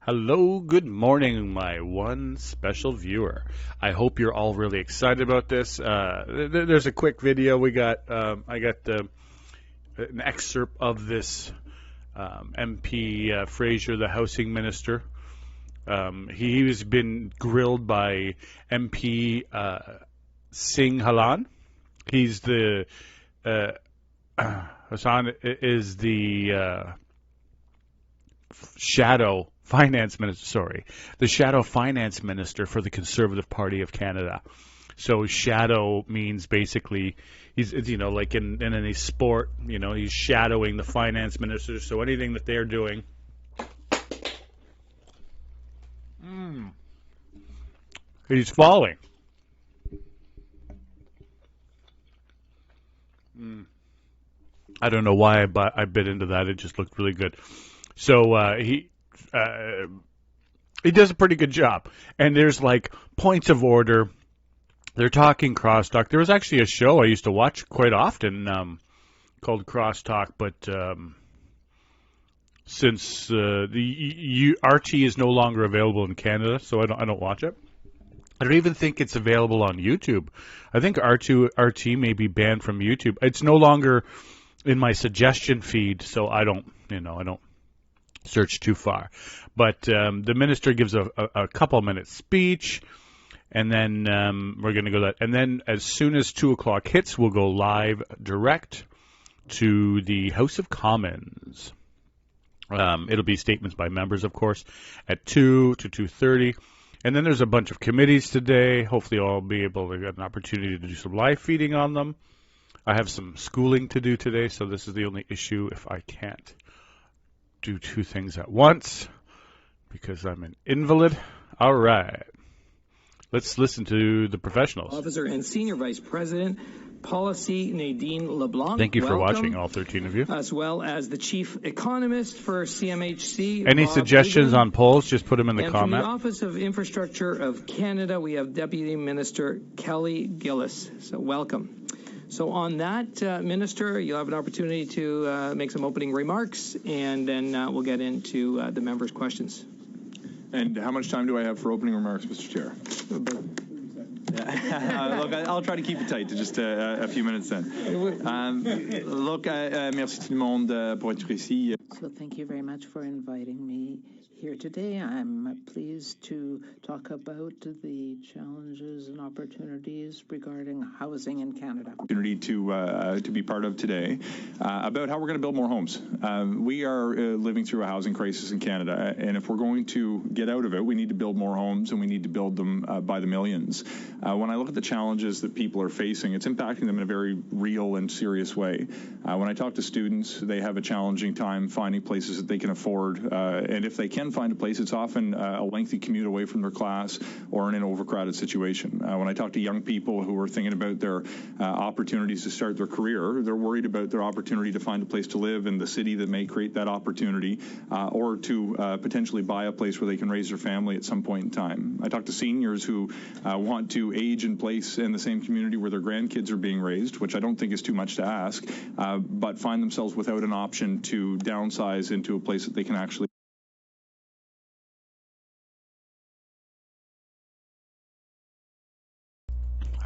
Hello, good morning, my one special viewer. I hope you're all really excited about this. There's a quick video we got. I got an excerpt of this MP Fraser, the housing minister. He's been grilled by MP Singh. He's the Hassan is the shadow finance minister. The shadow finance minister for the Conservative Party of Canada. So shadow means basically he's like in any sport, he's shadowing the finance minister. So anything that they're doing. He's falling. I don't know why I bit into that. It just looked really good. So he does a pretty good job. And there's like points of order. They're talking crosstalk. There was actually a show I used to watch quite often called Crosstalk, but since the RT is no longer available in Canada, so I don't watch it. I don't even think it's available on YouTube. I think RT may be banned from YouTube. It's no longer in my suggestion feed, so I don't search too far. But the minister gives a couple minute speech, and then we're going to go that. And then as soon as 2 o'clock hits, we'll go live direct to the House of Commons. It'll be statements by members, of course, at 2 to 2:30. And then there's a bunch of committees today. Hopefully I'll be able to get an opportunity to do some live feeding on them. I have some schooling to do today, so this is the only issue if I can't do two things at once because I'm an invalid. All right. Let's listen to the professionals. Officer and Senior Vice President, Policy, Nadine LeBlanc. Thank you for watching, all 13 of you. As well as the Chief Economist for CMHC. Any Bob suggestions Egan. on polls, just put them in the and comment. From the Office of Infrastructure of Canada, we have Deputy Minister Kelly Gillis. So welcome. So on that, Minister, you'll have an opportunity to make some opening remarks, and then we'll get into the members' questions. And how much time do I have for opening remarks, Mr. Chair? Look, I'll try to keep it tight to just a few minutes then. Merci tout le monde pour être ici. So thank you very much for inviting me here today. I'm pleased to talk about the challenges and opportunities regarding housing in Canada. Opportunity to be part of today about how we're going to build more homes. We are living through a housing crisis in Canada, and if we're going to get out of it, we need to build more homes, and we need to build them by the millions. When I look at the challenges that people are facing, it's impacting them in a very real and serious way. When I talk to students, they have a challenging time finding places that they can afford, and if they can find a place, it's often a lengthy commute away from their class or in an overcrowded situation. When I talk to young people who are thinking about their opportunities to start their career, they're worried about their opportunity to find a place to live in the city that may create that opportunity, or to potentially buy a place where they can raise their family at some point in time. I talk to seniors who want to age in place in the same community where their grandkids are being raised, which I don't think is too much to ask, but find themselves without an option to downsize into a place that they can actually.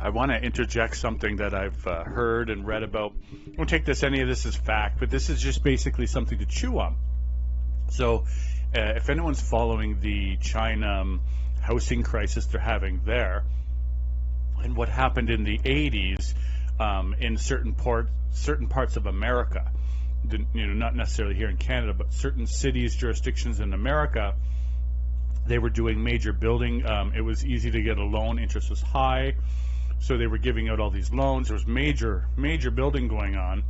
I want to interject something that I've heard and read about. I don't take any of this as fact, but this is just basically something to chew on. So if anyone's following the China housing crisis they're having there, and what happened in the 80s in certain parts of America, not necessarily here in Canada, but certain cities, jurisdictions in America, they were doing major building. It was easy to get a loan. Interest was high. So they were giving out all these loans. There was major building going on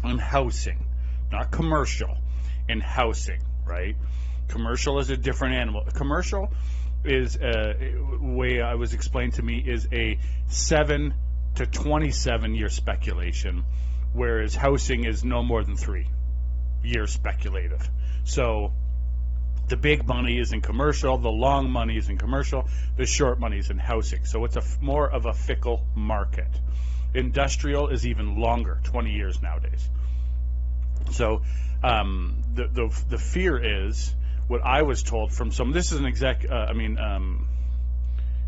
in housing, not commercial, in housing, right? Commercial is a different animal. Commercial is way I was explained to me is a 7 to 27 year speculation, whereas housing is no more than 3 years speculative. So the big money is in commercial, the long money is in commercial, the short money is in housing. So it's more of a fickle market. Industrial is even longer, 20 years nowadays. So the fear is what I was told from some. This is an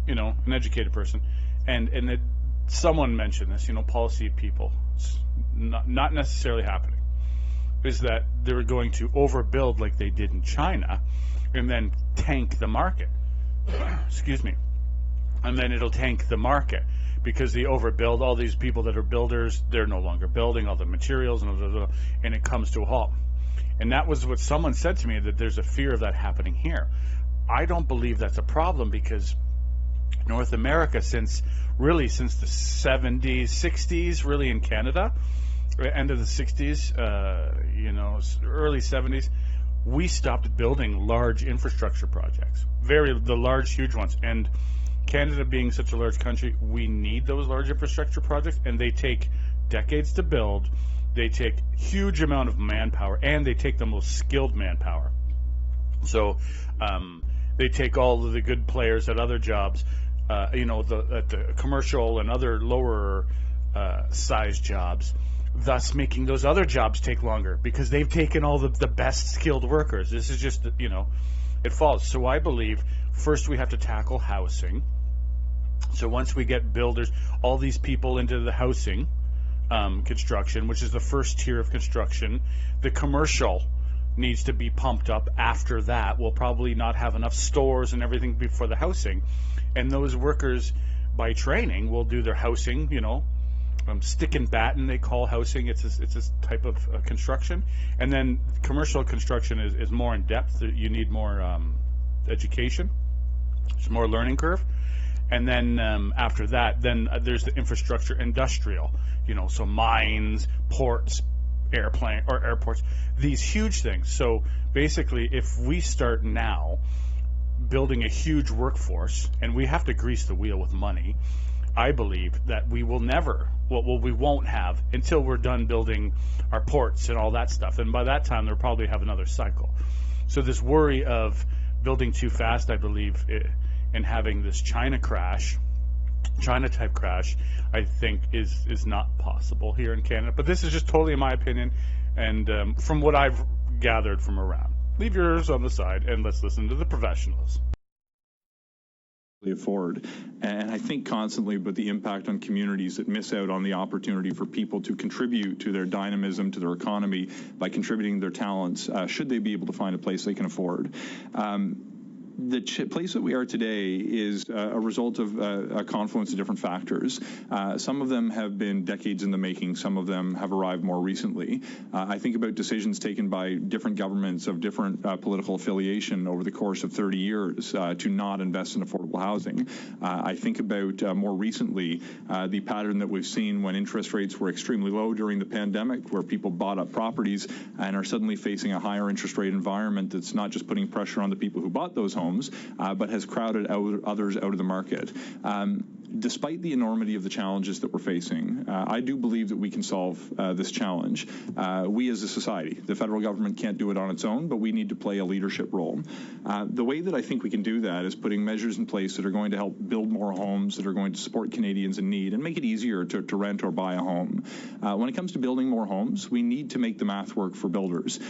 an educated person, and someone mentioned this. Policy people, it's not necessarily happening. Is that they're going to overbuild like they did in China, and then tank the market. Excuse me. And then it'll tank the market because they overbuild. All these people that are builders, they're no longer building all the materials, and it comes to a halt. And that was what someone said to me, that there's a fear of that happening here. I don't believe that's a problem, because North America, since the 70s, 60s, really in Canada, end of the 60s, early 70s, we stopped building large infrastructure projects, the large, huge ones. And Canada being such a large country, we need those large infrastructure projects, and they take decades to build. They take huge amount of manpower, and they take the most skilled manpower. So they take all of the good players at other jobs, at the commercial and other lower size jobs, thus making those other jobs take longer, because they've taken all the best skilled workers. This is just, it falls. So I believe first we have to tackle housing. So once we get builders, all these people into the housing construction, which is the first tier of construction, the commercial needs to be pumped up. After that, we'll probably not have enough stores and everything before the housing. And those workers, by training, will do their housing, stick and batten, they call housing. It's this type of construction. And then commercial construction is more in depth. You need more education. There's more learning curve. And then after that, there's the infrastructure industrial, so mines, ports, airports, these huge things. So basically, if we start now building a huge workforce, and we have to grease the wheel with money, I believe that we will never, we won't have until we're done building our ports and all that stuff. And by that time, they'll probably have another cycle. So this worry of building too fast, I believe, and having this China type crash, I think is not possible here in Canada. But this is just totally my opinion, and from what I've gathered from around. Leave yours on the side, and let's listen to the professionals. Afford. And I think constantly about the impact on communities that miss out on the opportunity for people to contribute to their dynamism, to their economy, by contributing their talents, should they be able to find a place they can afford. The place that we are today is a result of a confluence of different factors. Some of them have been decades in the making. Some of them have arrived more recently. I think about decisions taken by different governments of different political affiliation over the course of 30 years to not invest in affordable housing. I think about more recently the pattern that we've seen when interest rates were extremely low during the pandemic, where people bought up properties and are suddenly facing a higher interest rate environment that's not just putting pressure on the people who bought those homes, but has crowded others out of the market. Despite the enormity of the challenges that we're facing, I do believe that we can solve this challenge. We as a society, the federal government can't do it on its own, but we need to play a leadership role. The way that I think we can do that is putting measures in place that are going to help build more homes, that are going to support Canadians in need, and make it easier to rent or buy a home. When it comes to building more homes, we need to make the math work for builders.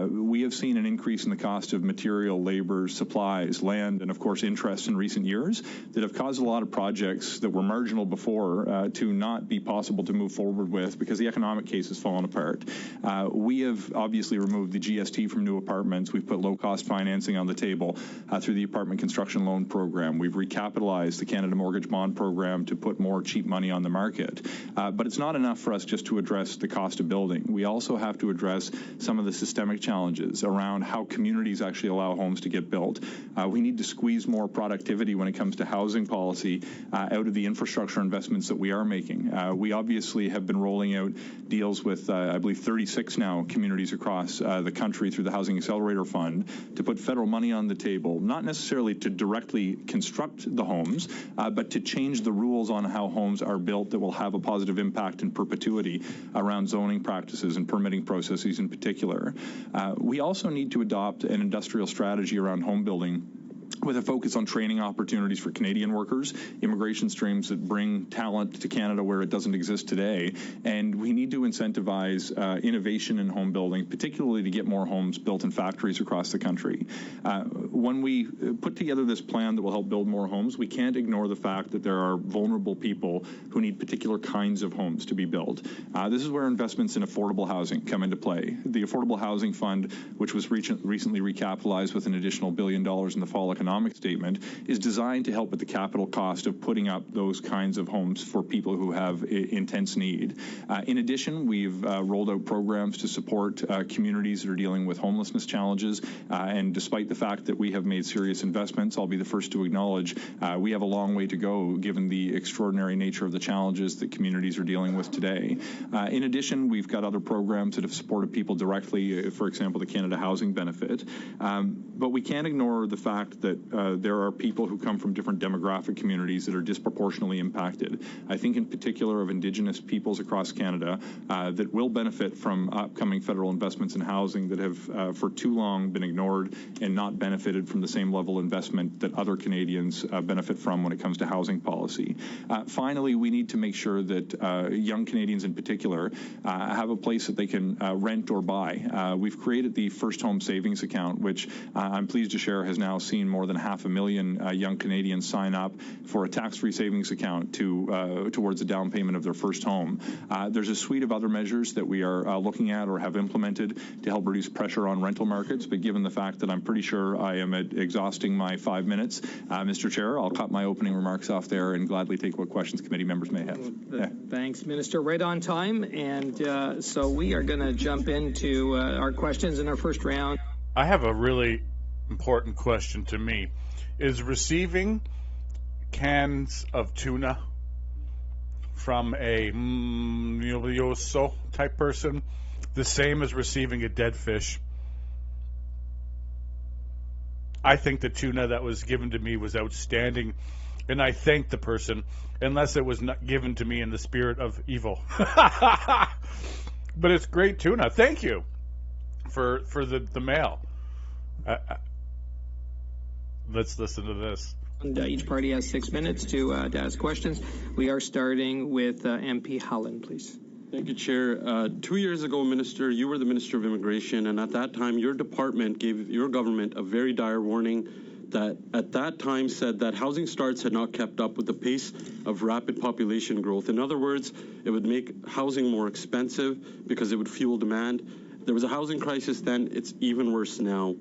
We have seen an increase in the cost of material, labor, supplies, land, and of course interest in recent years that have caused a lot of projects that were marginal before to not be possible to move forward with because the economic case has fallen apart. We have obviously removed the GST from new apartments. We've put low-cost financing on the table through the Apartment Construction Loan Program. We've recapitalized the Canada Mortgage Bond Program to put more cheap money on the market. But it's not enough for us just to address the cost of building. We also have to address some of the systemic challenges around how communities actually allow homes to get built. We need to squeeze more productivity when it comes to housing policy out of the infrastructure investments that we are making. We obviously have been rolling out deals with, I believe, 36 now communities across the country through the Housing Accelerator Fund to put federal money on the table, not necessarily to directly construct the homes, but to change the rules on how homes are built that will have a positive impact in perpetuity around zoning practices and permitting processes in particular. We also need to adopt an industrial strategy around home building with a focus on training opportunities for Canadian workers, immigration streams that bring talent to Canada where it doesn't exist today. And we need to incentivize innovation in home building, particularly to get more homes built in factories across the country. When we put together this plan that will help build more homes, we can't ignore the fact that there are vulnerable people who need particular kinds of homes to be built. This is where investments in affordable housing come into play. The Affordable Housing Fund, which was recently recapitalized with an additional $1 billion in the fall economic statement, is designed to help with the capital cost of putting up those kinds of homes for people who have intense need. In addition, we've rolled out programs to support communities that are dealing with homelessness challenges, and despite the fact that we have made serious investments, I'll be the first to acknowledge we have a long way to go given the extraordinary nature of the challenges that communities are dealing with today. In addition, we've got other programs that have supported people directly, for example, the Canada Housing Benefit. But we can't ignore the fact that there are people who come from different demographic communities that are disproportionately impacted. I think in particular of Indigenous peoples across Canada that will benefit from upcoming federal investments in housing that have for too long been ignored and not benefited from the same level of investment that other Canadians benefit from when it comes to housing policy. Finally, we need to make sure that young Canadians in particular have a place that they can rent or buy. We've created the First Home Savings Account, which I'm pleased to share has now seen more than 500,000 young Canadians sign up for a tax-free savings account towards the down payment of their first home. There's a suite of other measures that we are looking at or have implemented to help reduce pressure on rental markets, but given the fact that I'm pretty sure I am exhausting my 5 minutes, Mr. Chair, I'll cut my opening remarks off there and gladly take what questions committee members may have. Thanks, Minister. Right on time, and so we are going to jump into our questions in our first round. I have a really important question to me. Is receiving cans of tuna from a mafioso type person the same as receiving a dead fish? I think the tuna that was given to me was outstanding, and I thank the person, unless it was not given to me in the spirit of evil. But it's great tuna. Thank you for the mail. Let's listen to this. And, each party has 6 minutes to ask questions. We are starting with MP Holland, please. Thank you, Chair. 2 years ago, Minister, you were the Minister of Immigration, and at that time, your department gave your government a very dire warning that at that time said that housing starts had not kept up with the pace of rapid population growth. In other words, it would make housing more expensive because it would fuel demand. There was a housing crisis then. It's even worse now.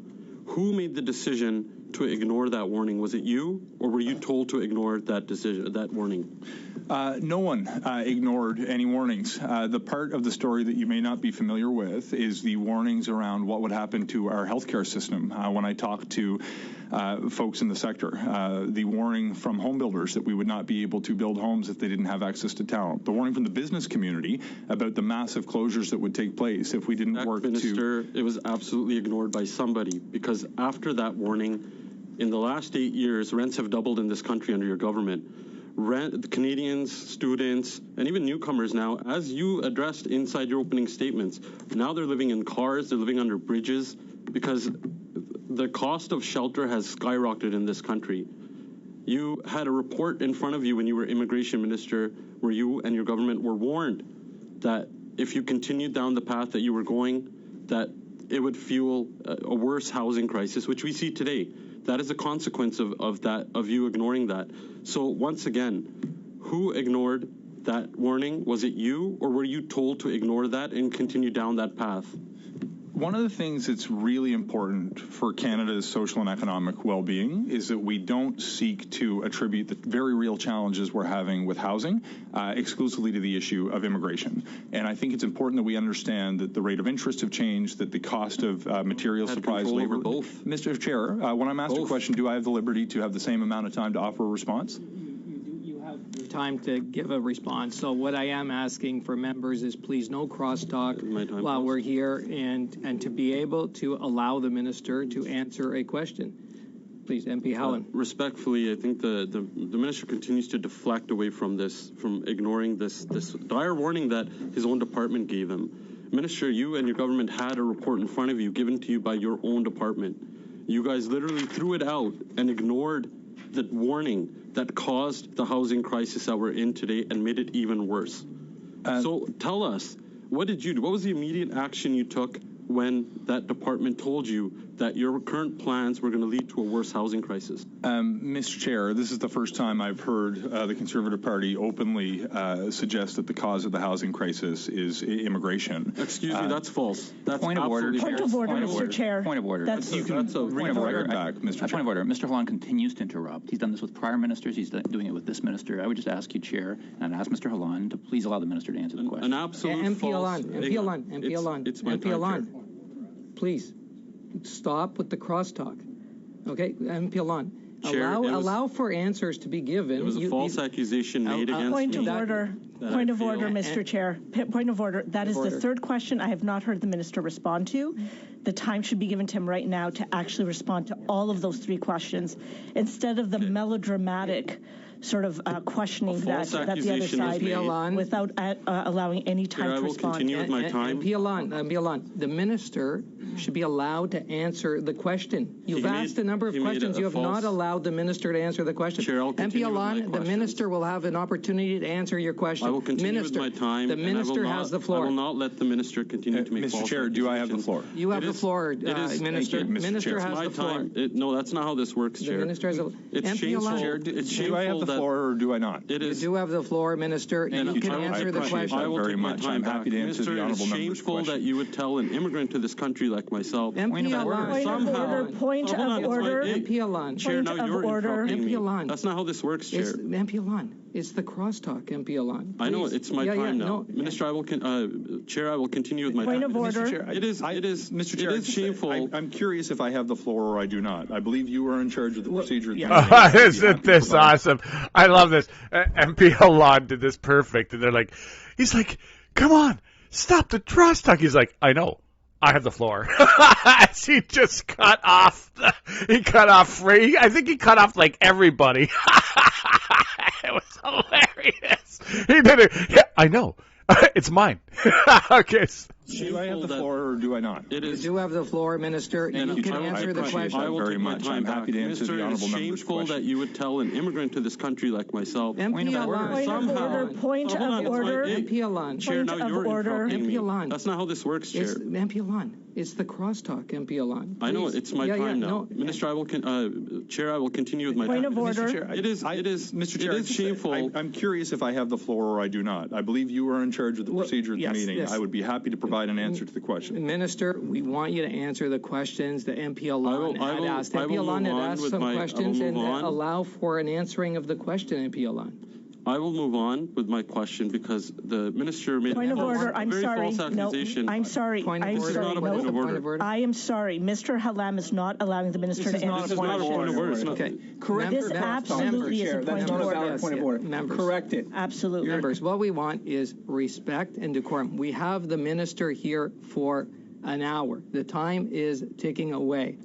Who made the decision to ignore that warning? Was it you, or were you told to ignore that decision, that warning? No one ignored any warnings. The part of the story that you may not be familiar with is the warnings around what would happen to our healthcare system. When I talked to folks in the sector, the warning from home builders that we would not be able to build homes if they didn't have access to talent. The warning from the business community about the massive closures that would take place if we didn't work Minister, it was absolutely ignored by somebody, because after that warning, in the last 8 years, rents have doubled in this country under your government. The Canadians, students, and even newcomers now, as you addressed inside your opening statements, now they're living in cars, they're living under bridges, because the cost of shelter has skyrocketed in this country. You had a report in front of you when you were Immigration Minister where you and your government were warned that if you continued down the path that you were going, that it would fuel a worse housing crisis, which we see today. That is a consequence of you ignoring that. So once again, who ignored that warning? Was it you, or were you told to ignore that and continue down that path? One of the things that's really important for Canada's social and economic well-being is that we don't seek to attribute the very real challenges we're having with housing exclusively to the issue of immigration. And I think it's important that we understand that the rate of interest have changed, that the cost of material supplies, labor. Both. Mr. Chair, when I'm asked a question, do I have the liberty to have the same amount of time to offer a response? Time to give a response. So what I am asking for members is please no crosstalk while we're here, and to be able to allow the minister to answer a question. Please, MP Howland. Respectfully, I think the minister continues to deflect away from this, from ignoring this dire warning that his own department gave him. Minister, you and your government had a report in front of you given to you by your own department. You guys literally threw it out and ignored the warning that caused the housing crisis that we're in today and made it even worse. So tell us, what did you do? What was the immediate action you took when that department told you that your current plans were going to lead to a worse housing crisis? Mr. Chair, this is the first time I've heard the Conservative Party openly suggest that the cause of the housing crisis is immigration. Excuse me, that's false. That's Point of order. absolutely false. Mr. Chair. Point of order. That's a Point of order. Point of order. Mr. Holland continues to interrupt. He's done this with prior ministers. He's doing it with this minister. I would just ask you, Chair, and I'd ask Mr. Holland to please allow the minister to answer the question. An absolute MP false. Holland, MP Holland, MP Holland, It's my MP time, Holland. Chair. Please stop with the crosstalk. Okay, MP Holland. Chair, Allow for answers to be given. It was a false accusation made against Point me. of order. That Point I of order, feel- Mr. Chair. Point of order. That is the third question I have not heard the minister respond to. The time should be given to him right now to actually respond to all of those three questions instead of the melodramatic sort of questioning that the other accusation side is made. without allowing any time Chair, I to will respond. continue with my time. MP Holland, the minister should be allowed to answer the question. You've asked a number of questions. You have not allowed the minister to answer the question. Chair, I'll MP continue with my Holland, the questions. minister will have an opportunity to answer your question. I will continue with my time. The and I will minister not- has the floor. I will not let the minister continue to make Mr. false Chair, do I have the accusations. floor? You have It the is- floor, it is- Minister. Thank you, Mr. Minister Chair. has My the floor. time. No, that's not how this works, The Chair. minister has It's MP shameful. Holland. Chair, It's do shameful I have the that- floor or do I not? It You is. do have the floor, Minister. Thank You you, can Chair. I answer the appreciate question. that. I will very take my much. time I'm back. happy to answer the Minister, honourable it's member's shameful question. that you would tell an immigrant to this country like myself. MP Point of order. Point Hold on, of it's my- order. MP Holland. Chair, Point now of you're order. interrupting me. MP Holland. That's not how this works, Chair. It's MP Holland. It's the crosstalk, MP Holland. I know Please. it's my time now. Minister, Chair, I will continue with my Point time. of order. Mr. Chair, Mr. Chair, it is shameful. I'm curious if I have the floor or I do not. I believe you are in charge of the procedure. At the yeah. meeting. Isn't this awesome? I love this. MP Holland did this perfect. And they're like, he's like, come on, stop the cross talk. He's like, I know. I have the floor. As he just cut off. He cut off free. I think he cut off like everybody. It was hilarious. He did it. Yeah, I know. It's mine. Okay. Do I have the floor or do I not? It You is. do have the floor, Minister. You can answer the question. I will very take my much. time I'm back. happy to answer Minister, the honourable it's member's shameful question. that you would tell an immigrant to this country like myself. MP Holland. Point of Somehow- order. Point Hold on, of it's my- order. MP Holland. Chair, Point now of you're order. interrupting me. MP Holland. That's not how this works, Chair. It's MP Holland. It's the crosstalk, MP Holland. I know Please. it's my Yeah, time yeah, now. no. Minister, Chair, I will continue with my Point time. of order. Mr. Chair, It is. Mr. Chair, It is shameful. I'm curious if I have the floor or I do not. I believe you are in charge of the procedure at the yes, meeting. yes. I would be happy to provide an answer to the question. Minister, we want you to answer the questions that MP Holland I had will- asked. I MP will Holland move had on asked with some my- I will questions move and on. allow for an answering of the question, MP Holland. I will move on with my question because the minister made Point of a false, order. I'm very sorry. false No, accusation. I'm sorry. Point of I'm order. sorry. not a No. point of order. Point of order. I am sorry. Mr. Halam is not allowing the minister to answer This is not a point of order. It's not- Okay. This absolutely is a point of order. Point of order. Members. Correct it. Absolutely. Members, what we want is respect and decorum. We have the minister here for an hour. The time is ticking away.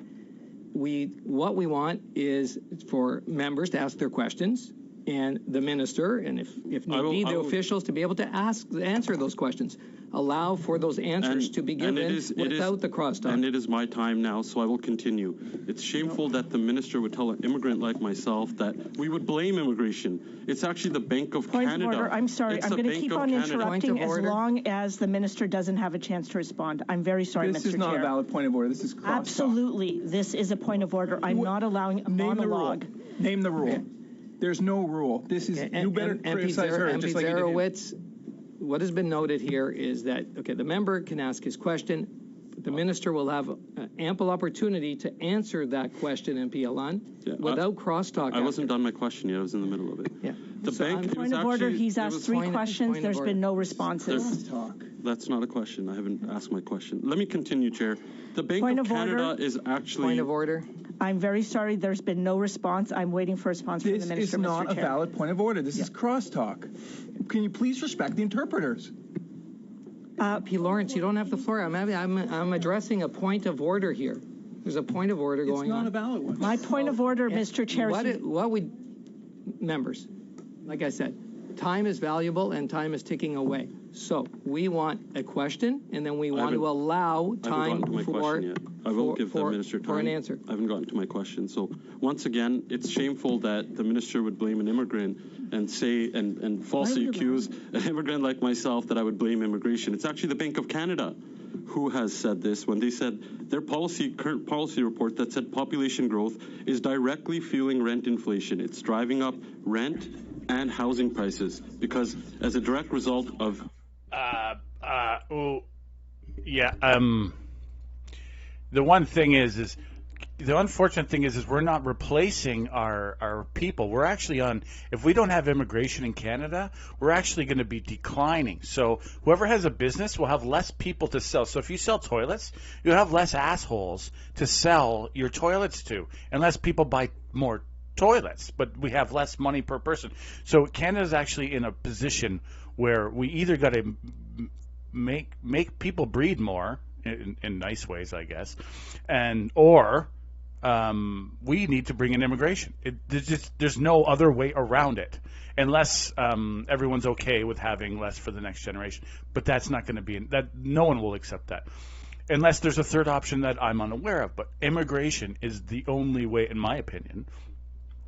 What we want is for members to ask their questions, and the minister, and if need be, the officials to be able to answer those questions. Allow for those answers to be given without the crosstalk. And it is my time now, so I will continue. It's shameful that the minister would tell an immigrant like myself that we would blame immigration. It's actually the Bank of Point Canada. of order. I'm sorry. It's I'm the going to Bank keep of on Canada. interrupting Point of as order. long as the minister doesn't have a chance to respond. I'm very sorry, This Mr. is not Chair. a valid point of order. This is crosstalk. Absolutely. This is a point of order. I'm not allowing a Name the rule. monologue. Name the rule. There's no rule. This is you better criticize her just like you did him. Zarowitz, what has been noted here is that, the member can ask his question. The minister will have ample opportunity to answer that question, MP Alon, without crosstalk. I wasn't done my question yet. I was in the middle of it. Yeah. The bank. It Point was of order. actually- He's it asked was- three point questions. of There's order. been no responses. That's not a question. I haven't asked my question. Let me continue, Chair. The Bank Point of of order. Canada is actually. Point of order. I'm very sorry. There's been no response. I'm waiting for a response from the This minister, is not Mr. a Chair. valid point of order. This is crosstalk. Can you please respect the interpreters? P. Lawrence, you don't have the floor. I'm addressing a point of order here. There's a point of order It's going not on. a valid one. My point of order, Mr. Chair. Members, like I said, time is valuable and time is ticking away. So we want a question, and then we want to allow I haven't time gotten to my for. question yet. I will give the minister time for an answer. I haven't gotten to my question. So once again, it's shameful that the minister would blame an immigrant and say and falsely accuse an immigrant like myself that I would blame immigration. It's actually the Bank of Canada who has said this when they said their current policy report that said population growth is directly fueling rent inflation. It's driving up rent and housing prices because as a direct result of the one thing is the unfortunate thing is we're not replacing our people. We're actually if we don't have immigration in Canada, we're actually going to be declining. So whoever has a business will have less people to sell. So if you sell toilets, you'll have less assholes to sell your toilets to, and less people buy more toilets, but we have less money per person. So Canada's actually in a position where we either got to make people breed more in nice ways, I guess, or we need to bring in immigration. There's no other way around it, unless everyone's okay with having less for the next generation. But that's not going to be that. No one will accept that, unless there's a third option that I'm unaware of. But immigration is the only way, in my opinion.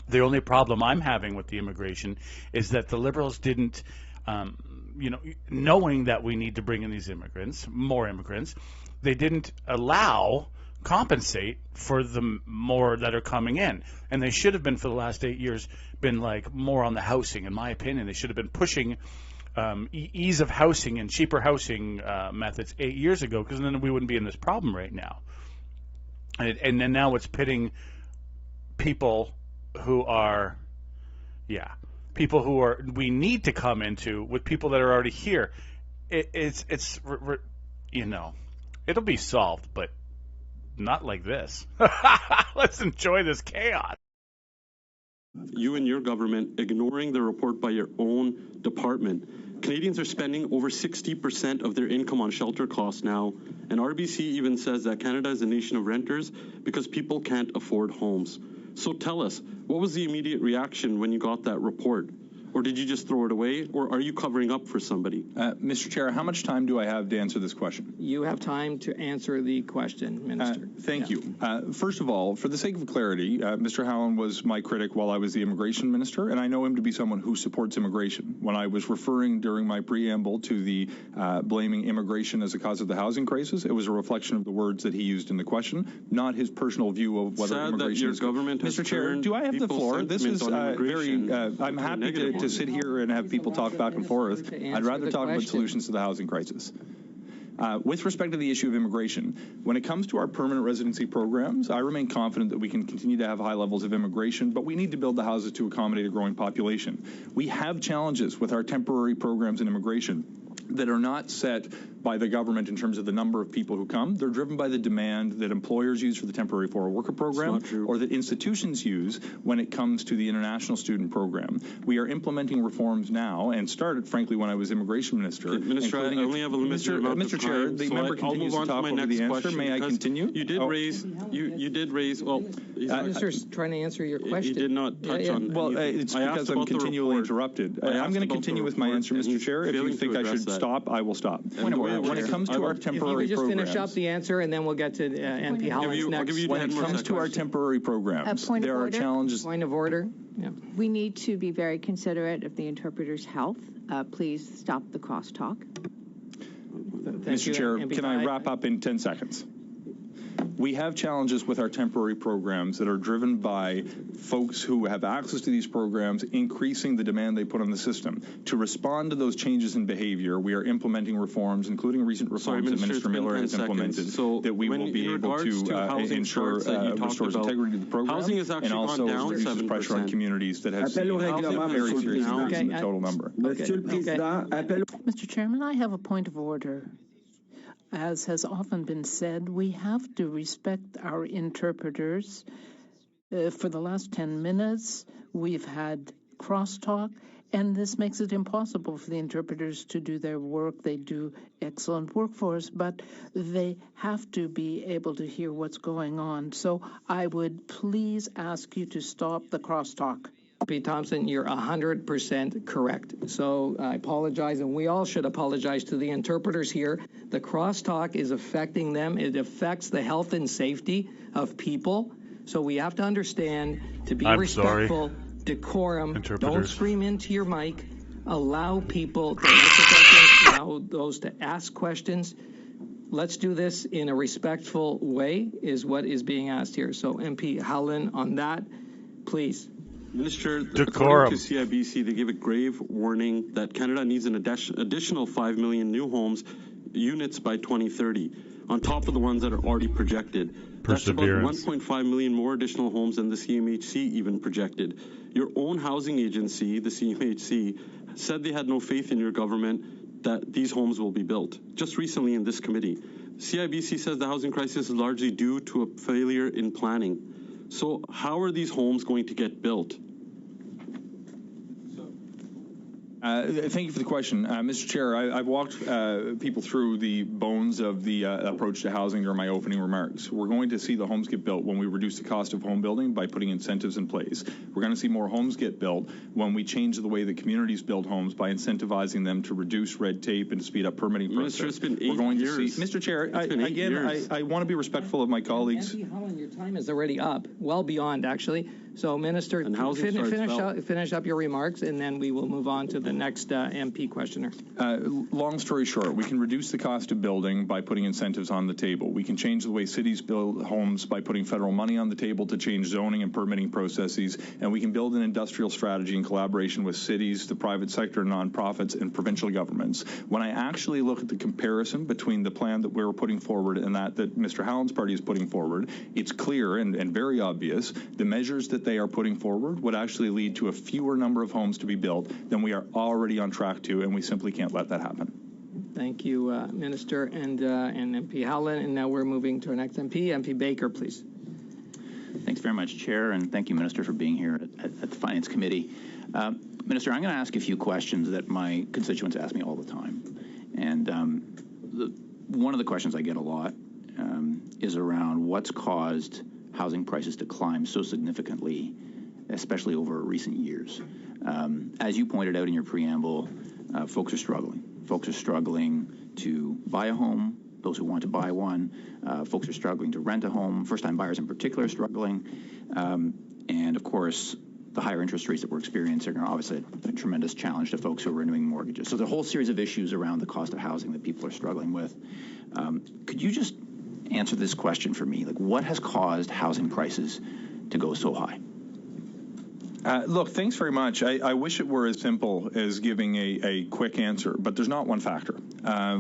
The only problem I'm having with the immigration is that the Liberals didn't, knowing that we need to bring in these more immigrants, they didn't compensate for the more that are coming in. And they should have been, for the last 8 years, been like more on the housing, in my opinion. They should have been pushing ease of housing and cheaper housing methods 8 years ago, because then we wouldn't be in this problem right now. And then now it's pitting people who we need to come into with people that are already here. It'll be solved, but not like this. Let's enjoy this chaos. You and your government ignoring the report by your own department. Canadians are spending over 60% of their income on shelter costs now, and RBC even says that Canada is a nation of renters because people can't afford homes. So tell us, what was the immediate reaction when you got that report? Or did you just throw it away? Or are you covering up for somebody? Mr. Chair, how much time do I have to answer this question? You have time to answer the question, Minister. Thank you. First of all, for the sake of clarity, Mr. Howland was my critic while I was the immigration minister, and I know him to be someone who supports immigration. When I was referring during my preamble to the blaming immigration as a cause of the housing crisis, it was a reflection of the words that he used in the question, not his personal view of whether immigration is good. Mr. Chair, do I have the floor? This is I'm happy to sit here and have people talk back and forth. I'd rather talk about solutions to the housing crisis. With respect to the issue of immigration, when it comes to our permanent residency programs, I remain confident that we can continue to have high levels of immigration, but we need to build the houses to accommodate a growing population. We have challenges with our temporary programs in immigration that are not set by the government in terms of the number of people who come. They're driven by the demand that employers use for the temporary foreign worker program, or that institutions use when it comes to the international student program. We are implementing reforms now, and started, frankly, when I was immigration minister. Minister, I only have a limited amount of time. Mr. Chair, the member continues to talk over the answer. May I continue? You did raise. You did raise. Well, Minister's trying to answer your question. He did not touch on. Well, it's because I'm continually interrupted. I'm going to continue with my answer, Mr. Chair. If you think I should stop, I will stop. When it comes to our temporary programs, just finish up the answer, and then we'll get to MP Holland's next. When it comes to our temporary programs, there are challenges. Point of order. Yeah. We need to be very considerate of the interpreter's health. Please stop the crosstalk. Mr. Chair, can I wrap up in 10 seconds? We have challenges with our temporary programs that are driven by folks who have access to these programs increasing the demand they put on the system. To respond to those changes in behavior, we are implementing reforms, including recent reforms that Minister Miller has implemented, that we will be able to ensure restores integrity to the program, and also reduces pressure on communities that have seen very serious increase in the total number. Mr. Chairman, I have a point of order. As has often been said, we have to respect our interpreters. For the last 10 minutes, we've had crosstalk, and this makes it impossible for the interpreters to do their work. They do excellent work for us, but they have to be able to hear what's going on. So I would please ask you to stop the crosstalk. MP Thompson, you're 100% correct. So I apologize, and we all should apologize to the interpreters here. The crosstalk is affecting them. It affects the health and safety of people. So we have to understand to be respectful, decorum, don't scream into your mic, allow people to answer questions, allow those to ask questions. Let's do this in a respectful way is what is being asked here. So MP Howland, on that, please. Minister, according to CIBC, they gave a grave warning that Canada needs an additional 5 million new homes units by 2030, on top of the ones that are already projected. That's about 1.5 million more additional homes than the CMHC even projected. Your own housing agency, the CMHC, said they had no faith in your government that these homes will be built. Just recently in this committee, CIBC says the housing crisis is largely due to a failure in planning. So how are these homes going to get built? Thank you for the question. Mr. Chair, I've walked people through the bones of the approach to housing during my opening remarks. We're going to see the homes get built when we reduce the cost of home building by putting incentives in place. We're going to see more homes get built when we change the way that communities build homes by incentivizing them to reduce red tape and to speed up permitting process. It's been 8 years. Mr. Chair, I want to be respectful of my colleagues. MP Holland, your time is already up, well beyond, actually. So, Minister, finish up your remarks, and then we will move on to the next MP questioner. Long story short, we can reduce the cost of building by putting incentives on the table. We can change the way cities build homes by putting federal money on the table to change zoning and permitting processes, and we can build an industrial strategy in collaboration with cities, the private sector, nonprofits, and provincial governments. When I actually look at the comparison between the plan that we're putting forward and that Mr. Howland's party is putting forward, it's clear and very obvious the measures that they are putting forward would actually lead to a fewer number of homes to be built than we are already on track to, and we simply can't let that happen. Thank you, Minister and MP Howland. And now we're moving to our next MP. MP Baker, please. Thanks very much, Chair, and thank you, Minister, for being here at the Finance Committee. Minister, I'm going to ask a few questions that my constituents ask me all the time. And one of the questions I get a lot is around what's caused housing prices to climb so significantly, especially over recent years. As you pointed out in your preamble, folks are struggling. Folks are struggling to buy a home, those who want to buy one. Folks are struggling to rent a home. First-time buyers in particular are struggling. And, of course, the higher interest rates that we're experiencing are obviously a tremendous challenge to folks who are renewing mortgages. So there's a whole series of issues around the cost of housing that people are struggling with. Could you just answer this question for me? Like, what has caused housing prices to go so high? Look, thanks very much. I wish it were as simple as giving a quick answer, but there's not one factor.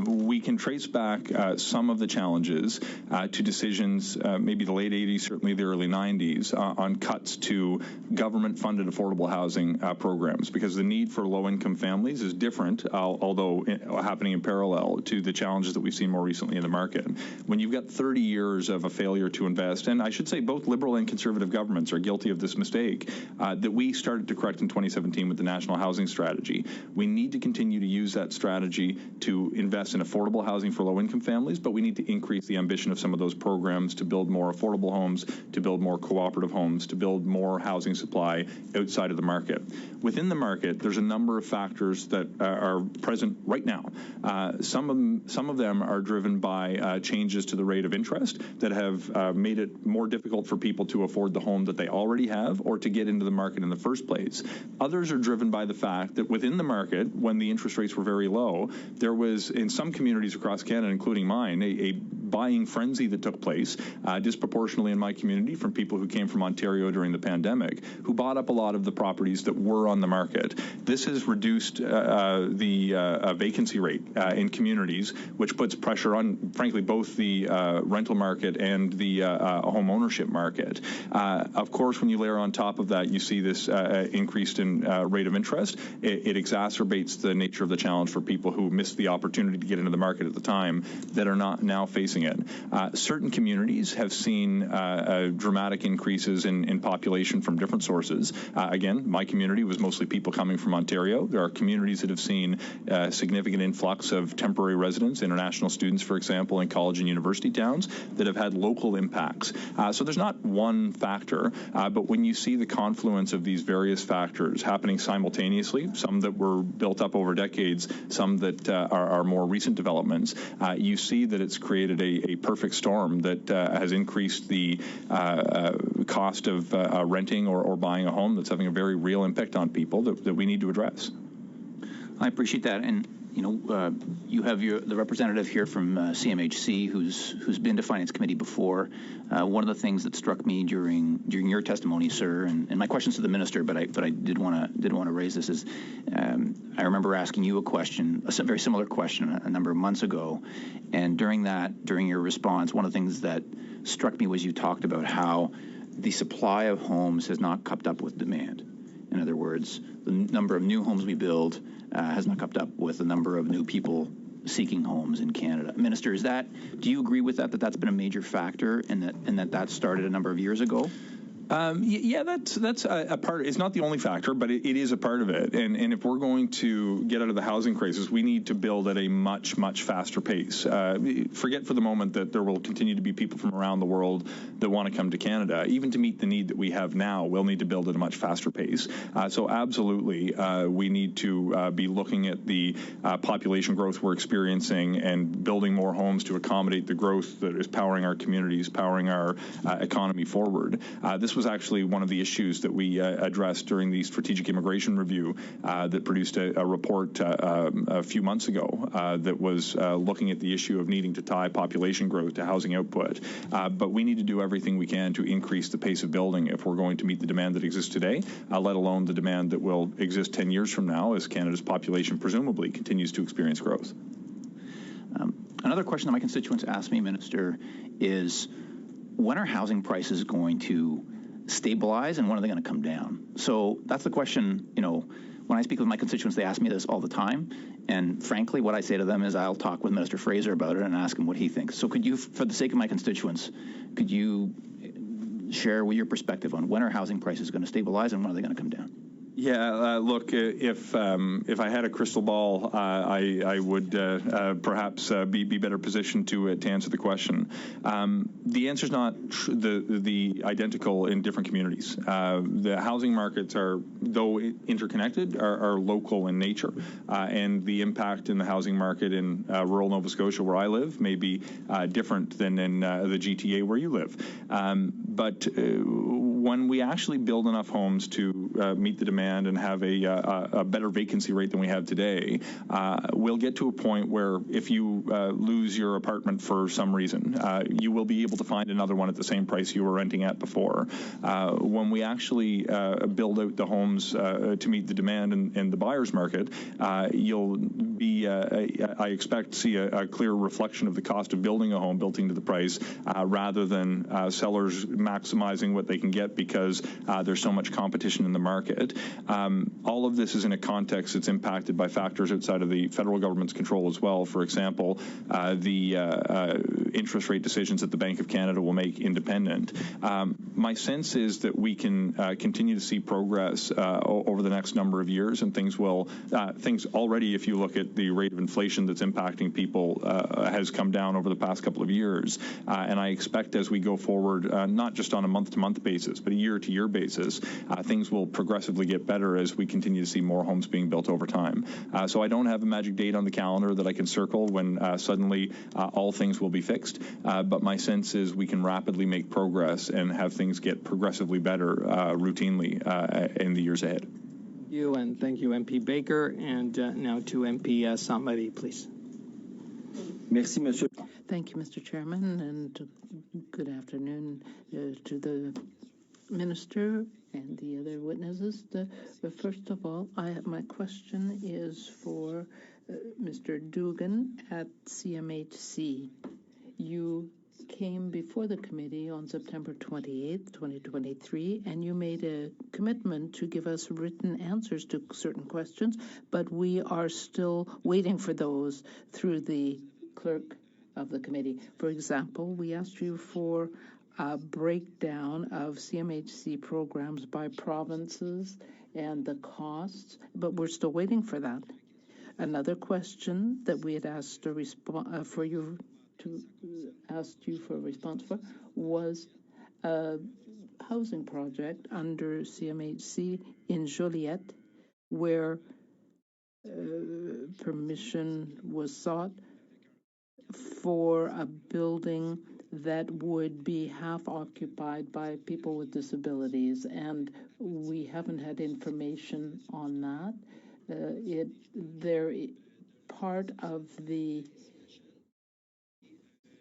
We can trace back some of the challenges to decisions, maybe the late 80s, certainly the early 90s, on cuts to government-funded affordable housing programs, because the need for low-income families is different, although happening in parallel to the challenges that we've seen more recently in the market. When you've got 30 years of a failure to invest, and I should say both Liberal and Conservative governments are guilty of this mistake, that we started to correct in 2017 with the National Housing Strategy. We need to continue to use that strategy to invest in affordable housing for low-income families, but we need to increase the ambition of some of those programs to build more affordable homes, to build more cooperative homes, to build more housing supply outside of the market. Within the market, there's a number of factors that are present right now. Some of them are driven by changes to the rate of interest that have made it more difficult for people to afford the home that they already have or to get into the market in the first place. Others are driven by the fact that within the market, when the interest rates were very low, there was, in some communities across Canada, including mine, a buying frenzy that took place disproportionately in my community from people who came from Ontario during the pandemic, who bought up a lot of the properties that were on the market. This has reduced the vacancy rate in communities, which puts pressure on, frankly, both the rental market and the home ownership market. Of course, when you layer on top of that, you see this increased in rate of interest. It exacerbates the nature of the challenge for people who missed the opportunity to get into the market at the time that are not now facing it. Certain communities have seen dramatic increases in population from different sources. Again, my community was mostly people coming from Ontario. There are communities that have seen significant influx of temporary residents, international students, for example, in college and university towns that have had local impacts. So there's not one factor, but when you see the confluence of of these various factors happening simultaneously, some that were built up over decades, some that are more recent developments, you see that it's created a perfect storm that has increased the cost of renting or buying a home that's having a very real impact on people that we need to address. I appreciate that. And you have the representative here from CMHC who's been to Finance Committee before. One of the things that struck me during your testimony, sir, and my questions to the minister, but I did want to raise this is I remember asking you a very similar question a number of months ago, and during your response, one of the things that struck me was you talked about how the supply of homes has not kept up with demand. In other words, the number of new homes we build has not kept up with the number of new people seeking homes in Canada. Minister, do you agree with that that's been a major factor and that started a number of years ago? Yeah, that's a part. It's not the only factor, but it is a part of it. And if we're going to get out of the housing crisis, we need to build at a much, much faster pace. Forget for the moment that there will continue to be people from around the world that want to come to Canada. Even to meet the need that we have now, we'll need to build at a much faster pace. So absolutely, we need to be looking at the population growth we're experiencing and building more homes to accommodate the growth that is powering our communities, powering our economy forward. This was actually one of the issues that we addressed during the Strategic Immigration Review that produced a report a few months ago that was looking at the issue of needing to tie population growth to housing output. But we need to do everything we can to increase the pace of building if we're going to meet the demand that exists today, let alone the demand that will exist 10 years from now as Canada's population presumably continues to experience growth. Another question that my constituents ask me, Minister, is when are housing prices going to stabilize and when are they going to come down? So that's the question. When I speak with my constituents, they ask me this all the time. And frankly, what I say to them is I'll talk with Minister Fraser about it and ask him what he thinks. So could you, for the sake of my constituents, could you share with your perspective on when are housing prices going to stabilize and when are they going to come down? Yeah, look, if I had a crystal ball, I would perhaps be better positioned to answer the question. The answer is not the identical in different communities. The housing markets are, though interconnected, are local in nature, and the impact in the housing market in rural Nova Scotia, where I live, may be different than in the GTA where you live. But when we actually build enough homes to meet the demand and have a better vacancy rate than we have today, we'll get to a point where if you lose your apartment for some reason, you will be able to find another one at the same price you were renting at before. When we actually build out the homes to meet the demand in the buyer's market, you'll be, I expect, to see a clear reflection of the cost of building a home built into the price rather than sellers maximizing what they can get because there's so much competition in the market. All of this is in a context that's impacted by factors outside of the federal government's control as well. For example, the interest rate decisions that the Bank of Canada will make independent. My sense is that we can continue to see progress over the next number of years, and things already, if you look at the rate of inflation that's impacting people, has come down over the past couple of years. And I expect as we go forward, not just on a month-to-month basis, but a year-to-year basis, things will progressively get better as we continue to see more homes being built over time. So I don't have a magic date on the calendar that I can circle when suddenly all things will be fixed, but my sense is we can rapidly make progress and have things get progressively better routinely in the years ahead. Thank you, and thank you, MP Baker. And now to MP Saint-Marie, please. Merci, Monsieur. Thank you, Mr. Chairman, and good afternoon to the Minister and the other witnesses. But first of all, my question is for Mr. Dugan at CMHC. You came before the committee on September 28th, 2023, and you made a commitment to give us written answers to certain questions, but we are still waiting for those through the clerk of the committee. For example, we asked you for a breakdown of CMHC programs by provinces and the costs, but we're still waiting for that. Another question that we had asked for you for a response for was housing project under CMHC in Joliette, where permission was sought for a building that would be half occupied by people with disabilities, and we haven't had information on that. Part of the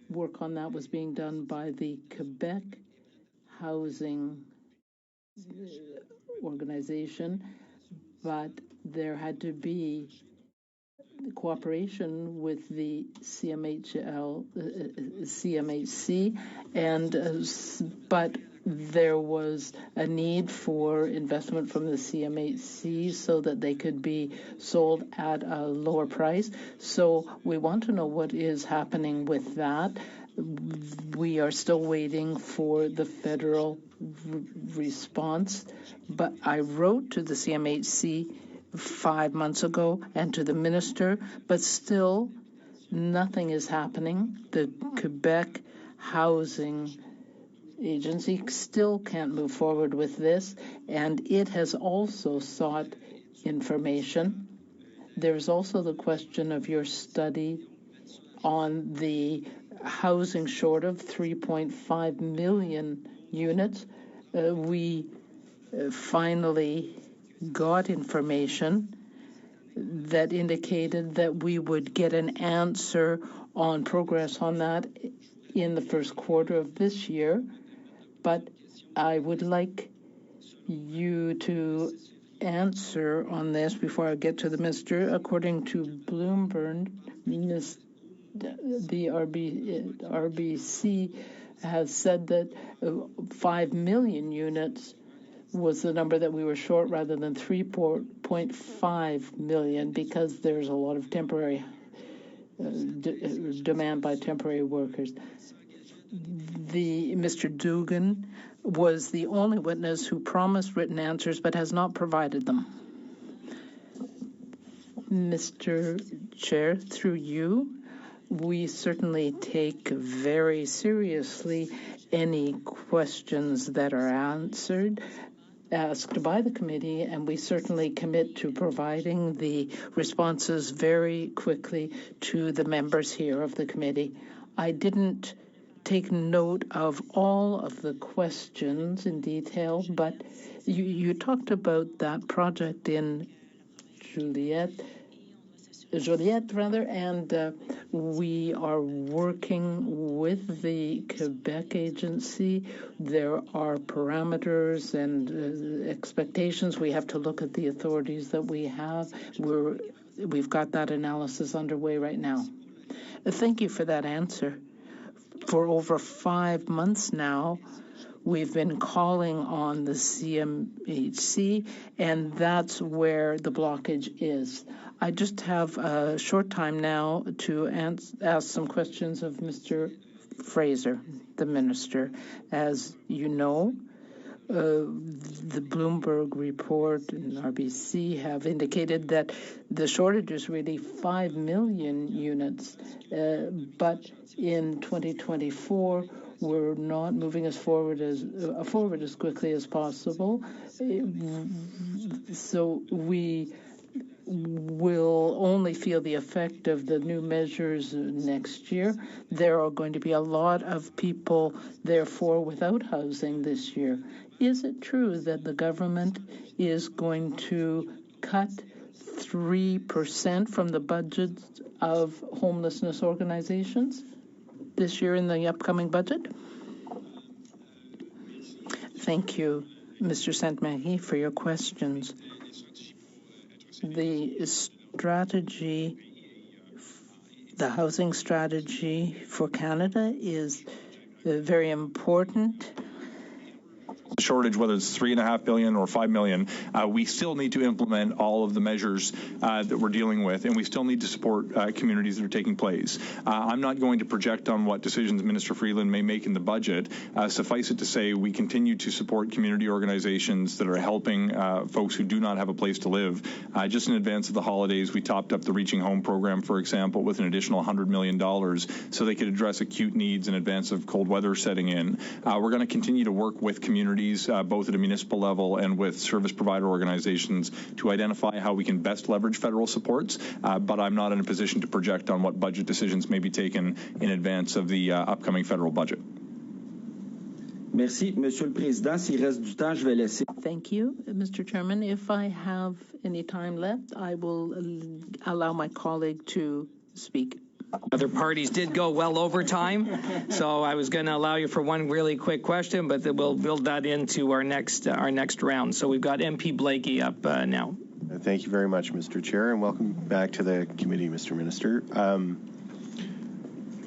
work on that was being done by the Quebec Housing Organization, but there had to be cooperation with the CMHC, but there was a need for investment from the CMHC so that they could be sold at a lower price. So we want to know what is happening with that. We are still waiting for the federal response, but I wrote to the CMHC 5 months ago and to the minister, but still nothing is happening. The Quebec Housing Agency still can't move forward with this, and it has also sought information. There's also the question of your study on the housing short of 3.5 million units. We finally got information that indicated that we would get an answer on progress on that in the first quarter of this year. But I would like you to answer on this before I get to the minister. According to Bloomberg, the RBC has said that 5 million units was the number that we were short rather than 3.5 million, because there's a lot of temporary demand by temporary workers. Mr. Dugan was the only witness who promised written answers but has not provided them. Mr. Chair, through you, we certainly take very seriously any questions that are asked by the committee, and we certainly commit to providing the responses very quickly to the members here of the committee. I didn't take note of all of the questions in detail, but you talked about that project in Joliette, and we are working with the Quebec agency. There are parameters and expectations. We have to look at the authorities that we have. We've got that analysis underway right now. Thank you for that answer. For over 5 months now, we've been calling on the CMHC, and that's where the blockage is. I just have a short time now to ask some questions of Mr. Fraser, the minister. As you know, the Bloomberg report and RBC have indicated that the shortage is really 5 million units, but in 2024, we're not moving forward as quickly as possible. So we will only feel the effect of the new measures next year. There are going to be a lot of people, therefore, without housing this year. Is it true that the government is going to cut 3% from the budget of homelessness organizations this year in the upcoming budget? Thank you, Mr. Sainte-Marie, for your questions. The strategy, the housing strategy for Canada is very important. Shortage, whether it's 3.5 billion or 5 million, we still need to implement all of the measures that we're dealing with, and we still need to support communities that are taking place. I'm not going to project on what decisions Minister Freeland may make in the budget. Suffice it to say, we continue to support community organizations that are helping folks who do not have a place to live. Just in advance of the holidays, we topped up the Reaching Home program, for example, with an additional $100 million so they could address acute needs in advance of cold weather setting in. We're going to continue to work with communities parties, both at a municipal level and with service provider organizations, to identify how we can best leverage federal supports, but I'm not in a position to project on what budget decisions may be taken in advance of the upcoming federal budget. Merci, Monsieur le Président. S'il reste du temps, je vais laisser. Thank you, Mr. Chairman. If I have any time left, I will allow my colleague to speak. Other parties did go well over time, so I was going to allow you for one really quick question, but we'll build that into our next round. So we've got MP Blakey up now. Thank you very much, Mr. Chair, and welcome back to the committee, Mr. Minister.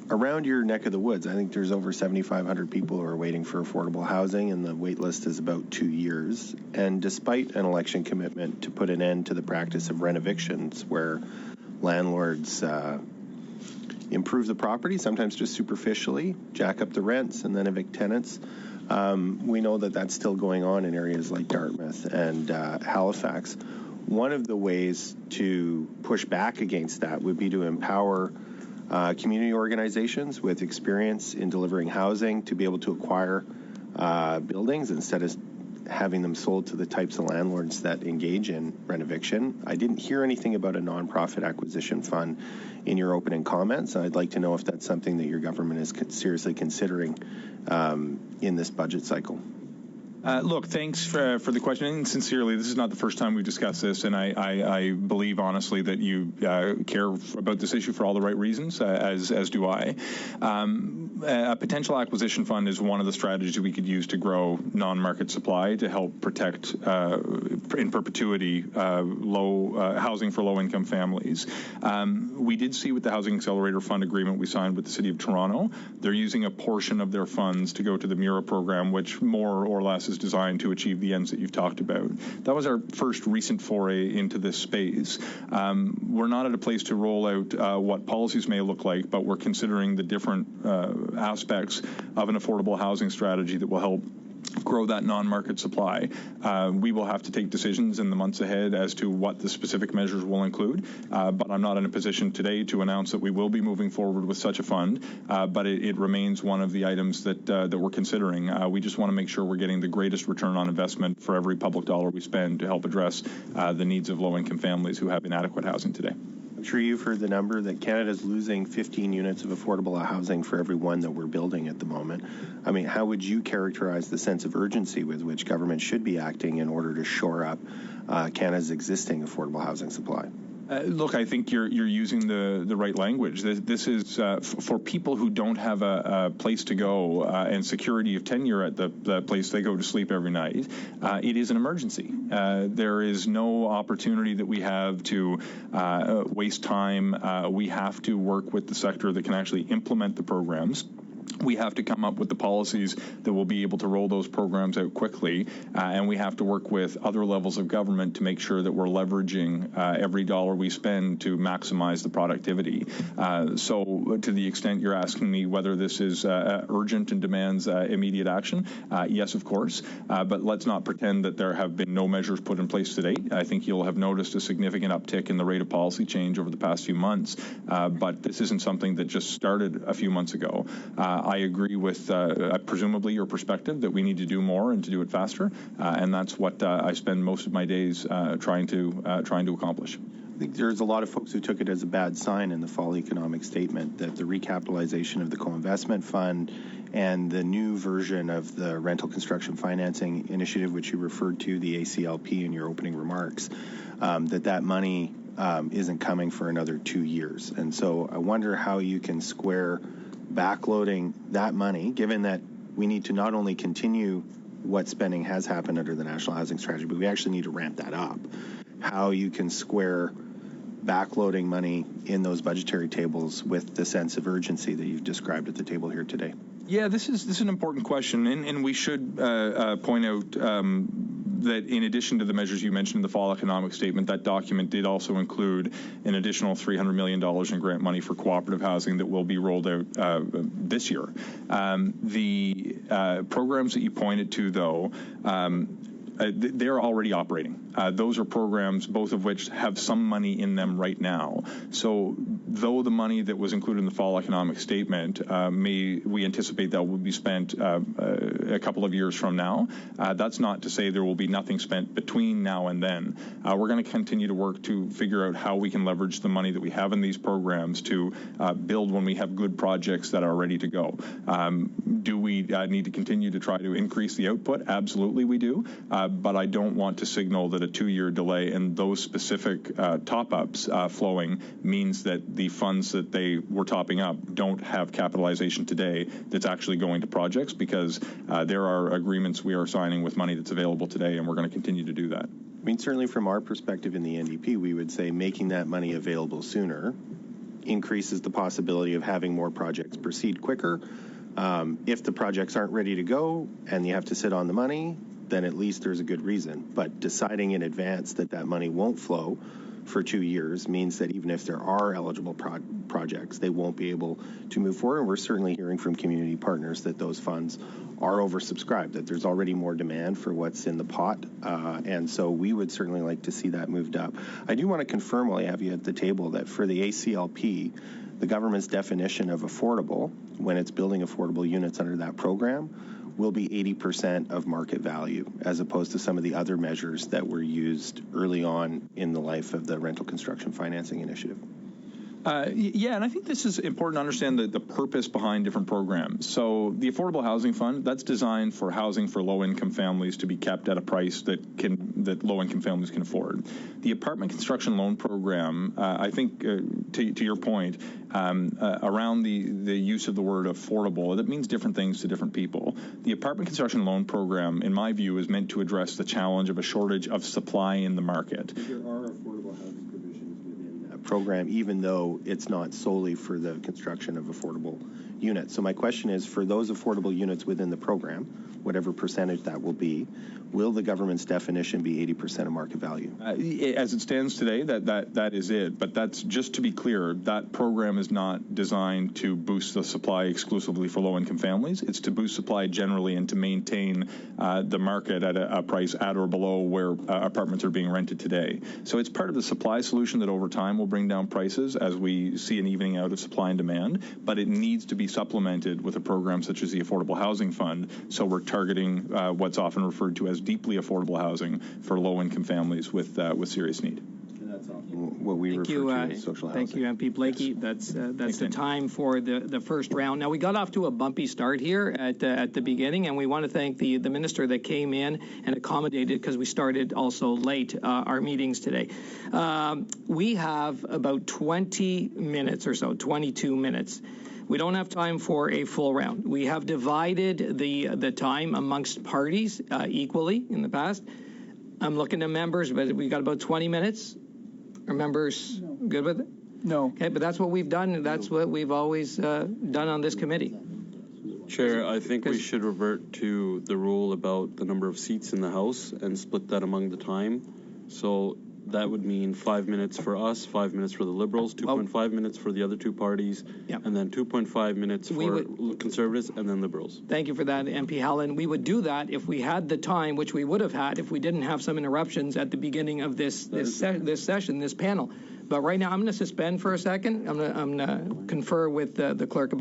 Around your neck of the woods, I think there's over 7,500 people who are waiting for affordable housing, and the wait list is about 2 years. And despite an election commitment to put an end to the practice of rent evictions, where landlords improve the property, sometimes just superficially, jack up the rents, and then evict tenants, we know that that's still going on in areas like Dartmouth and Halifax. One of the ways to push back against that would be to empower community organizations with experience in delivering housing to be able to acquire buildings instead of having them sold to the types of landlords that engage in rent eviction. I didn't hear anything about a nonprofit acquisition fund in your opening comments. I'd like to know if that's something that your government is seriously considering in this budget cycle. Look, thanks for the question. And sincerely, this is not the first time we've discussed this, and I believe honestly that you care about this issue for all the right reasons, as do I. A potential acquisition fund is one of the strategies we could use to grow non-market supply to help protect in perpetuity housing for low-income families. We did see with the Housing Accelerator Fund agreement we signed with the City of Toronto, they're using a portion of their funds to go to the MURA program, which more or less is designed to achieve the ends that you've talked about. That was our first recent foray into this space. We're not at a place to roll out what policies may look like, but we're considering the different aspects of an affordable housing strategy that will help grow that non-market supply. We will have to take decisions in the months ahead as to what the specific measures will include, but I'm not in a position today to announce that we will be moving forward with such a fund, but it remains one of the items that we're considering. We just want to make sure we're getting the greatest return on investment for every public dollar we spend to help address the needs of low-income families who have inadequate housing today. I'm sure you've heard the number that Canada's losing 15 units of affordable housing for every one that we're building at the moment. I mean, how would you characterize the sense of urgency with which government should be acting in order to shore up Canada's existing affordable housing supply? Look, I think you're using the right language. This is for people who don't have a place to go and security of tenure at the place they go to sleep every night. It is an emergency. There is no opportunity that we have to waste time. We have to work with the sector that can actually implement the programs. We have to come up with the policies that will be able to roll those programs out quickly, and we have to work with other levels of government to make sure that we're leveraging every dollar we spend to maximize the productivity. So to the extent you're asking me whether this is urgent and demands immediate action, yes, of course, but let's not pretend that there have been no measures put in place to date. I think you'll have noticed a significant uptick in the rate of policy change over the past few months, but this isn't something that just started a few months ago. I agree with presumably your perspective that we need to do more and to do it faster, and that's what I spend most of my days trying to accomplish. I think there's a lot of folks who took it as a bad sign in the fall economic statement that the recapitalization of the co-investment fund and the new version of the rental construction financing initiative, which you referred to, the ACLP, in your opening remarks, that money isn't coming for another 2 years. And so I wonder how you can square backloading that money, given that we need to not only continue what spending has happened under the National Housing Strategy, but we actually need to ramp that up. How you can square backloading money in those budgetary tables with the sense of urgency that you've described at the table here today. Yeah, this is an important question, and we should point out that in addition to the measures you mentioned in the fall economic statement, that document did also include an additional $300 million in grant money for cooperative housing that will be rolled out this year. The programs that you pointed to, though, they're already operating. Those are programs, both of which have some money in them right now. So though the money that was included in the fall economic statement we anticipate that will be spent a couple of years from now. That's not to say there will be nothing spent between now and then. We're going to continue to work to figure out how we can leverage the money that we have in these programs to build when we have good projects that are ready to go. Do we need to continue to try to increase the output? Absolutely we do, but I don't want to signal that a 2-year delay in those specific top-ups flowing means that the funds that they were topping up don't have capitalization today that's actually going to projects, because there are agreements we are signing with money that's available today, and we're going to continue to do that. I mean, certainly from our perspective in the NDP, we would say making that money available sooner increases the possibility of having more projects proceed quicker. If the projects aren't ready to go and you have to sit on the money, then at least there's a good reason. But deciding in advance that that money won't flow for 2 years means that even if there are eligible projects, they won't be able to move forward. And we're certainly hearing from community partners that those funds are oversubscribed, that there's already more demand for what's in the pot. And so we would certainly like to see that moved up. I do want to confirm while I have you at the table that for the ACLP, the government's definition of affordable, when it's building affordable units under that program, will be 80% of market value, as opposed to some of the other measures that were used early on in the life of the rental construction financing initiative. Yeah, and I think this is important to understand the purpose behind different programs. So the Affordable Housing Fund, that's designed for housing for low-income families to be kept at a price that low-income families can afford. The Apartment Construction Loan Program, I think, to your point, around the use of the word affordable, that means different things to different people. The Apartment Construction Loan Program, in my view, is meant to address the challenge of a shortage of supply in the market. There are affordable housing provisions within that program, even though it's not solely for the construction of affordable units. So my question is, for those affordable units within the program, whatever percentage that will be, will the government's definition be 80% of market value? As it stands today, that is it. But that's, just to be clear, that program is not designed to boost the supply exclusively for low-income families. It's to boost supply generally and to maintain the market at a price at or below where apartments are being rented today. So it's part of the supply solution that over time will bring down prices as we see an evening out of supply and demand. But it needs to be supplemented with a program such as the Affordable Housing Fund. So we're targeting what's often referred to as deeply affordable housing for low-income families with serious need. And that's often what we refer to as social housing. Thank you, MP Blakey. Yes. That's the time for the first round. Now, we got off to a bumpy start here at the beginning, and we want to thank the minister that came in and accommodated, because we started also late our meetings today. We have about 20 minutes or so, 22 minutes. We don't have time for a full round. We have divided the time amongst parties equally in the past. I'm looking at members, but we got about 20 minutes. Are members good with it? No. Okay, but that's what we've done. That's what we've always done on this committee. Chair, I think we should revert to the rule about the number of seats in the House and split that among the time. So that would mean 5 minutes for us, 5 minutes for the Liberals, 2.5 minutes for the other two parties, and then 2.5 minutes for Conservatives and then Liberals. Thank you for that, MP Howland. We would do that if we had the time, which we would have had if we didn't have some interruptions at the beginning of this session, this panel. But right now, I'm going to suspend for a second. I'm going to confer with the clerk.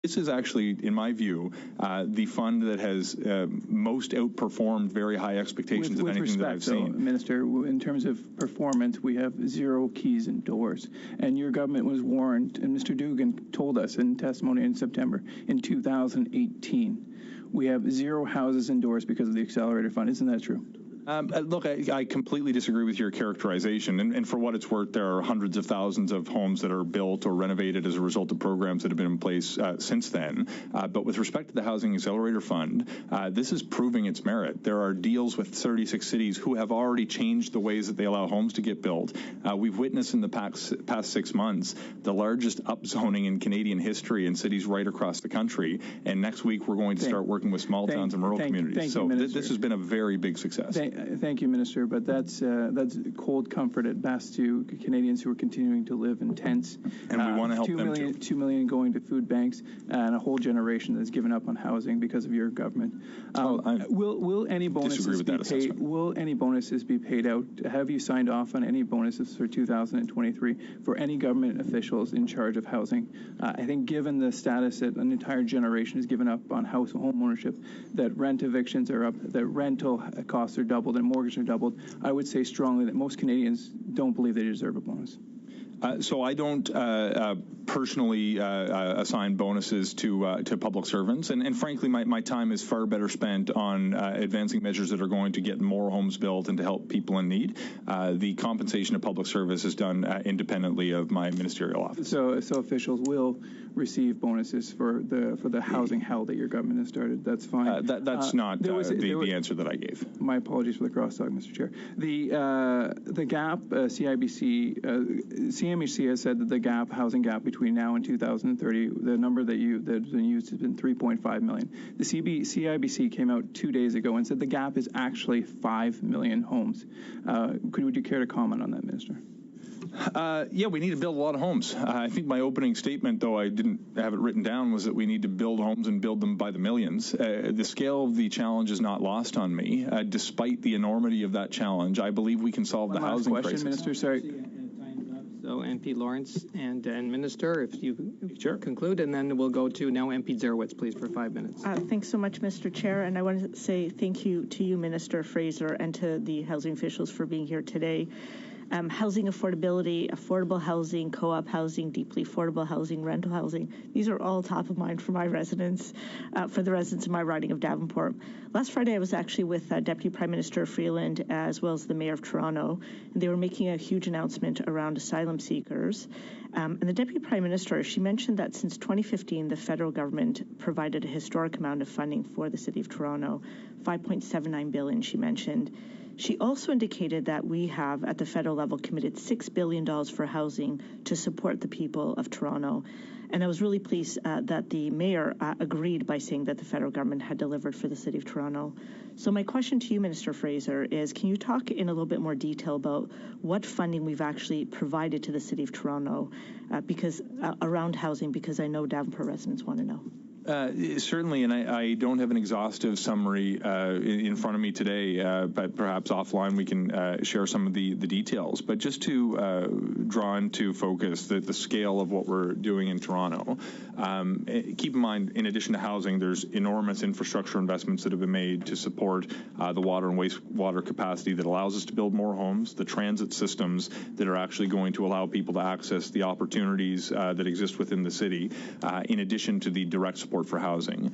This is actually, in my view, the fund that has most outperformed very high expectations of anything that I've seen. So, Minister, in terms of performance, we have 0 keys and doors. And your government was warned, and Mr. Dugan told us in testimony in September, in 2018, we have 0 houses and doors because of the Accelerator Fund. Isn't that true? Look, I completely disagree with your characterization. And for what it's worth, there are hundreds of thousands of homes that are built or renovated as a result of programs that have been in place since then. But with respect to the Housing Accelerator Fund, this is proving its merit. There are deals with 36 cities who have already changed the ways that they allow homes to get built. We've witnessed in the past 6 months the largest upzoning in Canadian history in cities right across the country. And next week, we're going to start working with small towns and rural communities. So this has been a very big success. Thank you, Minister, but that's cold comfort at best to Canadians who are continuing to live in tents. And we want to help them too. 2 million going to food banks, and a whole generation that's given up on housing because of your government. Will any bonuses be paid? Will any bonuses be paid out? Have you signed off on any bonuses for 2023 for any government officials in charge of housing? I think, given the status that an entire generation has given up on home ownership, that rent evictions are up, that rental costs are doubled, and mortgages are doubled, I would say strongly that most Canadians don't believe they deserve a bonus. So I don't personally assign bonuses to public servants, and frankly, my time is far better spent on advancing measures that are going to get more homes built and to help people in need. The compensation of public service is done independently of my ministerial office. So officials will receive bonuses for the housing hell that your government has started. That's fine. That's not the answer that I gave. My apologies for the crosstalk, Mr. Chair. The gap, CMHC has said that the housing gap between now and 2030, the number that's been used has been 3.5 million. The CIBC came out 2 days ago and said the gap is actually 5 million homes. Would you care to comment on that, Minister? Yeah, we need to build a lot of homes. I think my opening statement, though I didn't have it written down, was that we need to build homes and build them by the millions. The scale of the challenge is not lost on me. Despite the enormity of that challenge, I believe we can solve the housing crisis. Minister, sorry. So MP Lawrence and Minister, if you conclude, and then we'll go to now MP Zerowitz, please, for 5 minutes. Thanks so much, Mr. Chair, and I want to say thank you to you, Minister Fraser, and to the housing officials for being here today. Housing affordability, affordable housing, co-op housing, deeply affordable housing, rental housing. These are all top of mind for my residents, for the residents of my riding of Davenport. Last Friday, I was actually with Deputy Prime Minister Freeland as well as the Mayor of Toronto, and they were making a huge announcement around asylum seekers. And the Deputy Prime Minister, she mentioned that since 2015, the federal government provided a historic amount of funding for the City of Toronto, $5.79 billion, she mentioned. She also indicated that we have, at the federal level, committed $6 billion for housing to support the people of Toronto. And I was really pleased that the mayor agreed by saying that the federal government had delivered for the City of Toronto. So my question to you, Minister Fraser, is can you talk in a little bit more detail about what funding we've actually provided to the City of Toronto around housing, because I know Davenport residents want to know. Certainly, and I don't have an exhaustive summary in front of me today, but perhaps offline we can share some of the details. But just to draw into focus the scale of what we're doing in Toronto, keep in mind, in addition to housing, there's enormous infrastructure investments that have been made to support the water and wastewater capacity that allows us to build more homes, the transit systems that are actually going to allow people to access the opportunities that exist within the city, in addition to the direct support for housing.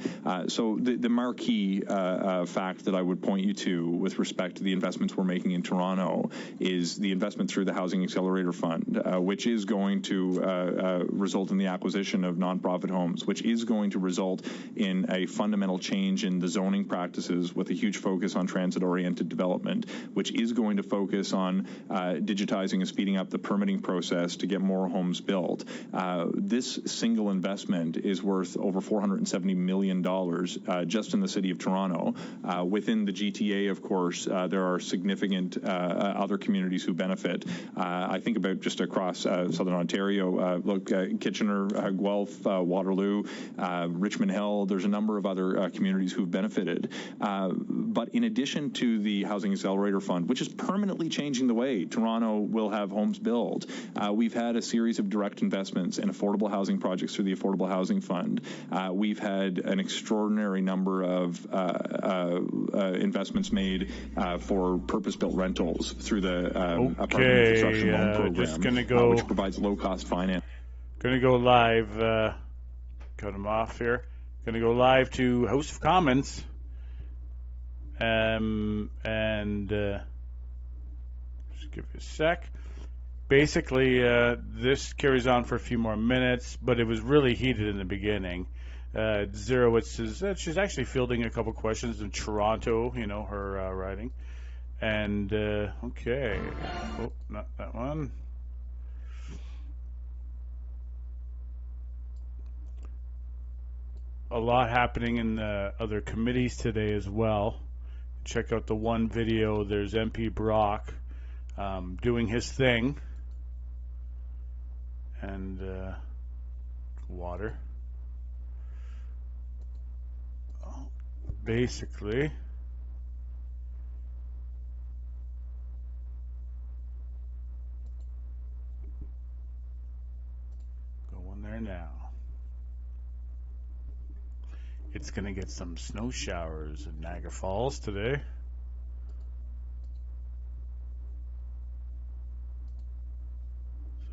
So the marquee fact that I would point you to with respect to the investments we're making in Toronto is the investment through the Housing Accelerator Fund, which is going to result in the acquisition of nonprofit homes, which is going to result in a fundamental change in the zoning practices with a huge focus on transit-oriented development, which is going to focus on digitizing and speeding up the permitting process to get more homes built. This single investment is worth over $470 million just in the City of Toronto. Within the GTA, of course, there are significant other communities who benefit. I think about just across Southern Ontario, Kitchener, Guelph, Waterloo, Richmond Hill. There's a number of other communities who've benefited. But in addition to the Housing Accelerator Fund, which is permanently changing the way Toronto will have homes built, we've had a series of direct investments in affordable housing projects through the Affordable Housing Fund. We've had an extraordinary number of investments made for purpose-built rentals through the Apartment Infrastructure Loan Program, which provides low-cost finance. Going to go live. Cut him off here. Going to go live to House of Commons. And just give you a sec. Basically, this carries on for a few more minutes, but it was really heated in the beginning. Zerowitz is she's actually fielding a couple questions in Toronto, her riding. And, okay. Oh, not that one. A lot happening in other committees today as well. check out the one video. There's MP Brock doing his thing. And water. Basically, going there now. It's going to get some snow showers in Niagara Falls today.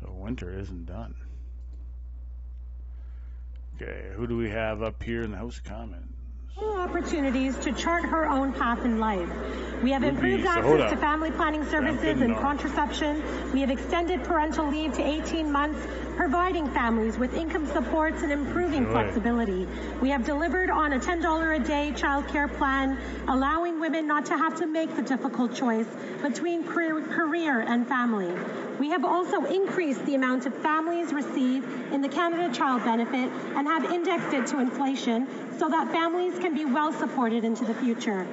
So winter isn't done. Okay, who do we have up here in the House of Commons? Opportunities to chart her own path in life. We have improved access to family planning services and contraception. We have extended parental leave to 18 months, providing families with income supports and improving flexibility. We have delivered on a $10 a day child care plan, allowing women not to have to make the difficult choice between career and family. We have also increased the amount of families receive in the Canada Child Benefit and have indexed it to inflation so that families can be well supported into the future.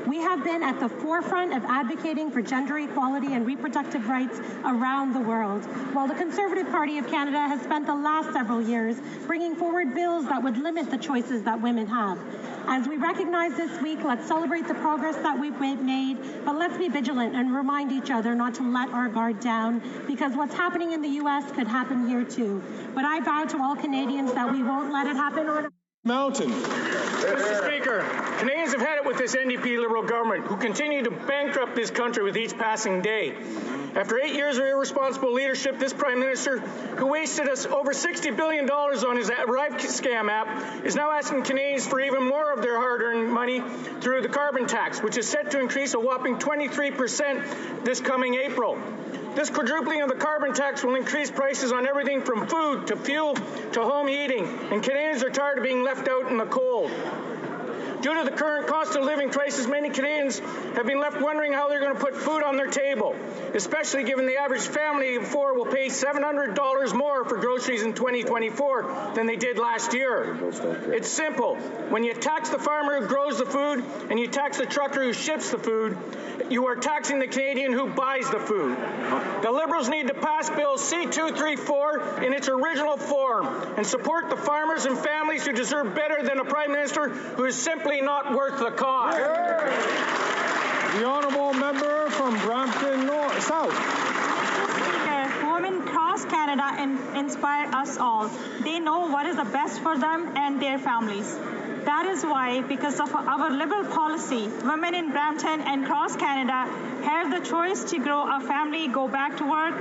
We have been at the forefront of advocating for gender equality and reproductive rights around the world, while the Conservative Party of Canada has spent the last several years bringing forward bills that would limit the choices that women have. As we recognize this week, let's celebrate the progress that we've made, but let's be vigilant and remind each other not to let our guard down, because what's happening in the U.S. could happen here too. But I vow to all Canadians that we won't let it happen on Mountain. Mr. Speaker, Canadians have had it with this NDP Liberal government, who continue to bankrupt this country with each passing day. After 8 years of irresponsible leadership, this Prime Minister, who wasted us over $60 billion on his Arrive scam app, is now asking Canadians for even more of their hard-earned money through the carbon tax, which is set to increase a whopping 23% this coming April. This quadrupling of the carbon tax will increase prices on everything from food to fuel to home heating, and Canadians are tired of being left out in the cold. Due to the current cost of living crisis, many Canadians have been left wondering how they're going to put food on their table, especially given the average family of four will pay $700 more for groceries in 2024 than they did last year. It's simple. When you tax the farmer who grows the food and you tax the trucker who ships the food, you are taxing the Canadian who buys the food. The Liberals need to pass Bill C-234 in its original form and support the farmers and families who deserve better than a Prime Minister who is simply not worth the cost. The honourable member from Brampton North, South. Women across Canada inspire us all. They know what is the best for them and their families. That is why, because of our Liberal policy, women in Brampton and across Canada have the choice to grow a family, go back to work,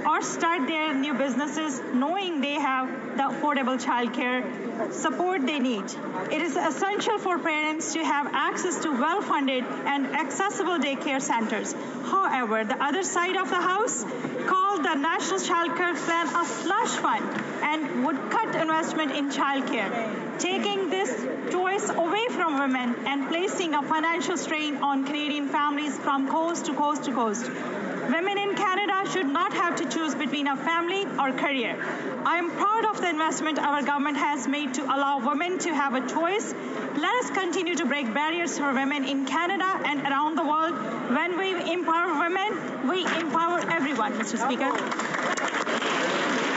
or start their new businesses knowing they have the affordable childcare support they need. It is essential for parents to have access to well-funded and accessible daycare centers. However, the other side of the House called the National Childcare Plan a slush fund and would cut investment in childcare, taking this choice away from women and placing a financial strain on Canadian families from coast to coast to coast. Women in Canada should not have to choose between a family or career. I am proud of the investment our government has made to allow women to have a choice. Let us continue to break barriers for women in Canada and around the world. When we empower women, we empower everyone, Mr. Speaker.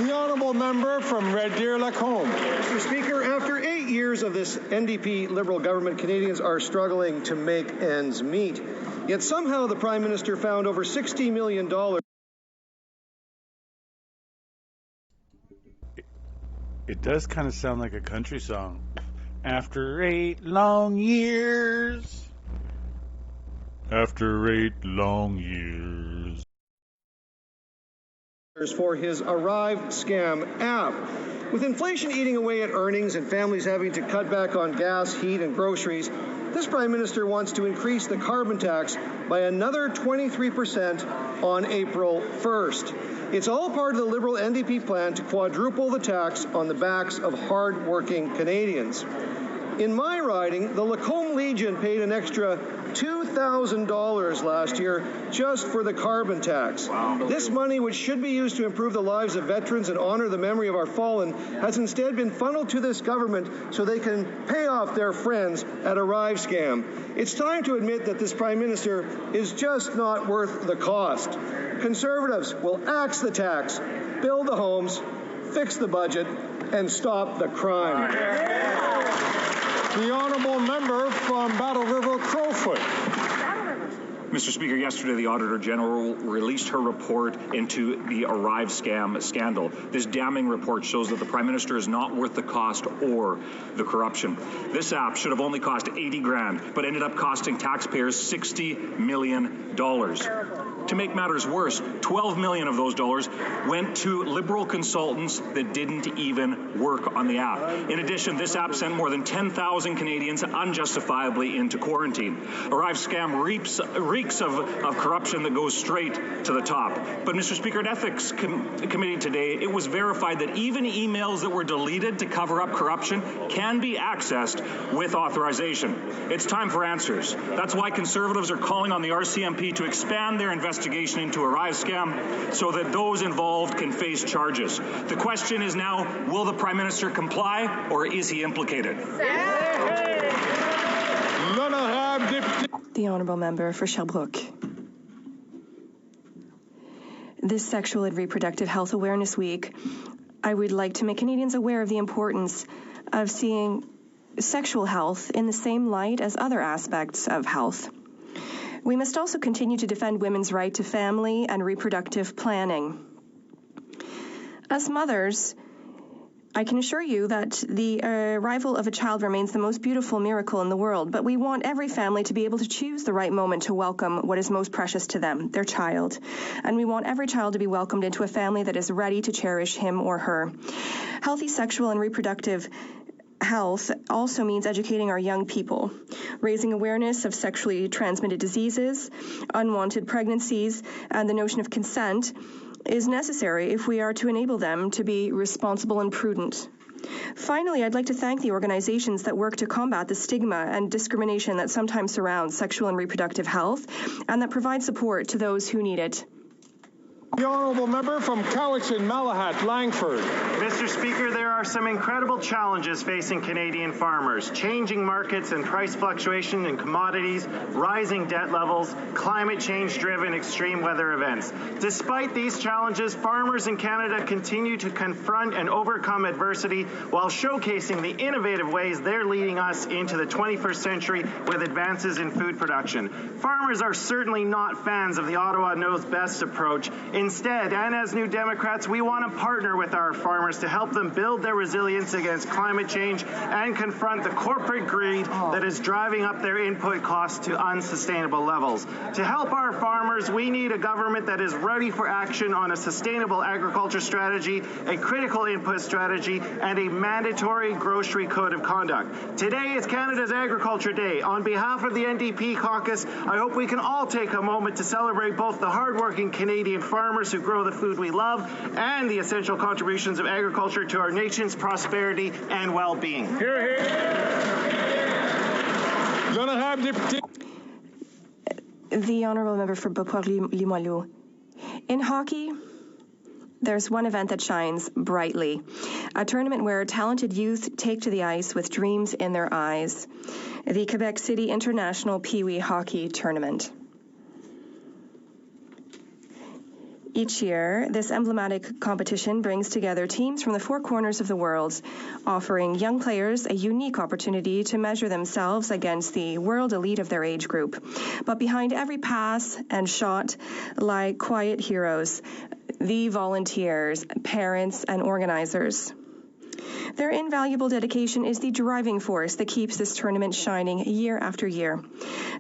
The honourable member from Red Deer, Lacombe. Mr. Speaker, after 8 years of this NDP Liberal government, Canadians are struggling to make ends meet. Yet somehow the Prime Minister found over $60 million. It does kind of sound like a country song. After 8 long years. After 8 long years. For his Arrive scam app. With inflation eating away at earnings and families having to cut back on gas, heat, and groceries, this Prime Minister wants to increase the carbon tax by another 23% on April 1st. It's all part of the Liberal NDP plan to quadruple the tax on the backs of hard-working Canadians. In my riding, the Lacombe Legion paid an extra $2,000 last year just for the carbon tax. Wow. This money, which should be used to improve the lives of veterans and honor the memory of our fallen, has instead been funneled to this government so they can pay off their friends at Arrive Scam. It's time to admit that this Prime Minister is just not worth the cost. Conservatives will axe the tax, build the homes, fix the budget, and stop the crime. The honourable member from Battle River Crowfoot. Mr. Speaker, yesterday the Auditor General released her report into the Arrive Scam scandal. This damning report shows that the Prime Minister is not worth the cost or the corruption. This app should have only cost $80,000, but ended up costing taxpayers $60 million. To make matters worse, $12 million of those dollars went to Liberal consultants that didn't even work on the app. In addition, this app sent more than 10,000 Canadians unjustifiably into quarantine. Arrive Scam reeks of corruption that goes straight to the top. But, Mr. Speaker, at Ethics Committee today, it was verified that even emails that were deleted to cover up corruption can be accessed with authorization. It's time for answers. That's why Conservatives are calling on the RCMP to expand their investigation into Arrive Scam so that those involved can face charges. The question is now, will the Prime Minister comply or is he implicated? The Honourable Member for Sherbrooke. This Sexual and Reproductive Health Awareness Week, I would like to make Canadians aware of the importance of seeing sexual health in the same light as other aspects of health. We must also continue to defend women's right to family and reproductive planning. As mothers, I can assure you that the arrival of a child remains the most beautiful miracle in the world, but we want every family to be able to choose the right moment to welcome what is most precious to them, their child. And we want every child to be welcomed into a family that is ready to cherish him or her. Healthy sexual and reproductive health also means educating our young people, raising awareness of sexually transmitted diseases, unwanted pregnancies, and the notion of consent is necessary if we are to enable them to be responsible and prudent. Finally, I'd like to thank the organizations that work to combat the stigma and discrimination that sometimes surrounds sexual and reproductive health and that provide support to those who need it. The Honourable Member from Cowichan, Malahat, Langford. Mr. Speaker, there are some incredible challenges facing Canadian farmers. Changing markets and price fluctuation in commodities, rising debt levels, climate change-driven extreme weather events. Despite these challenges, farmers in Canada continue to confront and overcome adversity while showcasing the innovative ways they're leading us into the 21st century with advances in food production. Farmers are certainly not fans of the Ottawa Knows Best approach. Instead, and as New Democrats, we want to partner with our farmers to help them build their resilience against climate change and confront the corporate greed that is driving up their input costs to unsustainable levels. To help our farmers, we need a government that is ready for action on a sustainable agriculture strategy, a critical input strategy, and a mandatory grocery code of conduct. Today is Canada's Agriculture Day. On behalf of the NDP caucus, I hope we can all take a moment to celebrate both the hardworking Canadian farmers who grow the food we love and the essential contributions of agriculture to our nation's prosperity and well-being. Hear, hear. The Honourable Member for Poilievre. In hockey, there's one event that shines brightly, a tournament where talented youth take to the ice with dreams in their eyes, the Quebec City International Pee Wee Hockey Tournament. Each year, this emblematic competition brings together teams from the four corners of the world, offering young players a unique opportunity to measure themselves against the world elite of their age group. But behind every pass and shot lie quiet heroes, the volunteers, parents, and organizers. Their invaluable dedication is the driving force that keeps this tournament shining year after year.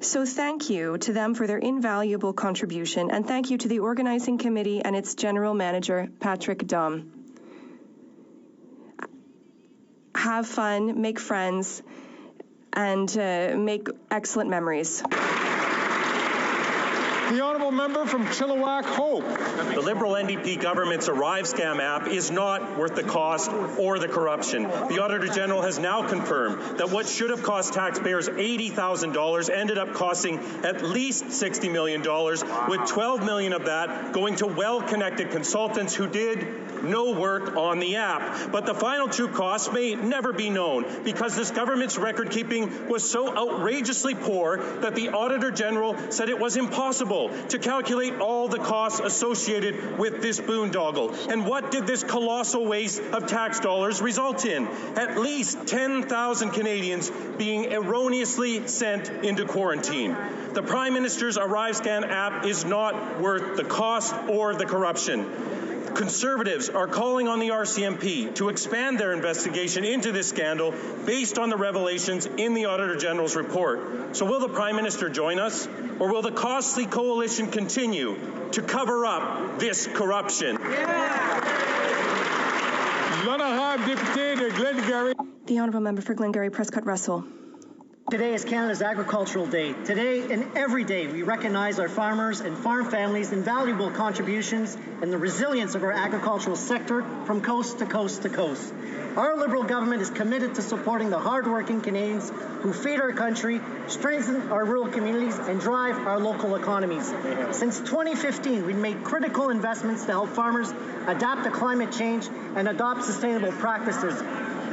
So thank you to them for their invaluable contribution, and thank you to the organizing committee and its general manager, Patrick Dom. Have fun, make friends, and make excellent memories. The honourable member from Chilliwack Hope. The Liberal NDP government's Arrive Scam app is not worth the cost or the corruption. The Auditor General has now confirmed that what should have cost taxpayers $80,000 ended up costing at least $60 million, with $12 million of that going to well-connected consultants who did no work on the app. But the final true costs may never be known because this government's record-keeping was so outrageously poor that the Auditor General said it was impossible to calculate all the costs associated with this boondoggle. And what did this colossal waste of tax dollars result in? At least 10,000 Canadians being erroneously sent into quarantine. The Prime Minister's Arrive Scan app is not worth the cost or the corruption. Conservatives are calling on the RCMP to expand their investigation into this scandal based on the revelations in the Auditor General's report. So will the Prime Minister join us, or will the costly coalition continue to cover up this corruption? The Honourable Member for Glengarry Prescott Russell. Today is Canada's Agricultural Day. Today and every day we recognize our farmers and farm families' invaluable contributions and the resilience of our agricultural sector from coast to coast to coast. Our Liberal government is committed to supporting the hard-working Canadians who feed our country, strengthen our rural communities, and drive our local economies. Since 2015, we've made critical investments to help farmers adapt to climate change and adopt sustainable practices.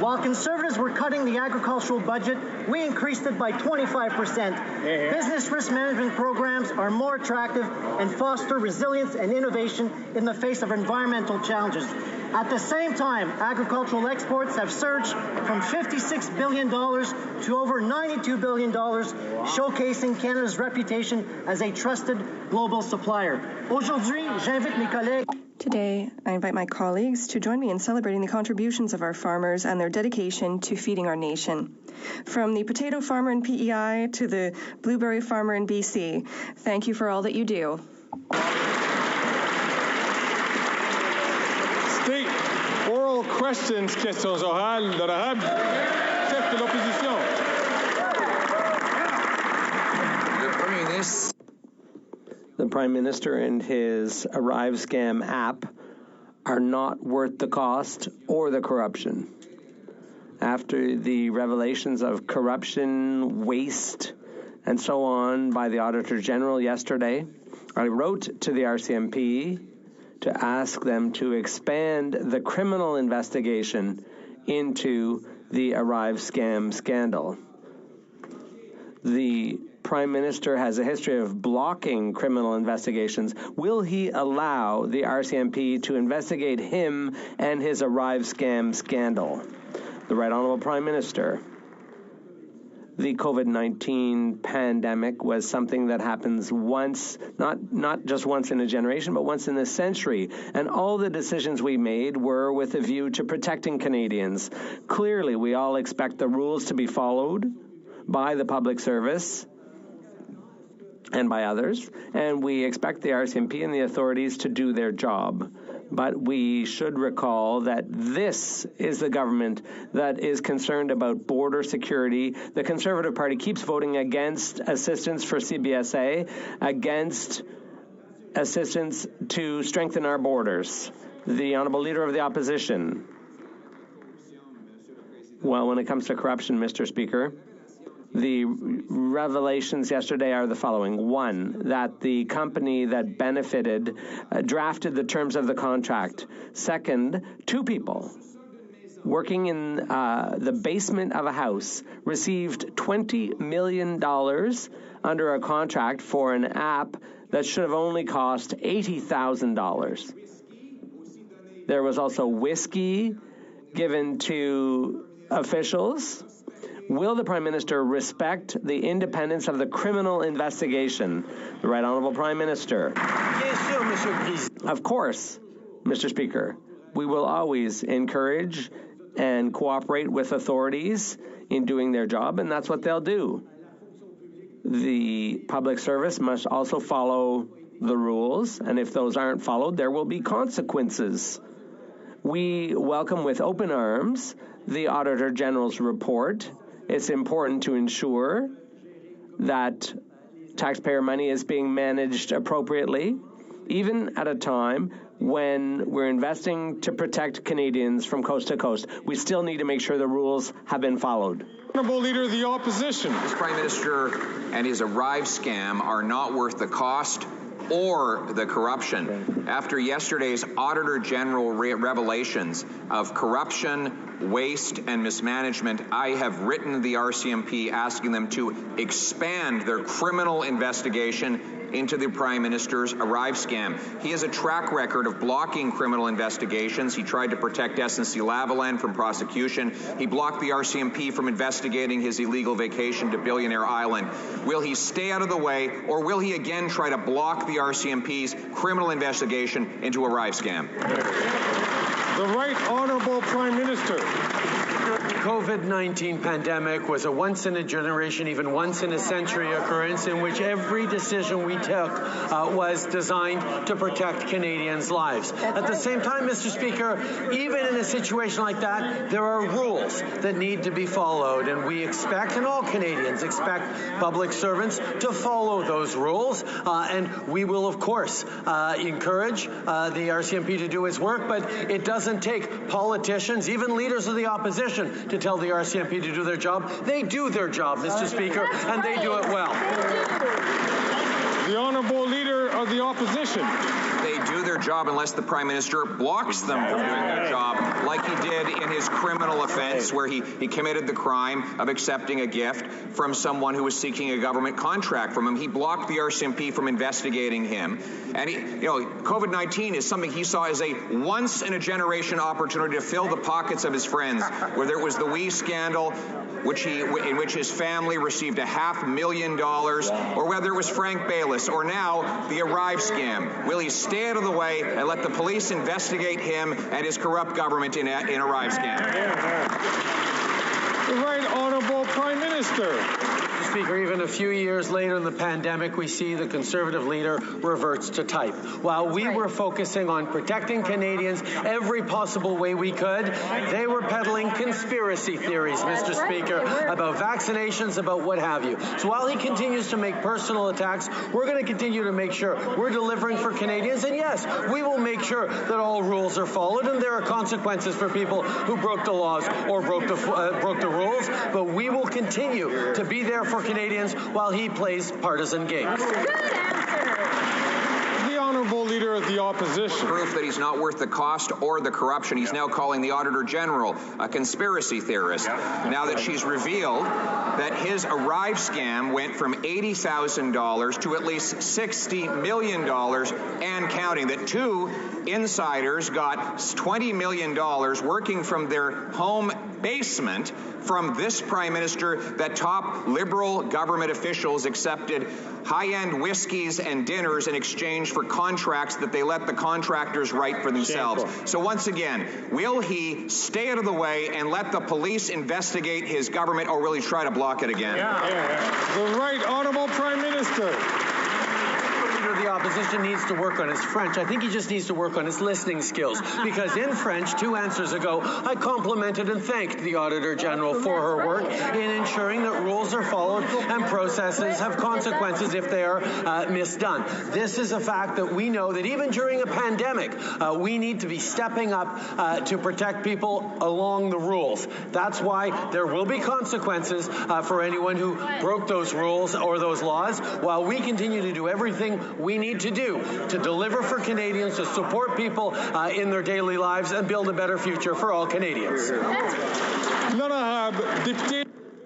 While Conservatives were cutting the agricultural budget, we increased it by 25%. Business risk management programs are more attractive and foster resilience and innovation in the face of environmental challenges. At the same time, agricultural exports have surged from $56 billion to over $92 billion, showcasing Canada's reputation as a trusted global supplier. Aujourd'hui, j'invite mes collègues. Today, I invite my colleagues to join me in celebrating the contributions of our farmers and their dedication to feeding our nation. From the potato farmer in PEI to the blueberry farmer in BC, thank you for all that you do. State oral questions, questions orales, l'honorable chef de l'opposition. The Prime Minister and his Arrive Scam app are not worth the cost or the corruption. After the revelations of corruption, waste, and so on by the Auditor General yesterday, I wrote to the RCMP to ask them to expand the criminal investigation into the Arrive Scam scandal. The Prime Minister has a history of blocking criminal investigations. Will he allow the RCMP to investigate him and his Arrive Scam scandal? The Right Honourable Prime Minister. The COVID-19 pandemic was something that happens once, not just once in a generation, but once in a century. And all the decisions we made were with a view to protecting Canadians. Clearly, we all expect the rules to be followed by the public service and by others, and we expect the RCMP and the authorities to do their job. But we should recall that this is the government that is concerned about border security. The Conservative Party keeps voting against assistance for CBSA, against assistance to strengthen our borders. The Honourable Leader of the Opposition. Well, when it comes to corruption, Mr. Speaker, the revelations yesterday are the following. One, that the company that benefited drafted the terms of the contract. Second, two people working in the basement of a house received $20 million under a contract for an app that should have only cost $80,000. There was also whiskey given to officials. Will the Prime Minister respect the independence of the criminal investigation? The Right Honourable Prime Minister. Of course, Mr. Speaker, we will always encourage and cooperate with authorities in doing their job, and that's what they'll do. The public service must also follow the rules, and if those aren't followed, there will be consequences. We welcome with open arms the Auditor General's report. It's important to ensure that taxpayer money is being managed appropriately, even at a time when we're investing to protect Canadians from coast to coast. We still need to make sure the rules have been followed. Honourable Leader of the Opposition. This Prime Minister and his Arrive scam are not worth the cost or the corruption. After yesterday's Auditor General revelations of corruption, waste, and mismanagement, I have written the RCMP asking them to expand their criminal investigation into the Prime Minister's Arrive scam. He has a track record of blocking criminal investigations. He tried to protect SNC-Lavalin from prosecution. He blocked the RCMP from investigating his illegal vacation to Billionaire Island. Will he stay out of the way, or will he again try to block the RCMP's criminal investigation into Arrive scam? The Right Honourable Prime Minister. COVID-19 pandemic was a once-in-a-generation, even once-in-a-century occurrence in which every decision we took was designed to protect Canadians' lives. At the same time, Mr. Speaker, even in a situation like that, there are rules that need to be followed, and we expect, and all Canadians expect, public servants to follow those rules, and we will, of course, encourage the RCMP to do its work, but it doesn't take politicians, even leaders of the opposition, to tell the RCMP to do their job. They do their job, Mr. Speaker, and they do it well. The Honourable Leader of the Opposition. They do their job unless the Prime Minister blocks them from doing their job, like he did in his criminal offense, where he committed the crime of accepting a gift from someone who was seeking a government contract from him. He blocked the RCMP from investigating him. And COVID-19 is something he saw as a once-in-a-generation opportunity to fill the pockets of his friends, whether it was the WE scandal, in which his family received $500,000, or whether it was Frank Baylis, or now the Arrive scam. Will he stay out of the way and let the police investigate him and his corrupt government in Arrive scam? The Right Honourable Prime Minister. Mr. Speaker, even a few years later in the pandemic, we see the Conservative leader reverts to type. While we were focusing on protecting Canadians every possible way we could, they were peddling conspiracy theories, Mr. Speaker, about vaccinations, about what have you. So while he continues to make personal attacks, we're going to continue to make sure we're delivering for Canadians. And yes, we will make sure that all rules are followed, and there are consequences for people who broke the laws or broke the rules. But we will continue to be there for Canadians while he plays partisan games. The Honourable Leader of the Opposition. Proof that he's not worth the cost or the corruption. He's now calling the Auditor General a conspiracy theorist. Now that she's revealed that his Arrive scam went from $80,000 to at least $60 million and counting. That two insiders got $20 million working from their home basement from this Prime Minister, that top Liberal government officials accepted high-end whiskeys and dinners in exchange for contracts that they let the contractors write for themselves. Shameful. So once again, will he stay out of the way and let the police investigate his government, or will he try to block it again? The Right Honourable Prime Minister. The opposition needs to work on his French. I think he just needs to work on his listening skills, because in French, 2 answers ago, I complimented and thanked the Auditor General for her work in ensuring that rules are followed and processes have consequences if they are misdone. This is a fact that we know that even during a pandemic, we need to be stepping up to protect people along the rules. That's why there will be consequences for anyone who broke those rules or those laws, while we continue to do everything we need to do to deliver for Canadians, to support people in their daily lives, and build a better future for all Canadians. The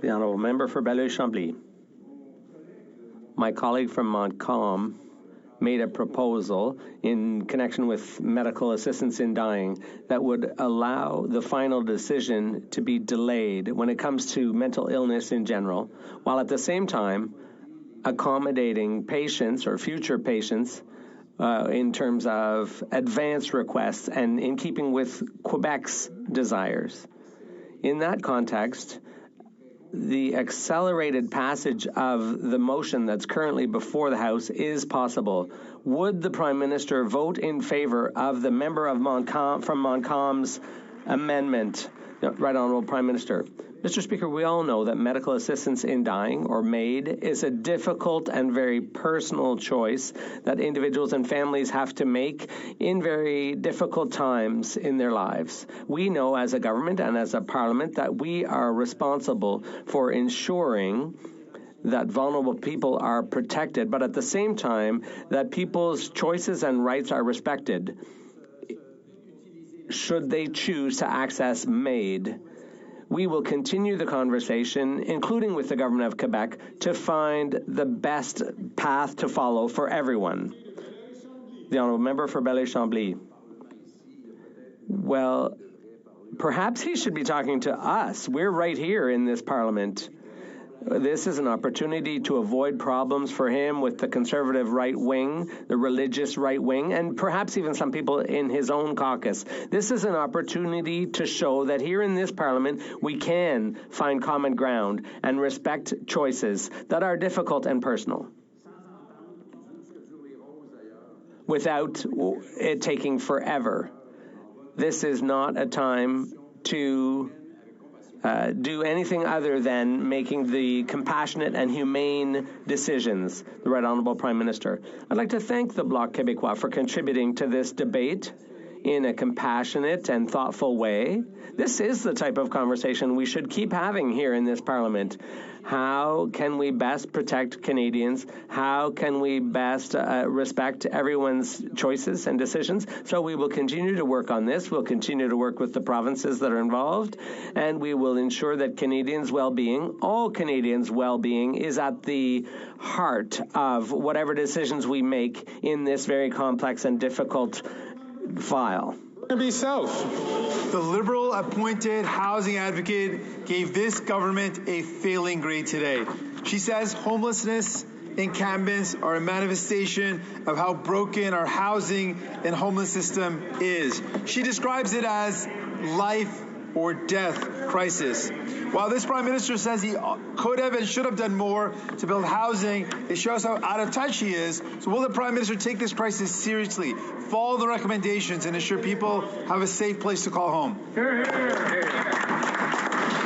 Honourable Member for Belleuil-Chambly. My colleague from Montcalm made a proposal in connection with medical assistance in dying that would allow the final decision to be delayed when it comes to mental illness in general, while at the same time accommodating patients or future patients in terms of advance requests and in keeping with Quebec's desires. In that context, the accelerated passage of the motion that's currently before the House is possible. Would the Prime Minister vote in favor of the member of from Montcalm's amendment? Right Honourable Prime Minister. Mr. Speaker, we all know that medical assistance in dying, or MAID, is a difficult and very personal choice that individuals and families have to make in very difficult times in their lives. We know as a government and as a parliament that we are responsible for ensuring that vulnerable people are protected, but at the same time that people's choices and rights are respected should they choose to access MAID. We will continue the conversation, including with the Government of Quebec, to find the best path to follow for everyone. The Honourable Member for Belleuil-Chambly. Well, perhaps he should be talking to us. We're right here in this Parliament. This is an opportunity to avoid problems for him with the conservative right wing, the religious right wing, and perhaps even some people in his own caucus. This is an opportunity to show that here in this Parliament we can find common ground and respect choices that are difficult and personal, without it taking forever. This is not a time to do anything other than making the compassionate and humane decisions. The Right Honourable Prime Minister. I'd like to thank the Bloc Québécois for contributing to this debate in a compassionate and thoughtful way. This is the type of conversation we should keep having here in this Parliament. How can we best protect Canadians? How can we best respect everyone's choices and decisions? So we will continue to work on this. We'll continue to work with the provinces that are involved, and we will ensure that Canadians' well-being, all Canadians' well-being, is at the heart of whatever decisions we make in this very complex and difficult file. South. The Liberal-appointed housing advocate gave this government a failing grade today. She says homelessness encampments are a manifestation of how broken our housing and homeless system is. She describes it as life or death crisis. While this Prime Minister says he could have and should have done more to build housing, it shows how out of touch he is. So will the Prime Minister take this crisis seriously, follow the recommendations, and ensure people have a safe place to call home? Hear, hear, hear.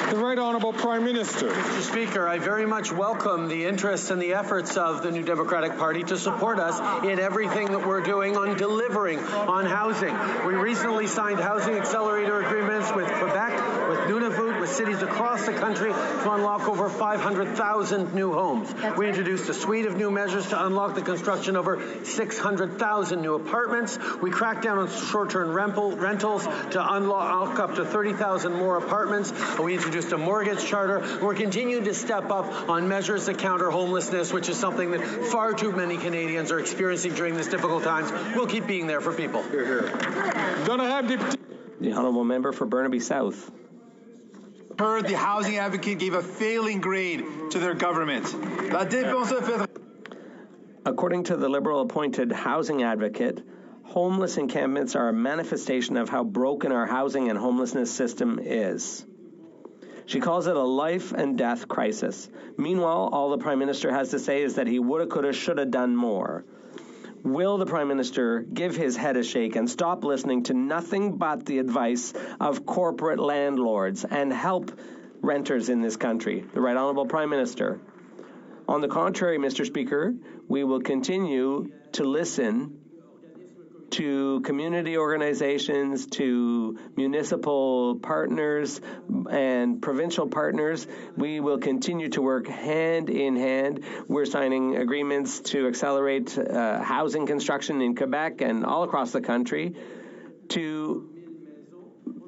The Right Honourable Prime Minister. Mr. Speaker, I very much welcome the interests and the efforts of the New Democratic Party to support us in everything that we're doing on delivering on housing. We recently signed housing accelerator agreements with Quebec, with Nunavut, with cities across the country to unlock over 500,000 new homes. We introduced a suite of new measures to unlock the construction of over 600,000 new apartments. We cracked down on short-term rentals to unlock up to 30,000 more apartments. We introduced a mortgage charter. We're continuing to step up on measures to counter homelessness, which is something that far too many Canadians are experiencing during these difficult times. We'll keep being there for people. The Honourable Member for Burnaby South. Heard the housing advocate gave a failing grade to their government. According to the Liberal-appointed housing advocate, homeless encampments are a manifestation of how broken our housing and homelessness system is. She calls it a life and death crisis. Meanwhile, all the Prime Minister has to say is that he woulda, coulda, shoulda done more. Will the Prime Minister give his head a shake and stop listening to nothing but the advice of corporate landlords and help renters in this country? The Right Honourable Prime Minister. On the contrary, Mr. Speaker, we will continue to listen to community organizations, to municipal partners and provincial partners. We will continue to work hand in hand. We're signing agreements to accelerate housing construction in Quebec and all across the country to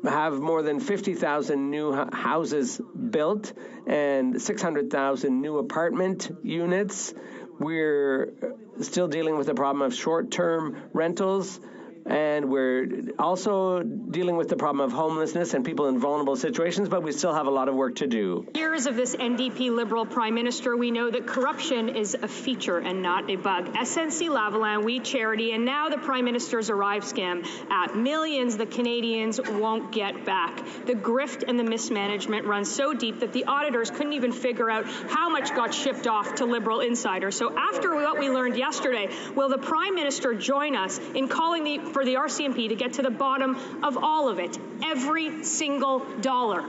have more than 50,000 new houses built and 600,000 new apartment units. We're still dealing with the problem of short-term rentals, and we're also dealing with the problem of homelessness and people in vulnerable situations, but we still have a lot of work to do. Years of this NDP Liberal Prime Minister, we know that corruption is a feature and not a bug. SNC-Lavalin, We Charity, and now the Prime Minister's Arrive scam at millions that Canadians won't get back. The grift and the mismanagement run so deep that the auditors couldn't even figure out how much got shipped off to Liberal insiders. So after what we learned yesterday, will the Prime Minister join us in calling the for the RCMP to get to the bottom of all of it, every single dollar.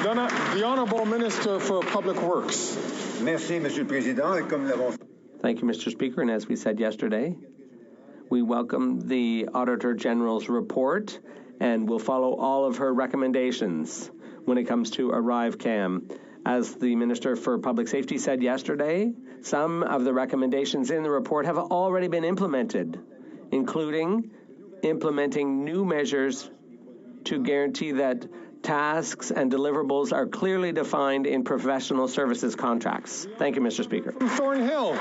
The Honourable Minister for Public Works. Merci, Monsieur le Président. Thank you, Mr. Speaker. And as we said yesterday, we welcome the Auditor General's report and will follow all of her recommendations when it comes to ArriveCam. As the Minister for Public Safety said yesterday, some of the recommendations in the report have already been implemented, including implementing new measures to guarantee that tasks and deliverables are clearly defined in professional services contracts. Thank you, Mr. Speaker. Thornhill.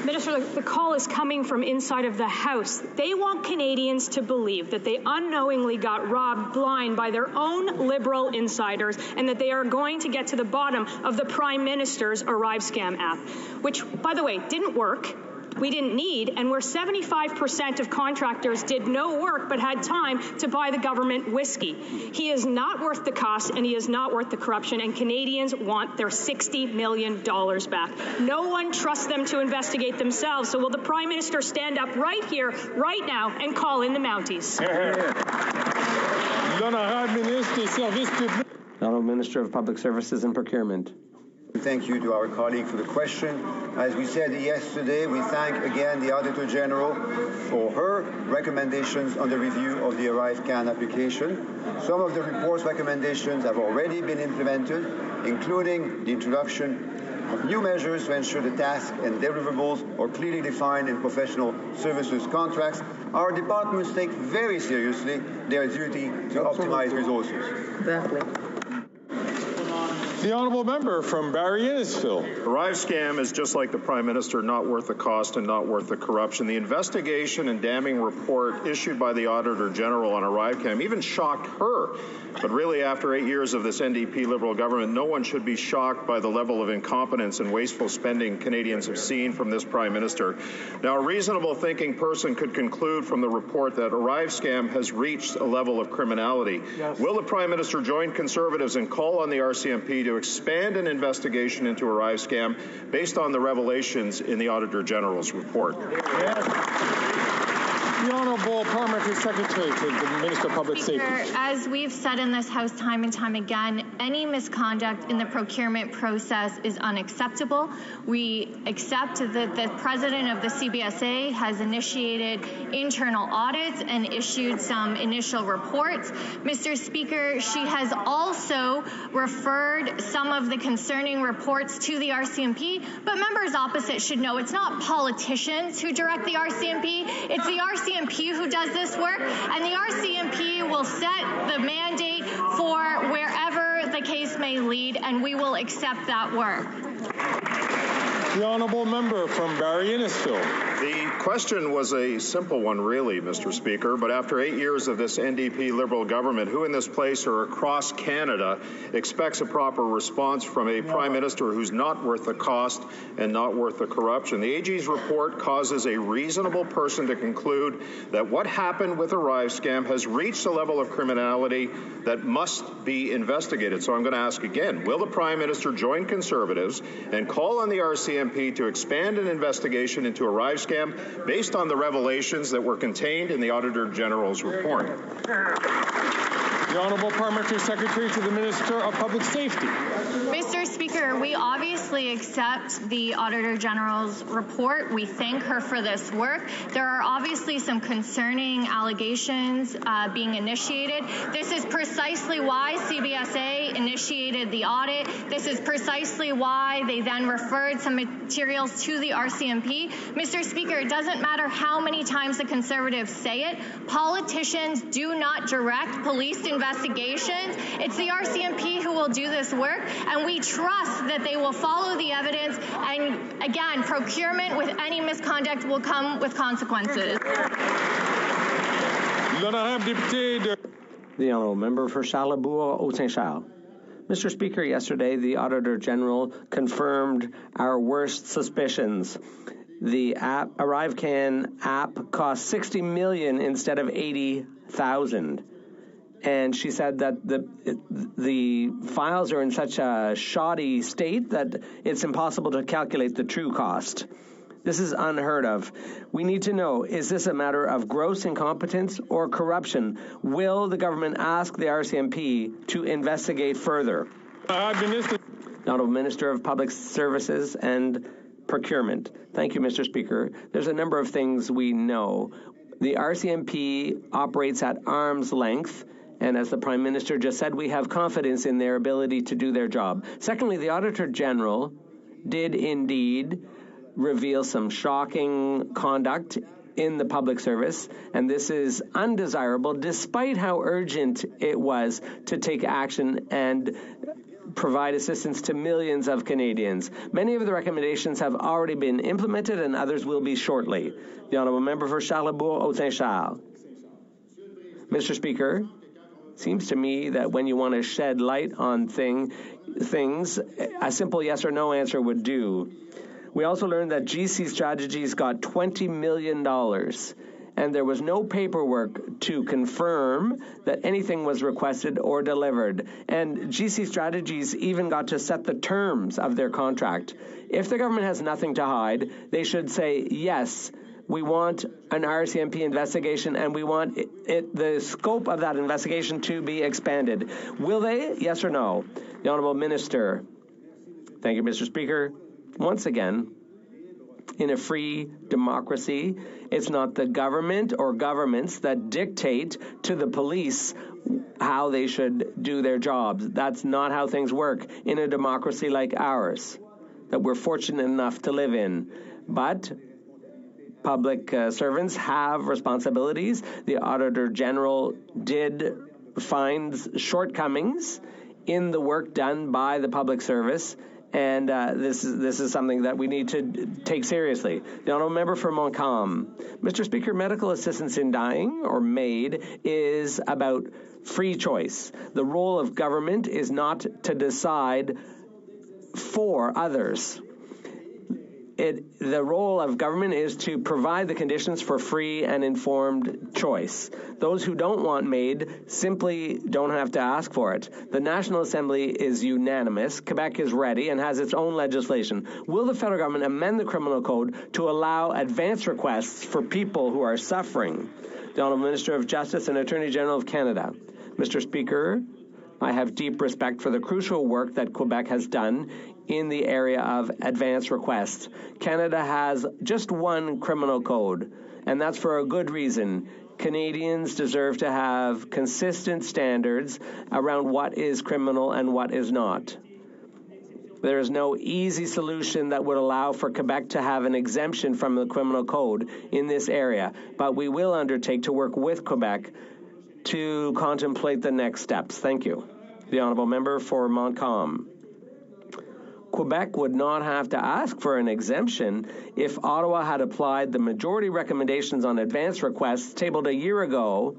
Minister, the call is coming from inside of the House. They want Canadians to believe that they unknowingly got robbed blind by their own Liberal insiders and that they are going to get to the bottom of the Prime Minister's ArriveScam app, which, by the way, didn't work. We didn't need, and where 75% of contractors did no work but had time to buy the government whiskey. He is not worth the cost, and he is not worth the corruption, and Canadians want their $60 million back. No one trusts them to investigate themselves, so will the Prime Minister stand up right here, right now, and call in the Mounties? Honourable Minister of Public Services and Procurement. Thank you to our colleague for the question. As we said yesterday, we thank again the Auditor General for her recommendations on the review of the ArriveCan application. Some of the report's recommendations have already been implemented, including the introduction of new measures to ensure the tasks and deliverables are clearly defined in professional services contracts. Our departments take very seriously their duty to optimize resources. Exactly. The Honourable Member from Barrie Innisfil. ArriveScam is just like the Prime Minister, not worth the cost and not worth the corruption. The investigation and damning report issued by the Auditor General on ArriveCam even shocked her. But really, after 8 years of this NDP Liberal government, no one should be shocked by the level of incompetence and wasteful spending Canadians have seen from this Prime Minister. Now, a reasonable thinking person could conclude from the report that ArriveScam has reached a level of criminality. Yes. Will the Prime Minister join Conservatives and call on the RCMP to expand an investigation into ArriveScam based on the revelations in the Auditor General's report? Yes. The Honourable Parliamentary Secretary to the Minister of Public Speaker, Safety. as we've said in this House time and time again, any misconduct in the procurement process is unacceptable. We accept that the President of the CBSA has initiated internal audits and issued some initial reports. Mr. Speaker, she has also referred some of the concerning reports to the RCMP, but members opposite should know it's not politicians who direct the RCMP, it's the RCMP who does this work, and the RCMP will set the mandate for wherever the case may lead, and we will accept that work. The Honourable Member from Barrie Innisfil. The question was a simple one, really, Mr. Speaker, but after 8 years of this NDP Liberal government, who in this place or across Canada expects a proper response from a Prime Minister who's not worth the cost and not worth the corruption? The AG's report causes a reasonable person to conclude that what happened with ArriveScam has reached a level of criminality that must be investigated. So I'm going to ask again, will the Prime Minister join Conservatives and call on the RCMP to expand an investigation into ArriveScam based on the revelations that were contained in the Auditor General's report? The Honourable Parliamentary Secretary to the Minister of Public Safety. Mr. Speaker, we obviously accept the Auditor General's report. We thank her for this work. There are obviously some concerning allegations being initiated. This is precisely why CBSA initiated the audit. This is precisely why they then referred some materials to the RCMP. Mr. Speaker, it doesn't matter how many times the Conservatives say it. Politicians do not direct police investigations. It's the RCMP who will do this work, and we trust that they will follow the evidence, and again, procurement with any misconduct will come with consequences. The Honourable Member for Charlebourg-Haut-Saint-Charles. Mr. Speaker, yesterday the Auditor General confirmed our worst suspicions. The ArriveCan app cost $60 million instead of $80,000. And she said that the files are in such a shoddy state that it's impossible to calculate the true cost. This is unheard of. We need to know, is this a matter of gross incompetence or corruption? Will the government ask the RCMP to investigate further? Honourable Minister of Public Services and Procurement. Thank you, Mr. Speaker. There's a number of things we know. The RCMP operates at arm's length, and as the Prime Minister just said, we have confidence in their ability to do their job. Secondly, the Auditor General did indeed reveal some shocking conduct in the public service, and this is undesirable despite how urgent it was to take action and provide assistance to millions of Canadians. Many of the recommendations have already been implemented and others will be shortly. The Honourable Member for Charlebourg-Haute-Saint-Charles. Mr. Speaker, seems to me that when you want to shed light on things, a simple yes or no answer would do. We also learned that GC Strategies got $20 million, and there was no paperwork to confirm that anything was requested or delivered. And GC Strategies even got to set the terms of their contract. If the government has nothing to hide, they should say, yes, we want an RCMP investigation, and we want the scope of that investigation to be expanded. Will they? Yes or no? The Honourable Minister. Thank you, Mr. Speaker. Once again, in a free democracy, it's not the government or governments that dictate to the police how they should do their jobs. That's not how things work in a democracy like ours, that we're fortunate enough to live in. But public servants have responsibilities. The Auditor General did find shortcomings in the work done by the public service, and this is something that we need to take seriously. The Honourable Member for Montcalm. Mr. Speaker, medical assistance in dying, or MAID, is about free choice. The role of government is not to decide for others. The role of government is to provide the conditions for free and informed choice. Those who don't want MAID simply don't have to ask for it. The National Assembly is unanimous. Quebec is ready and has its own legislation. Will the federal government amend the criminal code to allow advance requests for people who are suffering? The Honourable Minister of Justice and Attorney General of Canada. Mr. Speaker, I have deep respect for the crucial work that Quebec has done in the area of advance requests. Canada has just one criminal code, and that's for a good reason. Canadians deserve to have consistent standards around what is criminal and what is not. There is no easy solution that would allow for Quebec to have an exemption from the criminal code in this area, but we will undertake to work with Quebec to contemplate the next steps. Thank you. The Honourable Member for Montcalm. Quebec would not have to ask for an exemption if Ottawa had applied the majority recommendations on advance requests tabled a year ago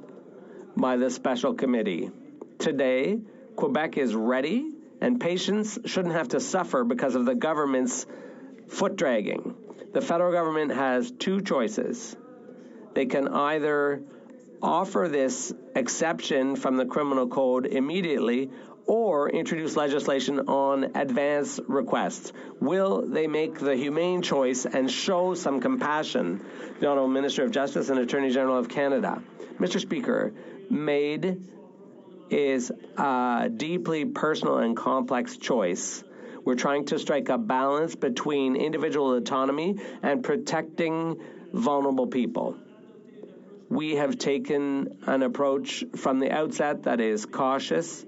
by the special committee. Today, Quebec is ready, and patients shouldn't have to suffer because of the government's foot dragging. The federal government has two choices. They can either offer this exception from the criminal code immediately or introduce legislation on advance requests. Will they make the humane choice and show some compassion? The Honourable Minister of Justice and Attorney General of Canada. Mr. Speaker, MAID is a deeply personal and complex choice. We're trying to strike a balance between individual autonomy and protecting vulnerable people. We have taken an approach from the outset that is cautious,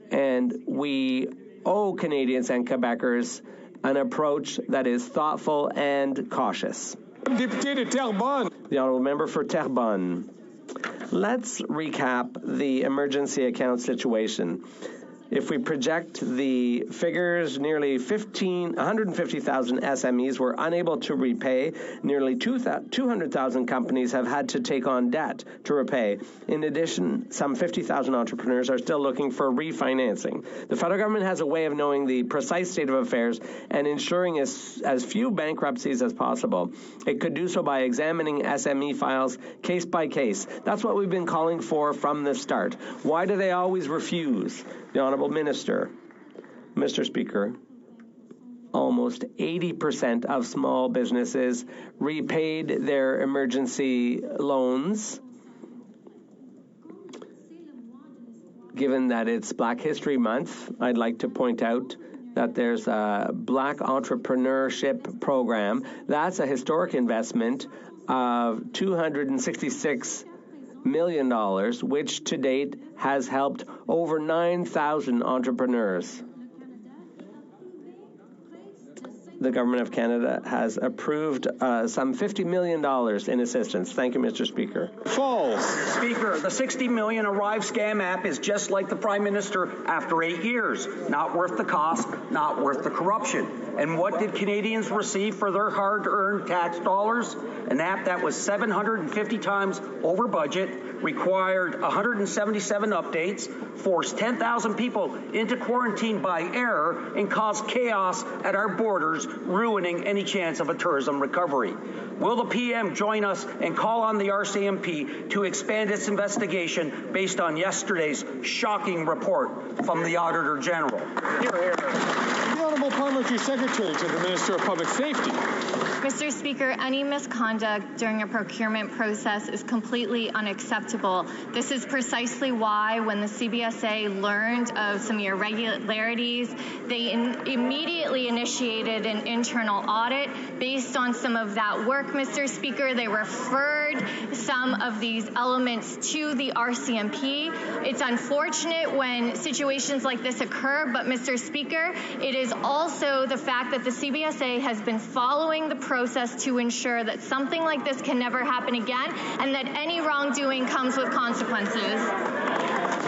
and we owe Canadians and Quebecers an approach that is thoughtful and cautious. The Honourable Member for Terrebonne. Let's recap the emergency account situation. If we project the figures, nearly 150,000 SMEs were unable to repay. Nearly 200,000 companies have had to take on debt to repay. In addition, some 50,000 entrepreneurs are still looking for refinancing. The federal government has a way of knowing the precise state of affairs and ensuring as few bankruptcies as possible. It could do so by examining SME files case by case. That's what we've been calling for from the start. Why do they always refuse? The Honourable Minister. Mr. Speaker, almost 80% of small businesses repaid their emergency loans. Given that it's Black History Month, I'd like to point out that there's a Black Entrepreneurship Program. That's a historic investment of $266 million, which to date has helped over 9,000 entrepreneurs. The Government of Canada has approved some $50 million in assistance. Thank you, Mr. Speaker. False. Speaker, the $60 million Arrive Scam app is just like the Prime Minister after 8 years. Not worth the cost, not worth the corruption. And what did Canadians receive for their hard-earned tax dollars? An app that was 750 times over budget, required 177 updates, forced 10,000 people into quarantine by error, and caused chaos at our borders, ruining any chance of a tourism recovery. Will the PM join us and call on the RCMP to expand its investigation based on yesterday's shocking report from the Auditor General? Hear, hear. The Honourable Parliamentary Secretary to the Minister of Public Safety. Mr. Speaker, any misconduct during a procurement process is completely unacceptable. This is precisely why when the CBSA learned of some irregularities, they immediately initiated an internal audit. Based on some of that work, Mr. Speaker, they referred some of these elements to the RCMP. It's unfortunate when situations like this occur, but Mr. Speaker, it is also the fact that the CBSA has been following the process to ensure that something like this can never happen again and that any wrongdoing comes with consequences.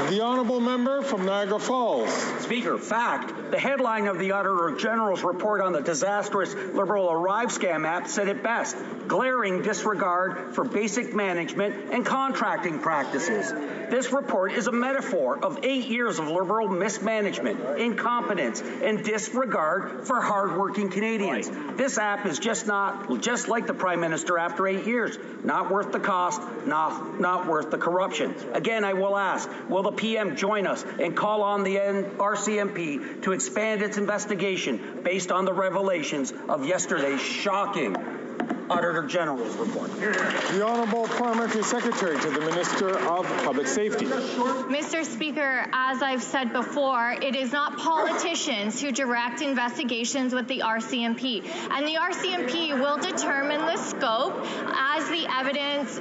The Honourable Member from Niagara Falls. Speaker, fact. The headline of the Auditor General's report on the disastrous Liberal Arrive Scam app said it best: glaring disregard for basic management and contracting practices. This report is a metaphor of 8 years of Liberal mismanagement, incompetence, and disregard for hardworking Canadians. This app is just like the Prime Minister after 8 years. Not worth the cost, not worth the corruption. Again, I will ask, will the PM join us and call on the RCMP to expand its investigation based on the revelations of yesterday's shocking Auditor General's report? The Honourable Parliamentary Secretary to the Minister of Public Safety. Mr. Speaker, as I've said before, it is not politicians who direct investigations with the RCMP, and the RCMP will determine the scope as the evidence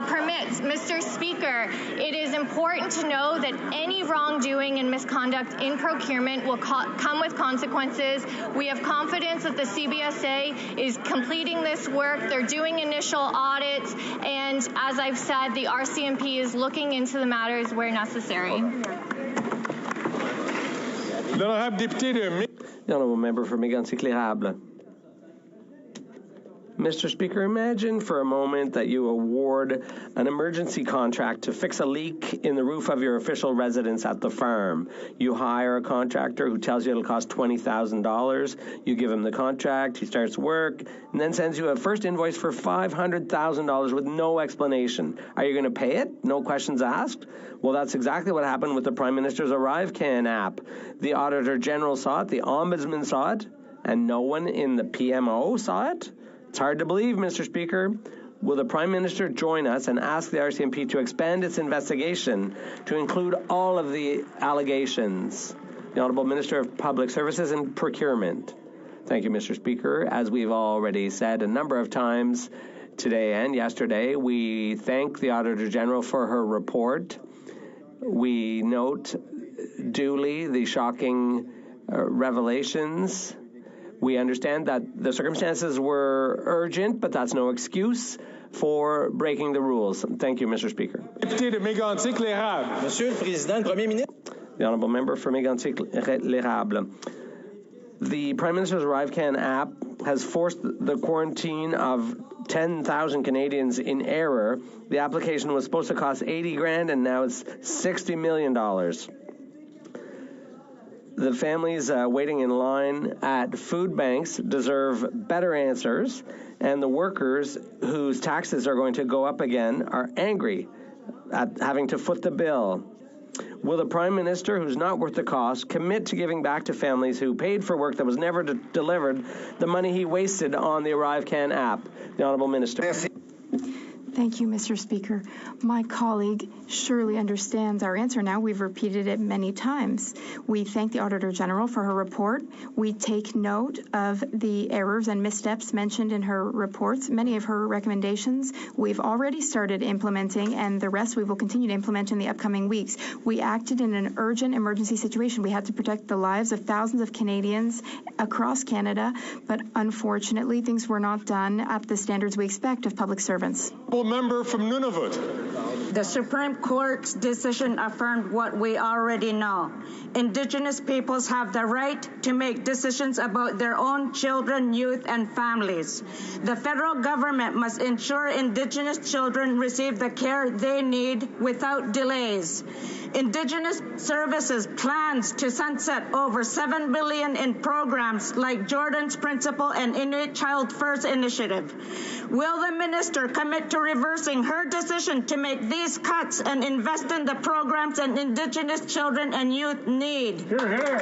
permits. Mr. Speaker, it is important to know that any wrongdoing and misconduct in procurement will come with consequences. We have confidence that the CBSA is completing this work. They're doing initial audits, and as I've said, the RCMP is looking into the matters where necessary. The Honourable Member for Mégantic-L'Érable. Mr. Speaker, imagine for a moment that you award an emergency contract to fix a leak in the roof of your official residence at the farm. You hire a contractor who tells you it'll cost $20,000. You give him the contract, he starts work, and then sends you a first invoice for $500,000 with no explanation. Are you going to pay it? No questions asked? Well, that's exactly what happened with the Prime Minister's ArriveCan app. The Auditor General saw it, the Ombudsman saw it, and no one in the PMO saw it? It's hard to believe, Mr. Speaker. Will the Prime Minister join us and ask the RCMP to expand its investigation to include all of the allegations? The Honourable Minister of Public Services and Procurement. Thank you, Mr. Speaker. As we've already said a number of times today and yesterday, we thank the Auditor General for her report. We note duly the shocking revelations. We understand that the circumstances were urgent, but that's no excuse for breaking the rules. Thank you, Mr. Speaker. The Honourable Member for Mégantic-L'Érable. The Prime Minister's ArriveCan app has forced the quarantine of 10,000 Canadians in error. The application was supposed to cost $80,000, and now it's $60 million. The families waiting in line at food banks deserve better answers, and the workers whose taxes are going to go up again are angry at having to foot the bill. Will the Prime Minister, who's not worth the cost, commit to giving back to families who paid for work that was never delivered the money he wasted on the ArriveCan app? The Honourable Minister. Thank you, Mr. Speaker. My colleague surely understands our answer now. We've repeated it many times. We thank the Auditor General for her report. We take note of the errors and missteps mentioned in her reports. Many of her recommendations we've already started implementing, and the rest we will continue to implement in the upcoming weeks. We acted in an urgent emergency situation. We had to protect the lives of thousands of Canadians across Canada, but unfortunately, things were not done at the standards we expect of public servants. Member from Nunavut. The Supreme Court's decision affirmed what we already know. Indigenous peoples have the right to make decisions about their own children, youth, and families. The federal government must ensure Indigenous children receive the care they need without delays. Indigenous Services plans to sunset over $7 billion in programs like Jordan's Principle and Inuit Child First Initiative. Will the minister commit to reversing her decision to make these cuts and invest in the programs that Indigenous children and youth need? Hear, hear.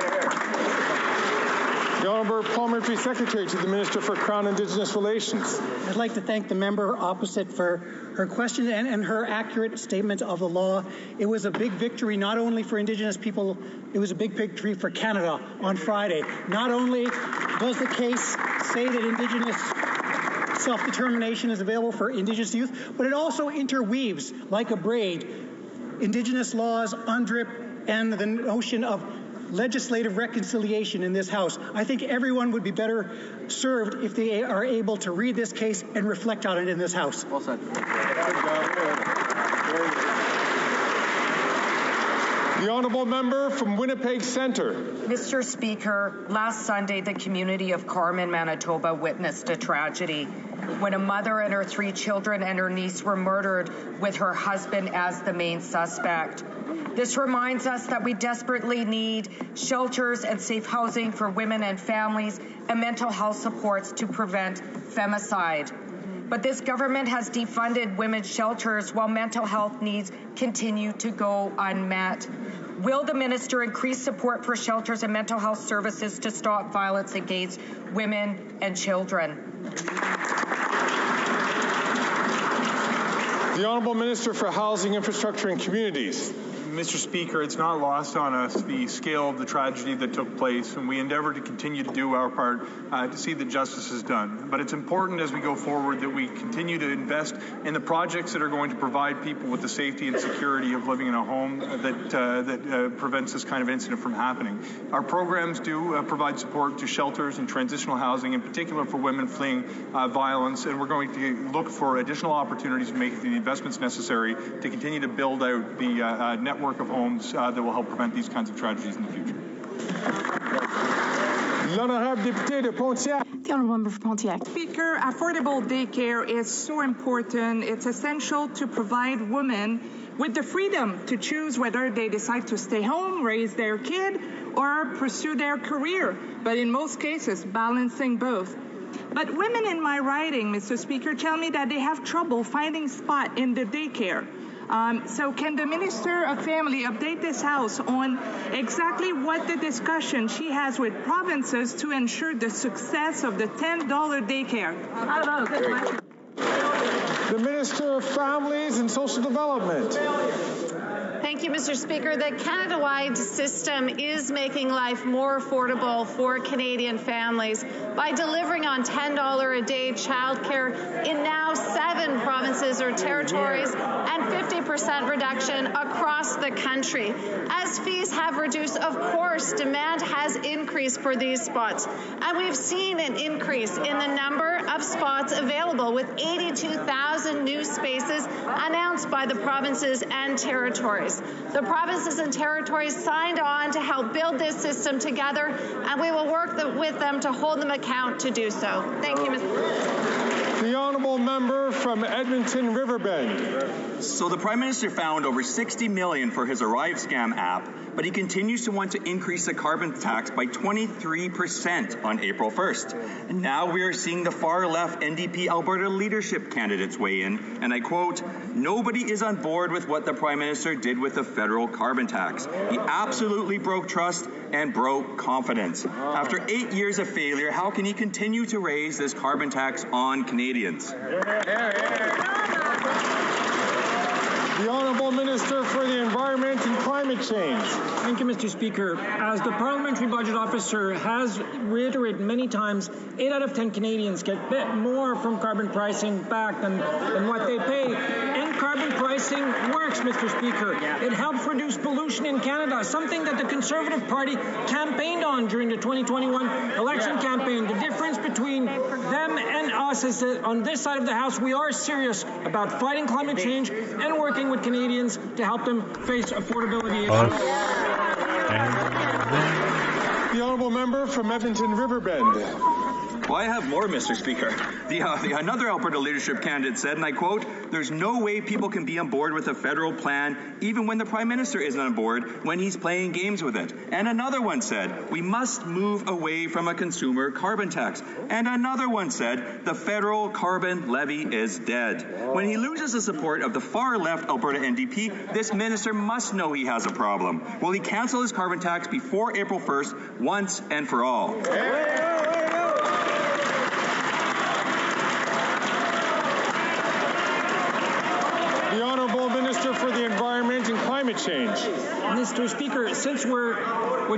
The Honourable Parliamentary Secretary to the Minister for Crown Indigenous Relations. I'd like to thank the member opposite for her question and her accurate statement of the law. It was a big victory not only for Indigenous people, it was a big victory for Canada on Friday. Not only does the case say that Indigenous self-determination is available for Indigenous youth, but it also interweaves, like a braid, Indigenous laws, UNDRIP, and the notion of legislative reconciliation in this House. I think everyone would be better served if they are able to read this case and reflect on it in this House. Well said. The Honourable Member from Winnipeg Centre. Mr. Speaker, last Sunday the community of Carman, Manitoba witnessed a tragedy when a mother and her 3 children and her niece were murdered with her husband as the main suspect. This reminds us that we desperately need shelters and safe housing for women and families and mental health supports to prevent femicide. But this government has defunded women's shelters while mental health needs continue to go unmet. Will the minister increase support for shelters and mental health services to stop violence against women and children? The Honourable Minister for Housing, Infrastructure and Communities. Mr. Speaker, it's not lost on us the scale of the tragedy that took place, and we endeavour to continue to do our part to see that justice is done. But it's important as we go forward that we continue to invest in the projects that are going to provide people with the safety and security of living in a home that prevents this kind of incident from happening. Our programs do provide support to shelters and transitional housing, in particular for women fleeing violence, and we're going to look for additional opportunities to make the investments necessary to continue to build out the network of homes that will help prevent these kinds of tragedies in the future. The Honourable Member for Pontiac. Speaker, affordable daycare is so important. It's essential to provide women with the freedom to choose whether they decide to stay home, raise their kid, or pursue their career, but in most cases, balancing both. But women in my riding, Mr. Speaker, tell me that they have trouble finding spot in the daycare. So can the Minister of Family update this House on exactly what the discussion she has with provinces to ensure the success of the $10 daycare? The Minister of Families and Social Development. Thank you, Mr. Speaker. The Canada-wide system is making life more affordable for Canadian families by delivering on $10 a day childcare in now 7 provinces or territories and 50% reduction across the country. As fees have reduced, of course, demand has increased for these spots. And we've seen an increase in the number of spots available with 82,000 new spaces announced by the provinces and territories. The provinces and territories signed on to help build this system together, and we will work with them to hold them account to do so. Thank you, Mr. The Honourable Member from Edmonton Riverbend. So the Prime Minister found over $60 million for his Arrive Scam app, but he continues to want to increase the carbon tax by 23% on April 1st. And now we are seeing the far-left NDP Alberta leadership candidates weigh in, and I quote, "Nobody is on board with what the Prime Minister did with the federal carbon tax. He absolutely broke trust and broke confidence. After 8 years of failure, how can he continue to raise this carbon tax on Canadians?" The Honourable Minister for the Environment and Climate Change. Thank you, Mr. Speaker. As the Parliamentary Budget Officer has reiterated many times, 8 out of 10 Canadians get a bit more from carbon pricing back than what they pay. And carbon pricing works, Mr. Speaker. It helps reduce pollution in Canada, something that the Conservative Party campaigned on during the 2021 election campaign. The difference between them and us is that on this side of the House, we are serious about fighting climate change and working with Canadians to help them face affordability issues. The Honourable Member from Edmonton Riverbend. Well, I have more, Mr. Speaker. Another Alberta leadership candidate said, and I quote, "There's no way people can be on board with a federal plan, even when the Prime Minister isn't on board, when he's playing games with it." And another one said, "We must move away from a consumer carbon tax." And another one said, "The federal carbon levy is dead." When he loses the support of the far-left Alberta NDP, this minister must know he has a problem. Will he cancel his carbon tax before April 1st, once and for all? The Honourable Minister for the Environment and Climate Change. Mr. Speaker, since we're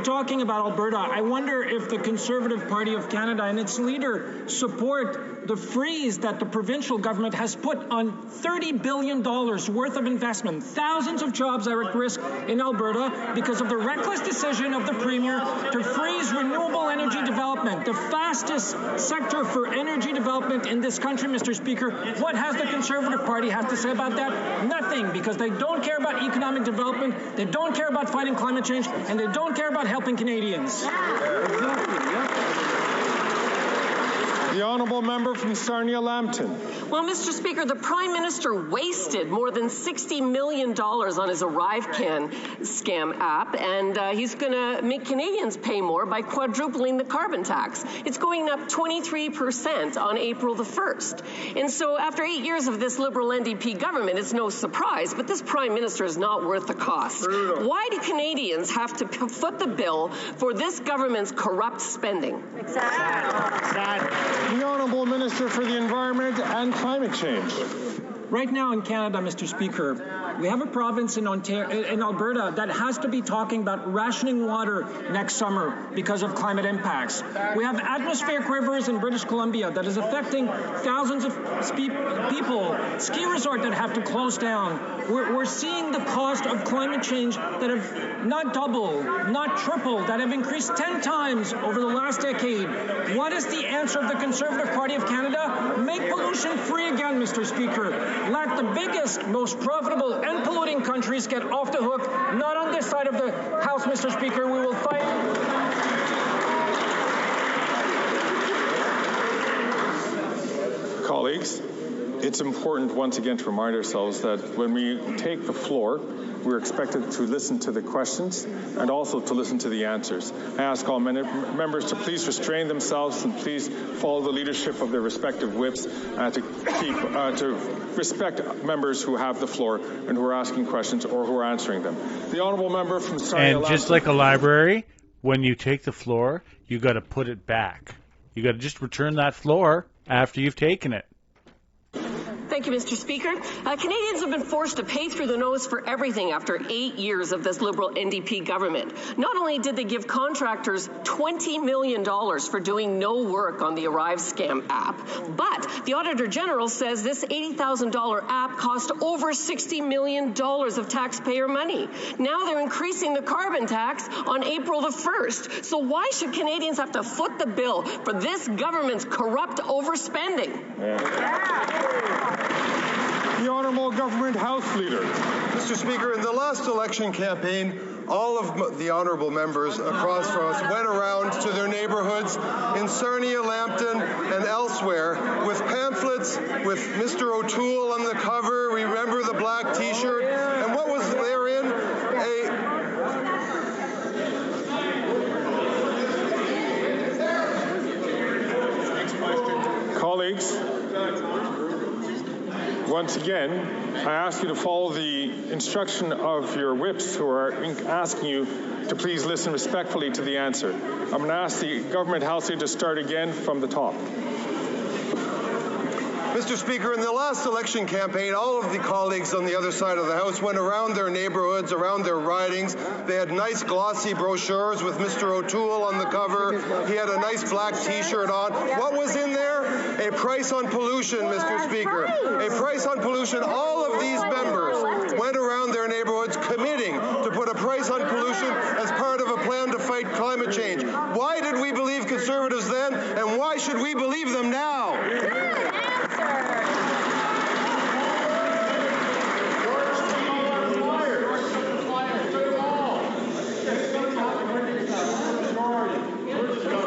talking about Alberta, I wonder if the Conservative Party of Canada and its leader support the freeze that the provincial government has put on $30 billion worth of investment. Thousands of jobs are at risk in Alberta because of the reckless decision of the Premier to freeze renewable energy development, the fastest sector for energy development in this country, Mr. Speaker. What has the Conservative Party have to say about that? Nothing, because they don't care about economic development, they don't care about fighting climate change, and they don't care about helping Canadians. The Honourable Member from Sarnia-Lambton. Well, Mr. Speaker, the Prime Minister wasted more than $60 million on his ArriveCan scam app, and he's going to make Canadians pay more by quadrupling the carbon tax. It's going up 23% on April the 1st. And so after 8 years of this Liberal NDP government, it's no surprise, but this Prime Minister is not worth the cost. Why do Canadians have to foot the bill for this government's corrupt spending? The Honourable Minister for the Environment and Climate Change. Right now in Canada, Mr. Speaker, we have a province in Alberta that has to be talking about rationing water next summer because of climate impacts. We have atmospheric rivers in British Columbia that is affecting thousands of people, ski resorts that have to close down. We're seeing the cost of climate change that have not doubled, not tripled, that have increased 10 times over the last decade. What is the answer of the Conservative Party of Canada? Make pollution free again, Mr. Speaker. Let the biggest, most profitable and polluting countries get off the hook. Not on this side of the House, Mr. Speaker. We will fight. Colleagues, it's important once again to remind ourselves that when we take the floor, we're expected to listen to the questions and also to listen to the answers. I ask all members to please restrain themselves and please follow the leadership of their respective whips to respect members who have the floor and who are asking questions or who are answering them. The Honourable Member from Sarnia. And just like a library, when you take the floor, you got to put it back. You got to just return that floor after you've taken it. Thank you, Mr. Speaker. Canadians have been forced to pay through the nose for everything after 8 years of this Liberal NDP government. Not only did they give contractors $20 million for doing no work on the Arrive Scam app, but the Auditor General says this $80,000 app cost over $60 million of taxpayer money. Now they're increasing the carbon tax on April the 1st. So why should Canadians have to foot the bill for this government's corrupt overspending? The Honourable Government House Leader. Mr. Speaker, in the last election campaign, all of the honourable members across from us went around to their neighbourhoods in Sarnia, Lambton, and elsewhere with pamphlets with Mr. O'Toole on the cover. We remember the black T-shirt, and what was therein? Colleagues, once again, I ask you to follow the instruction of your whips who are asking you to please listen respectfully to the answer. I'm going to ask the Government House Leader to start again from the top. Mr. Speaker, in the last election campaign, all of the colleagues on the other side of the House went around their neighbourhoods, around their ridings. They had nice glossy brochures with Mr. O'Toole on the cover. He had a nice black T-shirt on. What was in there? A price on pollution, Mr. Speaker. A price on pollution. All of these members went around their neighbourhoods committing to put a price on pollution as part of a plan to fight climate change. Why did we believe Conservatives then, and why should we believe them now?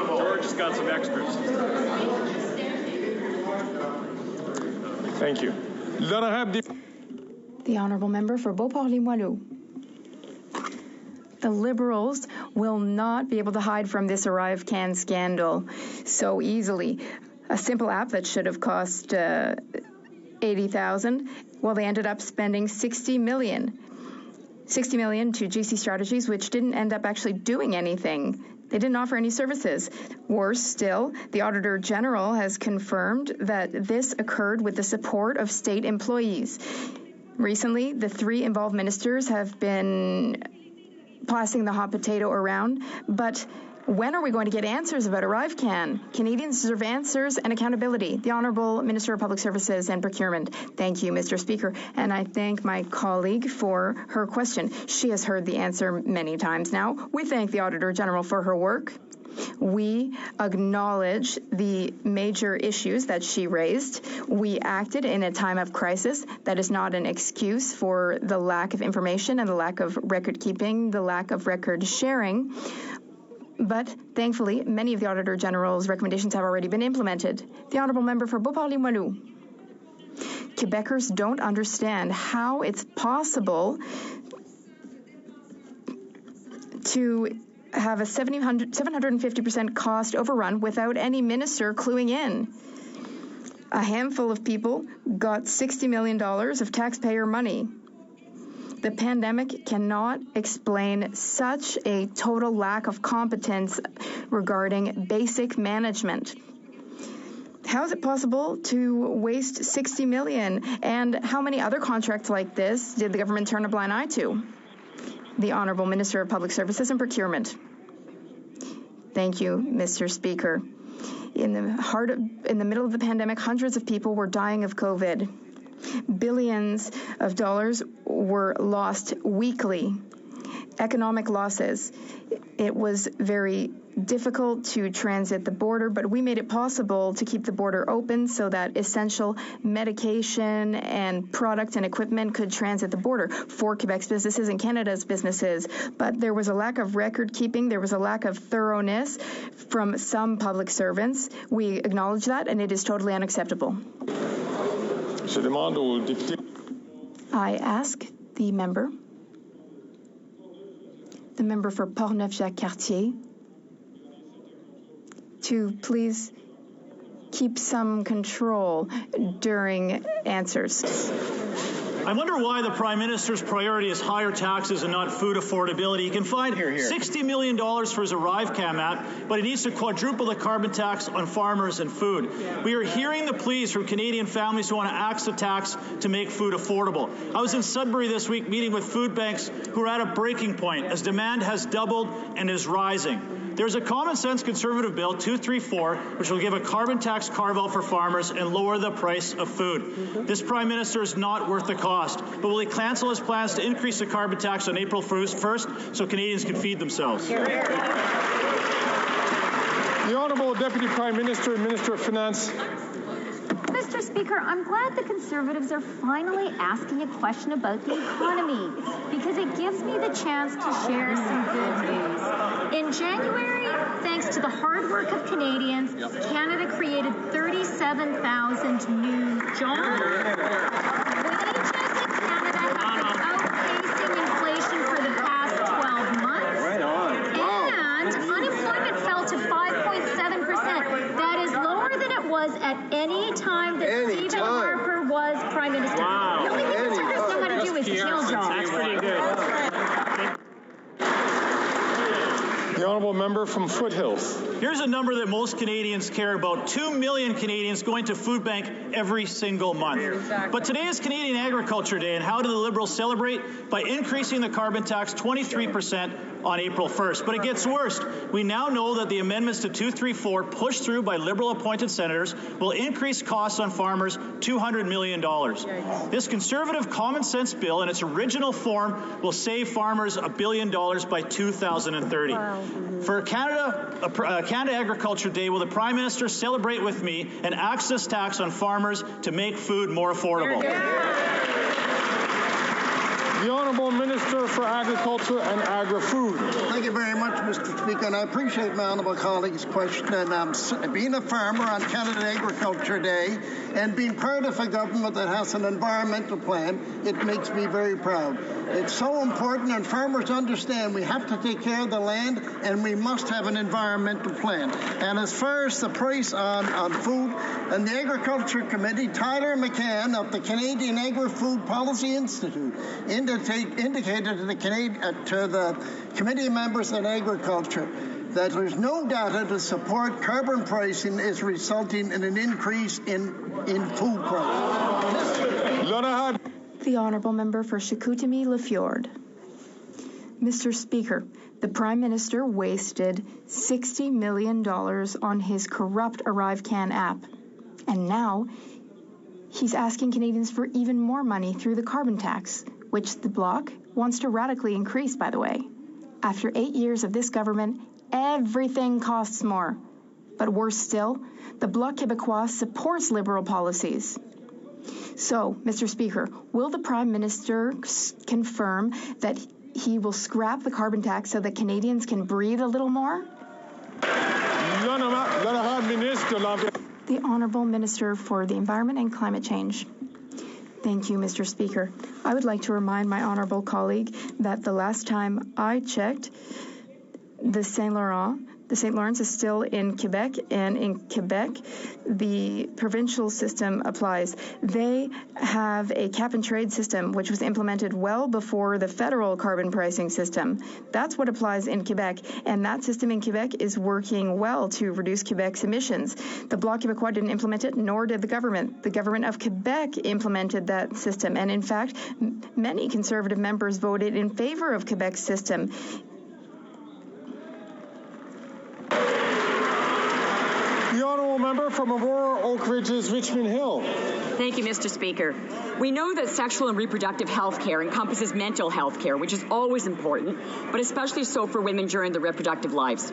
George got some extras. Thank you. The honourable member for Beauport-Limoilou. The Liberals will not be able to hide from this ArriveCan scandal so easily. A simple app that should have cost $80,000, well, they ended up spending $60 million to GC Strategies, which didn't end up actually doing anything. They didn't offer any services. Worse still, the Auditor General has confirmed that this occurred with the support of state employees. Recently, the three involved ministers have been passing the hot potato around, but when are we going to get answers about ArriveCan? Canadians deserve answers and accountability. The Honourable Minister of Public Services and Procurement. Thank you, Mr. Speaker. And I thank my colleague for her question. She has heard the answer many times now. We thank the Auditor General for her work. We acknowledge the major issues that she raised. We acted in a time of crisis. That is not an excuse for the lack of information and the lack of record keeping, the lack of record sharing. But thankfully, many of the Auditor General's recommendations have already been implemented. The Honourable Member for Beauport-Limoilou. Quebecers don't understand how it's possible to have a 750% cost overrun without any minister cluing in. A handful of people got $60 million of taxpayer money. The pandemic cannot explain such a total lack of competence regarding basic management. How is it possible to waste $60 million? And how many other contracts like this did the government turn a blind eye to? The Honourable Minister of Public Services and Procurement. Thank you, Mr. Speaker. In the middle of the pandemic, hundreds of people were dying of COVID. Billions of dollars were lost weekly. Economic losses. It was very difficult to transit the border, but we made it possible to keep the border open so that essential medication and product and equipment could transit the border for Quebec's businesses and Canada's businesses. But there was a lack of record keeping. There was a lack of thoroughness from some public servants. We acknowledge that, and it is totally unacceptable. I ask the member for Portneuf-Jacques-Cartier, to please keep some control during answers. I wonder why the Prime Minister's priority is higher taxes and not food affordability. He can find $60 million for his ArriveCan app, but he needs to quadruple the carbon tax on farmers and food. We are hearing the pleas from Canadian families who want to axe the tax to make food affordable. I was in Sudbury this week meeting with food banks who are at a breaking point as demand has doubled and is rising. There's a common-sense Conservative Bill, 234, which will give a carbon tax carve-out for farmers and lower the price of food. This Prime Minister is not worth the cost, but will he cancel his plans to increase the carbon tax on April 1st so Canadians can feed themselves? The Honourable Deputy Prime Minister and Minister of Finance. Mr. Speaker, I'm glad the Conservatives are finally asking a question about the economy, because it gives me the chance to share some good news. In January, thanks to the hard work of Canadians, Canada created 37,000 new jobs. Wages in Canada have been outpacing inflation for the past 12 months. Right on. And unemployment fell to 5.7%. That is lower than it was at any time that Stephen Harper was Prime Minister. Wow. The only thing Conservatives know how to do is kill jobs. That's pretty good. The honourable member from Foothills. Here's a number that most Canadians care about. 2 million Canadians going to food bank every single month. But today is Canadian Agriculture Day, and how do the Liberals celebrate? By increasing the carbon tax 23% on April 1st. But it gets worse. We now know that the amendments to 234 pushed through by Liberal-appointed senators will increase costs on farmers $200 million. This Conservative common sense bill in its original form will save farmers $1 billion by 2030. For Canada Agriculture Day, will the Prime Minister celebrate with me an access tax on farmers to make food more affordable? The Honourable Minister for Agriculture and Agri-Food. Thank you very much, Mr. Speaker, and I appreciate my honourable colleague's question. And being a farmer on Canada Agriculture Day and being part of a government that has an environmental plan, it makes me very proud. It's so important, and farmers understand we have to take care of the land and we must have an environmental plan. And as far as the price on food, and the Agriculture Committee, Tyler McCann of the Canadian Agri-Food Policy Institute indicated to the committee members on agriculture that there's no data to support carbon pricing is resulting in an increase in food prices. The honourable member for Chicoutimi-Lefjord. Mr. Speaker, the Prime Minister wasted $60 million on his corrupt ArriveCan app, and now he's asking Canadians for even more money through the carbon tax, which the Bloc wants to radically increase, by the way. After 8 years of this government, everything costs more. But worse still, the Bloc Québécois supports Liberal policies. So, Mr. Speaker, will the Prime Minister confirm that he will scrap the carbon tax so that Canadians can breathe a little more? The Honourable Minister for the Environment and Climate Change. Thank you, Mr. Speaker. I would like to remind my honourable colleague that the last time I checked, the St. Lawrence is still in Quebec, and in Quebec, the provincial system applies. They have a cap-and-trade system, which was implemented well before the federal carbon pricing system. That's what applies in Quebec, and that system in Quebec is working well to reduce Quebec's emissions. The Bloc Québécois didn't implement it, nor did the government. The government of Quebec implemented that system, and in fact, many Conservative members voted in favor of Quebec's system. The honourable member from Aurora Oak Ridges, Richmond Hill. Thank you, Mr. Speaker. We know that sexual and reproductive health care encompasses mental health care, which is always important, but especially so for women during their reproductive lives.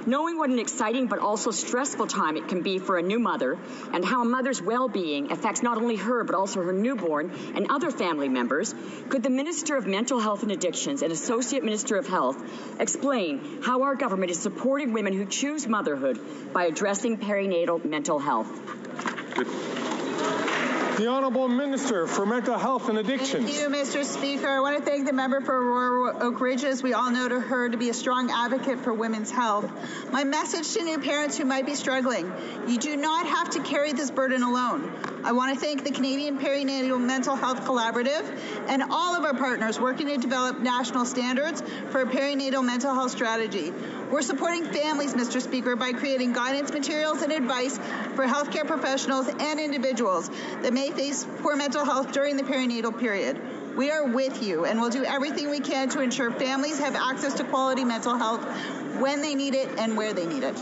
Knowing what an exciting but also stressful time it can be for a new mother, and how a mother's well-being affects not only her but also her newborn and other family members, could the Minister of Mental Health and Addictions and Associate Minister of Health explain how our government is supporting women who choose motherhood by addressing perinatal mental health? The Honourable Minister for Mental Health and Addictions. Thank you, Mr. Speaker. I want to thank the member for Aurora Oak Ridges. We all know her to be a strong advocate for women's health. My message to new parents who might be struggling: you do not have to carry this burden alone. I want to thank the Canadian Perinatal Mental Health Collaborative and all of our partners working to develop national standards for a perinatal mental health strategy. We're supporting families, Mr. Speaker, by creating guidance materials and advice for healthcare professionals and individuals that may face poor mental health during the perinatal period. We are with you, and we'll do everything we can to ensure families have access to quality mental health when they need it and where they need it.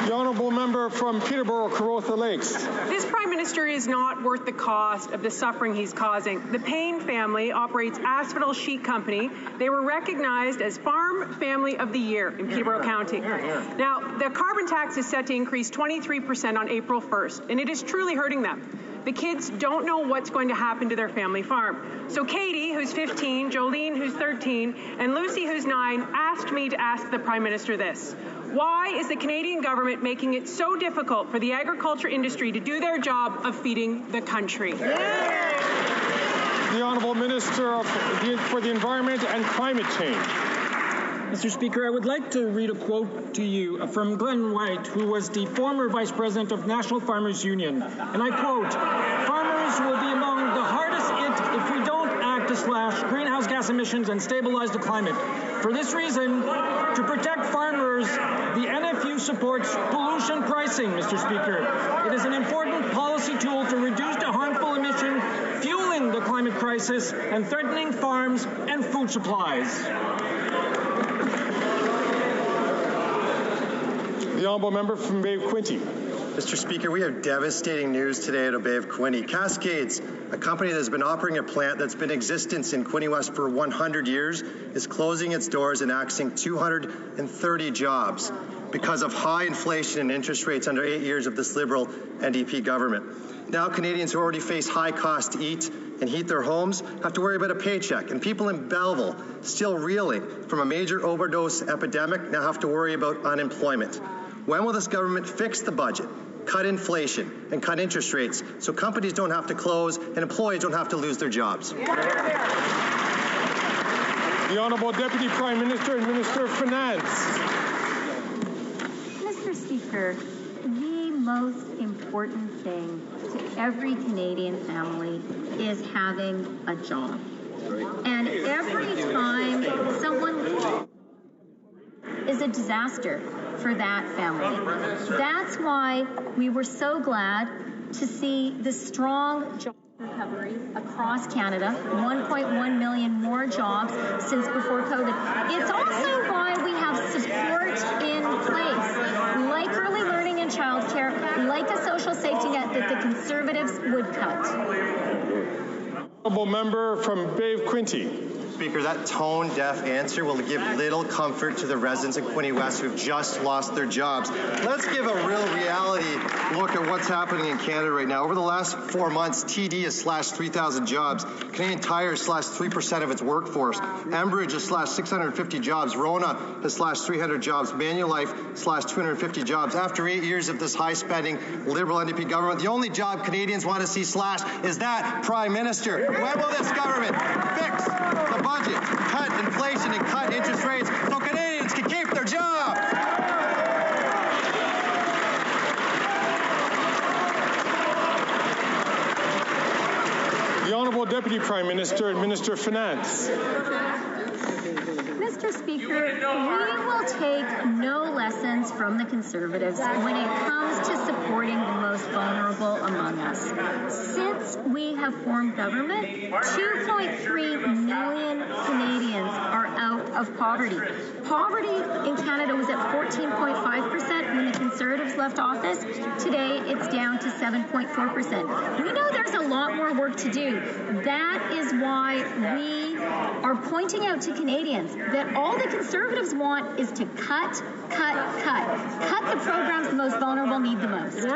The honourable member from Peterborough, Kawartha Lakes. This Prime Minister is not worth the cost of the suffering he's causing. The Payne family operates Asphodel Sheet Company. They were recognized as Farm Family of the Year in Peterborough County. Now, the carbon tax is set to increase 23% on April 1st, and it is truly hurting them. The kids don't know what's going to happen to their family farm. So Katie, who's 15, Jolene, who's 13, and Lucy, who's 9, asked me to ask the Prime Minister this. Why is the Canadian government making it so difficult for the agriculture industry to do their job of feeding the country? The Honourable Minister for the Environment and Climate Change. Mr. Speaker, I would like to read a quote to you from Glenn White, who was the former Vice President of National Farmers Union. And I quote, "Farmers will be among the hardest hit if we don't act to slash greenhouse gas emissions and stabilize the climate. For this reason, to protect farmers, the NFU supports pollution pricing, Mr. Speaker. It is an important policy tool to reduce the harmful emission fueling the climate crisis and threatening farms and food supplies." The honourable member from Bay of Quinte. Mr. Speaker, we have devastating news today out of Bay of Quinte. Cascades, a company that has been operating a plant that's been in existence in Quinte West for 100 years, is closing its doors and axing 230 jobs because of high inflation and interest rates under 8 years of this Liberal NDP government. Now Canadians who already face high costs to eat and heat their homes have to worry about a paycheck. And people in Belleville, still reeling from a major overdose epidemic, now have to worry about unemployment. When will this government fix the budget, cut inflation, and cut interest rates so companies don't have to close and employees don't have to lose their jobs? The Honourable Deputy Prime Minister and Minister of Finance. Mr. Speaker, the most important thing to every Canadian family is having a job. And every time someone is a disaster for that family. That's why we were so glad to see the strong job recovery across Canada, 1.1 million more jobs since before COVID. It's also why we have support in place, like early learning and childcare, like a social safety net that the Conservatives would cut. Honourable member from Bay of Quinte. Speaker, that tone-deaf answer will give little comfort to the residents in Quinte West who've just lost their jobs. Let's give a real reality look at what's happening in Canada right now. Over the last 4 months, TD has slashed 3,000 jobs. Canadian Tire has slashed 3% of its workforce. Enbridge has slashed 650 jobs. Rona has slashed 300 jobs. Manulife slashed 250 jobs. After 8 years of this high-spending Liberal NDP government, the only job Canadians want to see slashed is that Prime Minister. When will this government fix the budget, cut inflation, and cut interest rates so Canadians can keep their jobs? The Honourable Deputy Prime Minister and Minister of Finance. Mr. Speaker, we will take no lessons from the Conservatives when it comes to supporting the most vulnerable among us. Since we have formed government, 2.3 million Canadians are out of poverty. Poverty in Canada was at 14.5% when the Conservatives left office. Today, it's down to 7.4%. We know there's a lot more work to do. That is why we are pointing out to Canadians that all the Conservatives want is to cut the programs the most vulnerable need the most.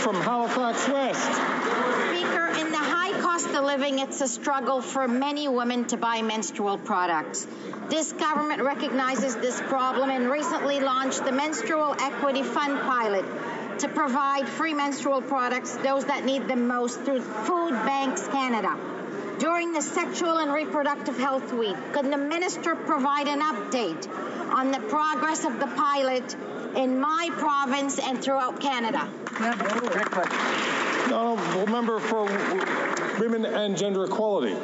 From Halifax West. Speaker, in the high cost of living, it's a struggle for many women to buy menstrual products. This government recognizes this problem and recently launched the Menstrual Equity Fund pilot to provide free menstrual products to those that need them most through Food Banks Canada. During the Sexual and Reproductive Health Week, could the minister provide an update on the progress of the pilot in my province and throughout Canada? Honourable member for Women and Gender Equality.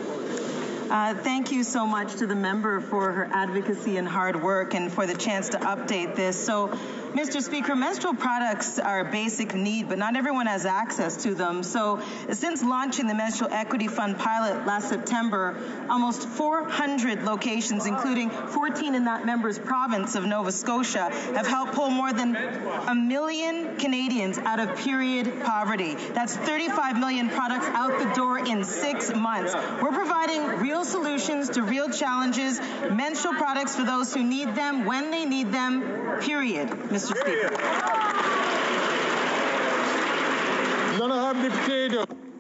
Thank you so much to the member for her advocacy and hard work and for the chance to update this. So Mr. Speaker, menstrual products are a basic need, but not everyone has access to them. So since launching the Menstrual Equity Fund pilot last September, almost 400 locations, including 14 in that member's province of Nova Scotia, have helped pull more than 1 million Canadians out of period poverty. That's 35 million products out the door in 6 months. We're providing real solutions to real challenges, menstrual products for those who need them when they need them, period, Mr. Speaker.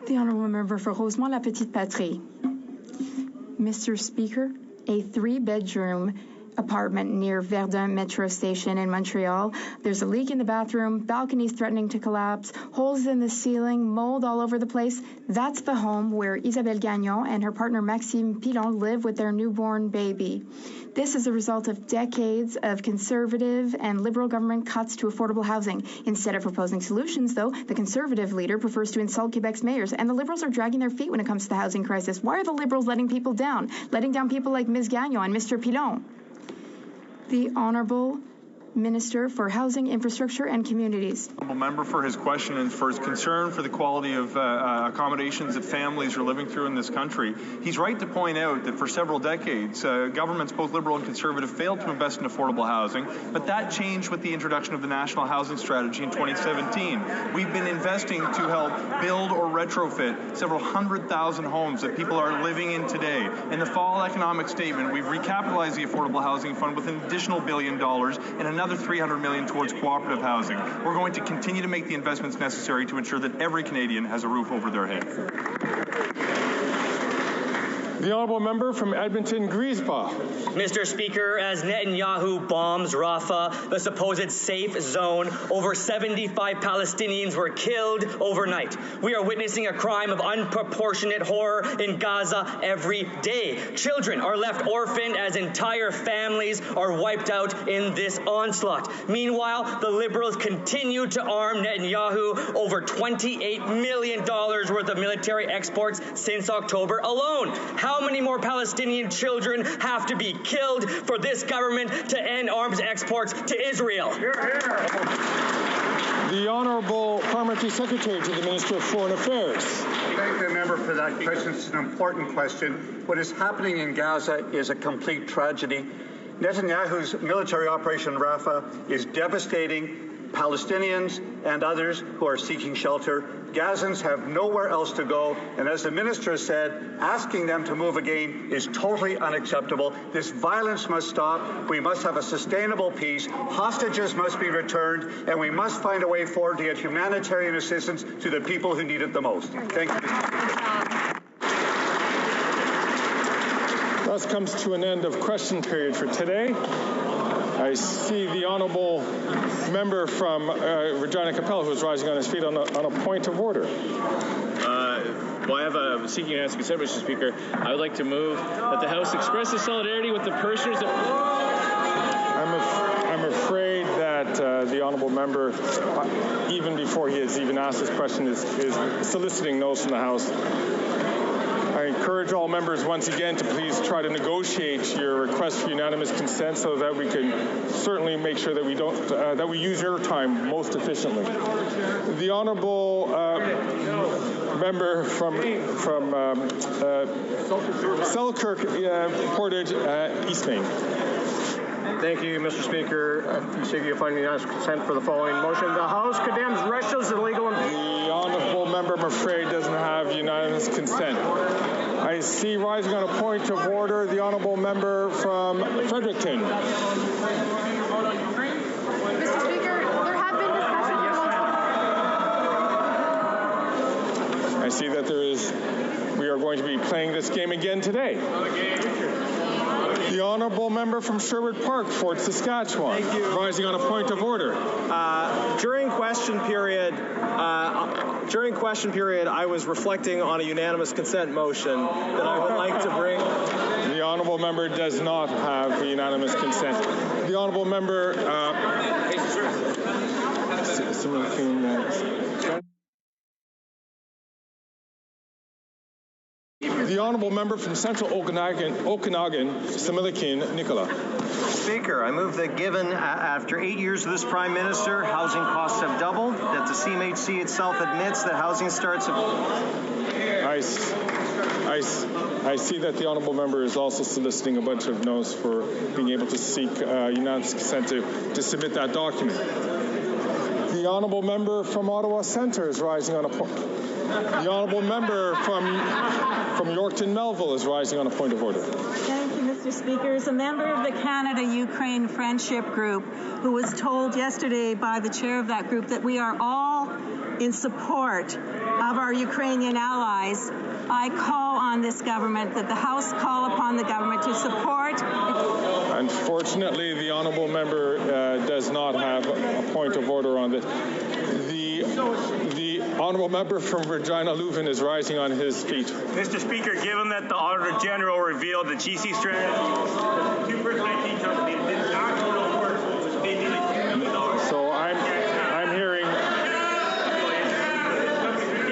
The Honourable Member for Rosemont-La Petite Patrie. Mr. Speaker, a 3-bedroom apartment near Verdun Metro Station in Montreal. There's a leak in the bathroom, balconies threatening to collapse, holes in the ceiling, mold all over the place. That's the home where Isabelle Gagnon and her partner Maxime Pilon live with their newborn baby. This is a result of decades of conservative and liberal government cuts to affordable housing. Instead of proposing solutions, though, the conservative leader prefers to insult Quebec's mayors, and the liberals are dragging their feet when it comes to the housing crisis. Why are the liberals letting people down? Letting down people like Ms. Gagnon and Mr. Pilon? The Honourable Minister for Housing, Infrastructure and Communities. Honourable member for his question and for his concern for the quality of accommodations that families are living through in this country. He's right to point out that for several decades, governments, both Liberal and Conservative, failed to invest in affordable housing, but that changed with the introduction of the National Housing Strategy in 2017. We've been investing to help build or retrofit several 100,000 homes that people are living in today. In the fall economic statement, we've recapitalized the Affordable Housing Fund with an additional $1 billion and another $300 million towards cooperative housing. We're going to continue to make the investments necessary to ensure that every Canadian has a roof over their head. The Honourable Member from Edmonton-Griesbach. Mr. Speaker, as Netanyahu bombs Rafah, the supposed safe zone, over 75 Palestinians were killed overnight. We are witnessing a crime of unproportionate horror in Gaza every day. Children are left orphaned as entire families are wiped out in this onslaught. Meanwhile, the Liberals continue to arm Netanyahu over $28 million worth of military exports since October alone. How many more Palestinian children have to be killed for this government to end arms exports to Israel? The Honourable Parliamentary Secretary to the Minister of Foreign Affairs. Thank the member for that question. It's an important question. What is happening in Gaza is a complete tragedy. Netanyahu's military operation in Rafah is devastating Palestinians and others who are seeking shelter. Gazans have nowhere else to go, and as the minister said, asking them to move again is totally unacceptable. This violence must stop. We must have a sustainable peace. Hostages must be returned, and we must find a way forward to get humanitarian assistance to the people who need it the most. Thank you, Mr. Speaker. Thus comes to an end of question period for today. I see the Honourable Member from Regina Capella, who is rising on his feet on a point of order. Well, I have a seeking to ask consent, Mr. Speaker. I would like to move that the House expresses solidarity with the parishioners of... I'm afraid that the Honourable Member, even before he has even asked this question, is soliciting no's from the House. I encourage all members once again to please try to negotiate your request for unanimous consent so that we can certainly make sure that we don't that we use your time most efficiently. The Honourable Member from Selkirk Portage East Main. Thank you, Mr. Speaker. Seeking to find unanimous consent for the following motion. The House condemns Russia's illegal... The Honourable Member, I'm afraid, doesn't have unanimous consent. I see rising on a point of order the Honourable Member from Fredericton. Mr. Speaker, there have been discussions. I see that we are going to be playing this game again today. The Honourable Member from Sherwood Park, Fort Saskatchewan. Thank you. Rising on a point of order. During question period, I was reflecting on a unanimous consent motion that I would like to bring. The Honourable Member does not have unanimous consent. The Honourable Member. The The honourable member from Central Okanagan, Similikin Nicola. Speaker, I move that given after 8 years of this Prime Minister, housing costs have doubled, that the CMHC itself admits that housing starts have... I see that the honourable member is also soliciting a bunch of no's for being able to seek unanimous consent to submit that document. The honourable member from Ottawa Centre is rising on a point. The honourable member from Yorkton Melville is rising on a point of order. Thank you, Mr. Speaker. As a member of the Canada-Ukraine Friendship Group, who was told yesterday by the chair of that group that we are all in support of our Ukrainian allies, I call on this government, that the House call upon the government to support. Unfortunately, the honourable member does not have a point of order on this. The honourable member from Regina Leuven is rising on his feet. Mr. Speaker, given that the Auditor General revealed the GC strategy, the 2% IT company did actual work was paid nearly $2 million. So I'm hearing.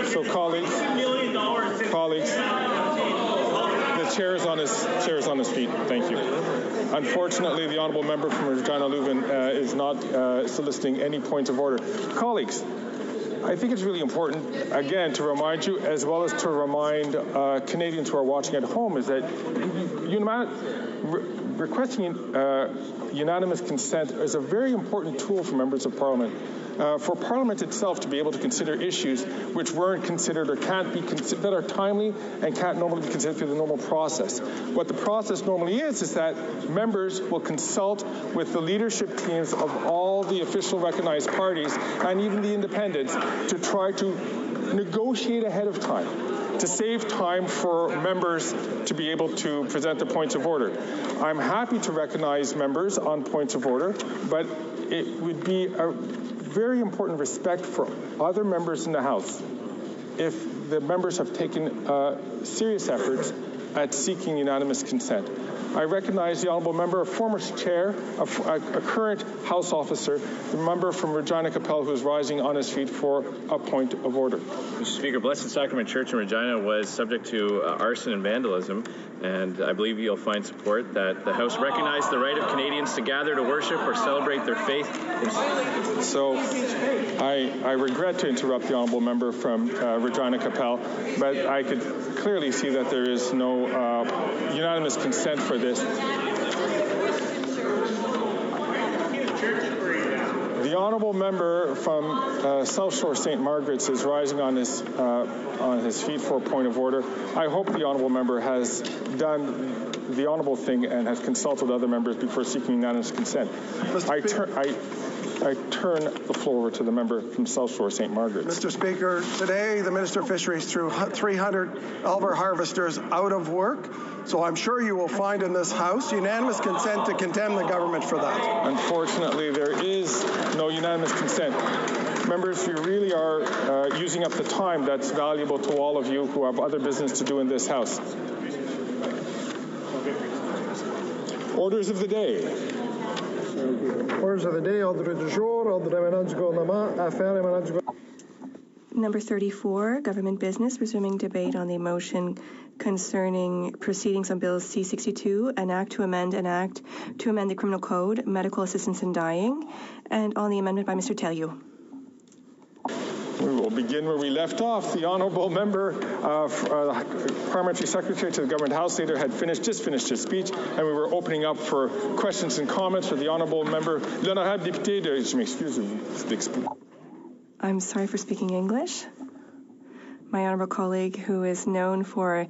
So colleagues, the chair is on his feet. Thank you. Unfortunately, the honourable member from Regina Leuven is not soliciting any point of order. Colleagues, I think it's really important, again, to remind you, as well as to remind Canadians who are watching at home, is that requesting unanimous consent is a very important tool for members of Parliament. For Parliament itself to be able to consider issues which weren't considered or can't be considered, that are timely and can't normally be considered through the normal process. What the process normally is that members will consult with the leadership teams of all the official recognized parties and even the independents to try to negotiate ahead of time, to save time for members to be able to present their points of order. I'm happy to recognize members on points of order, but it would be a very important respect for other members in the House if the members have taken serious efforts at seeking unanimous consent. I recognize the honourable member, a former chair, a current House officer, the member from Regina Capel, who is rising on his feet for a point of order. Mr. Speaker, Blessed Sacrament Church in Regina was subject to arson and vandalism, and I believe you'll find support that the House recognize the right of Canadians to gather to worship or celebrate their faith. So I regret to interrupt the honourable member from Regina Capel, but I could clearly see that there is no unanimous consent for this. The honourable member from South Shore St. Margaret's is rising on his feet for a point of order. I hope the honourable member has done the honourable thing and has consulted other members before seeking unanimous consent. I turn the floor over to the member from South Shore St. Margaret's. Mr. Speaker, today the Minister of Fisheries threw 300 Elver harvesters out of work. So I'm sure you will find in this House unanimous consent to condemn the government for that. Unfortunately, there is no unanimous consent. Members, you really are using up the time that's valuable to all of you who have other business to do in this House. Orders of the day. Orders of the day, ordre du jour, ordre d'éminence du gouvernement, affaires éminentes du gouvernement. Number 34, government business, resuming debate on the motion concerning proceedings on Bill C-62, an act to amend the Criminal Code, medical assistance in dying, and on the amendment by Mr. Tellieu. We will begin where we left off. The honourable member, Parliamentary Secretary to the Government House Leader, had just finished his speech, and we were opening up for questions and comments for the honourable member, l'honorable député de... Je m'excuse. I'm sorry for speaking English. My honourable colleague, who is known for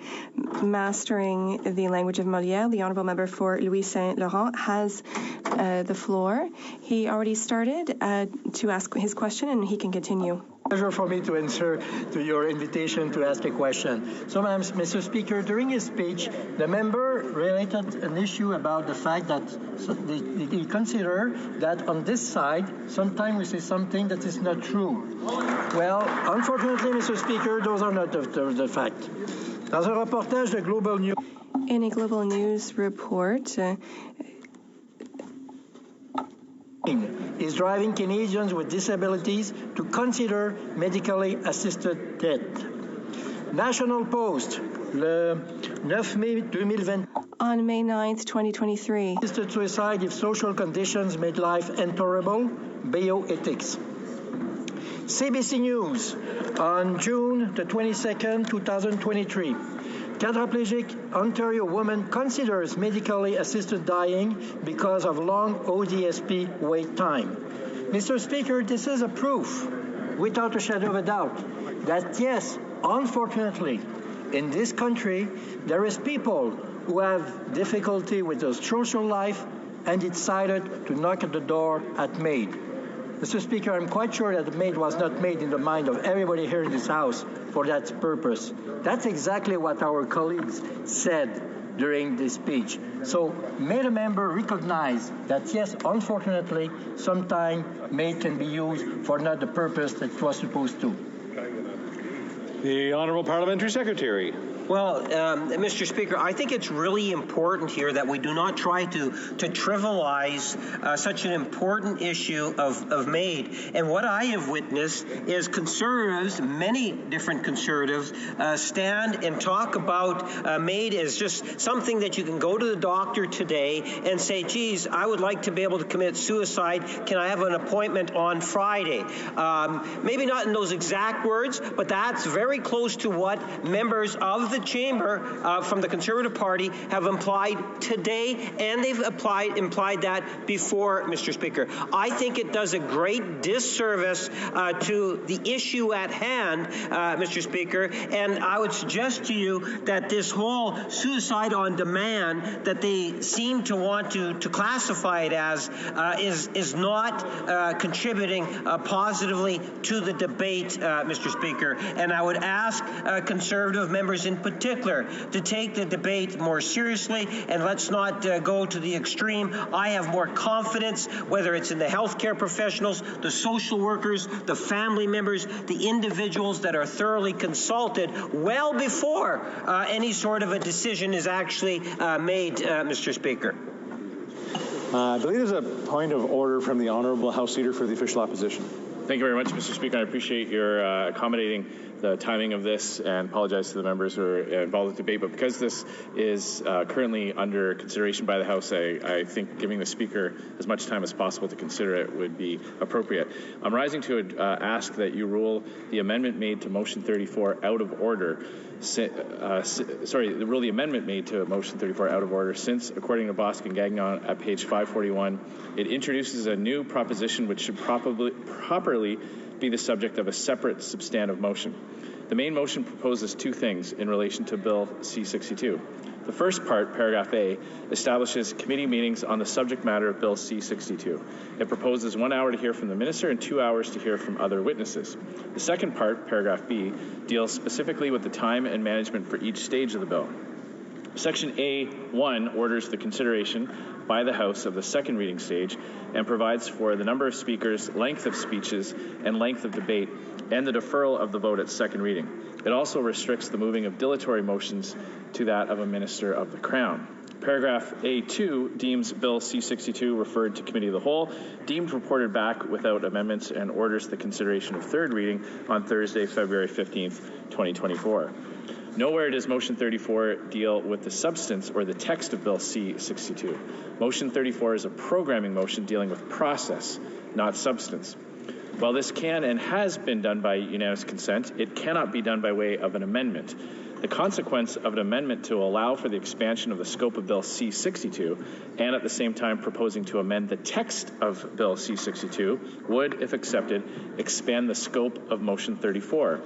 mastering the language of Molière, the honourable member for Louis Saint Laurent, has the floor. He already started to ask his question, and he can continue. Pleasure for me to answer to your invitation to ask a question. So, Mr. Speaker, during his speech, the member related an issue about the fact that he considered that on this side, sometimes we say something that is not true. Well, unfortunately, Mr. Speaker, those are not the fact. Dans un reportage de Global News. In a Global News report, is driving Canadians with disabilities to consider medically assisted death. National Post, le 9 mai 2020. On May 9th, 2023. Assisted suicide if social conditions made life intolerable, bioethics. CBC News on June the 22nd, 2023. Quadriplegic Ontario woman considers medically assisted dying because of long ODSP wait time. Mr. Speaker, this is a proof, without a shadow of a doubt, that yes, unfortunately, in this country, there is people who have difficulty with their social life and decided to knock at the door at MAID. Mr. Speaker, I'm quite sure that the MAID was not made in the mind of everybody here in this House for that purpose. That's exactly what our colleagues said during this speech. So may the member recognize that, yes, unfortunately, sometimes MAID can be used for not the purpose that it was supposed to. The Honourable Parliamentary Secretary. Well, Mr. Speaker, I think it's really important here that we do not try to trivialize such an important issue of MAID. And what I have witnessed is conservatives, many different conservatives, stand and talk about MAID as just something that you can go to the doctor today and say, geez, I would like to be able to commit suicide. Can I have an appointment on Friday? Maybe not in those exact words, but that's very close to what members of the chamber from the Conservative Party have implied today, and they've implied that before, Mr. Speaker. I think it does a great disservice to the issue at hand, Mr. Speaker, and I would suggest to you that this whole suicide on demand that they seem to want to classify it as is not contributing positively to the debate, Mr. Speaker. And I would ask Conservative members in particular to take the debate more seriously, and let's not go to the extreme. I have more confidence, whether it's in the healthcare professionals, the social workers, the family members, the individuals that are thoroughly consulted well before any sort of a decision is actually made, Mr. Speaker. I believe there's a point of order from the Honourable House Leader for the Official Opposition. Thank you very much, Mr. Speaker. I appreciate your accommodating the timing of this, and apologize to the members who are involved in the debate. But because this is currently under consideration by the House, I think giving the Speaker as much time as possible to consider it would be appropriate. I'm rising to ask that you rule the amendment made to Motion 34 out of order. Rule the amendment made to Motion 34 out of order, since, according to Bosque and Gagnon at page 541, it introduces a new proposition which should properly be the subject of a separate substantive motion. The main motion proposes two things in relation to Bill C-62. The first part, paragraph A, establishes committee meetings on the subject matter of Bill C-62. It proposes 1 hour to hear from the minister and 2 hours to hear from other witnesses. The second part, paragraph B, deals specifically with the time and management for each stage of the bill. Section A1 orders the consideration by the House of the second reading stage and provides for the number of speakers, length of speeches, and length of debate, and the deferral of the vote at second reading. It also restricts the moving of dilatory motions to that of a minister of the Crown. Paragraph A2 deems Bill C-62 referred to Committee of the Whole, deemed reported back without amendments, and orders the consideration of third reading on Thursday, February 15th, 2024. Nowhere does Motion 34 deal with the substance or the text of Bill C-62. Motion 34 is a programming motion dealing with process, not substance. While this can and has been done by unanimous consent, it cannot be done by way of an amendment. The consequence of an amendment to allow for the expansion of the scope of Bill C-62 and at the same time proposing to amend the text of Bill C-62 would, if accepted, expand the scope of Motion 34.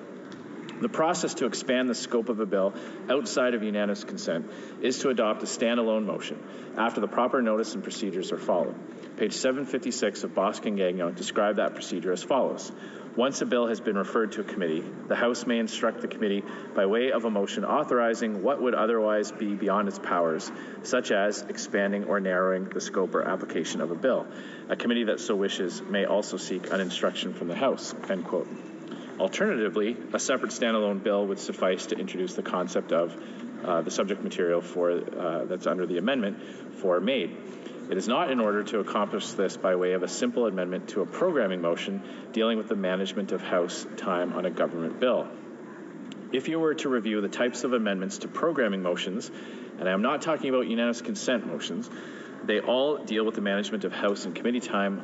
The process to expand the scope of a bill outside of unanimous consent is to adopt a standalone motion after the proper notice and procedures are followed. Page 756 of Bosque and Gagnon describe that procedure as follows. Once a bill has been referred to a committee, the House may instruct the committee by way of a motion authorizing what would otherwise be beyond its powers, such as expanding or narrowing the scope or application of a bill. A committee that so wishes may also seek an instruction from the House, end quote. Alternatively, a separate standalone bill would suffice to introduce the concept of the subject material that's under the amendment for MAID. It is not in order to accomplish this by way of a simple amendment to a programming motion dealing with the management of House time on a government bill. if you were to review the types of amendments to programming motions, and I'm not talking about unanimous consent motions, they all deal with the management of House and committee time,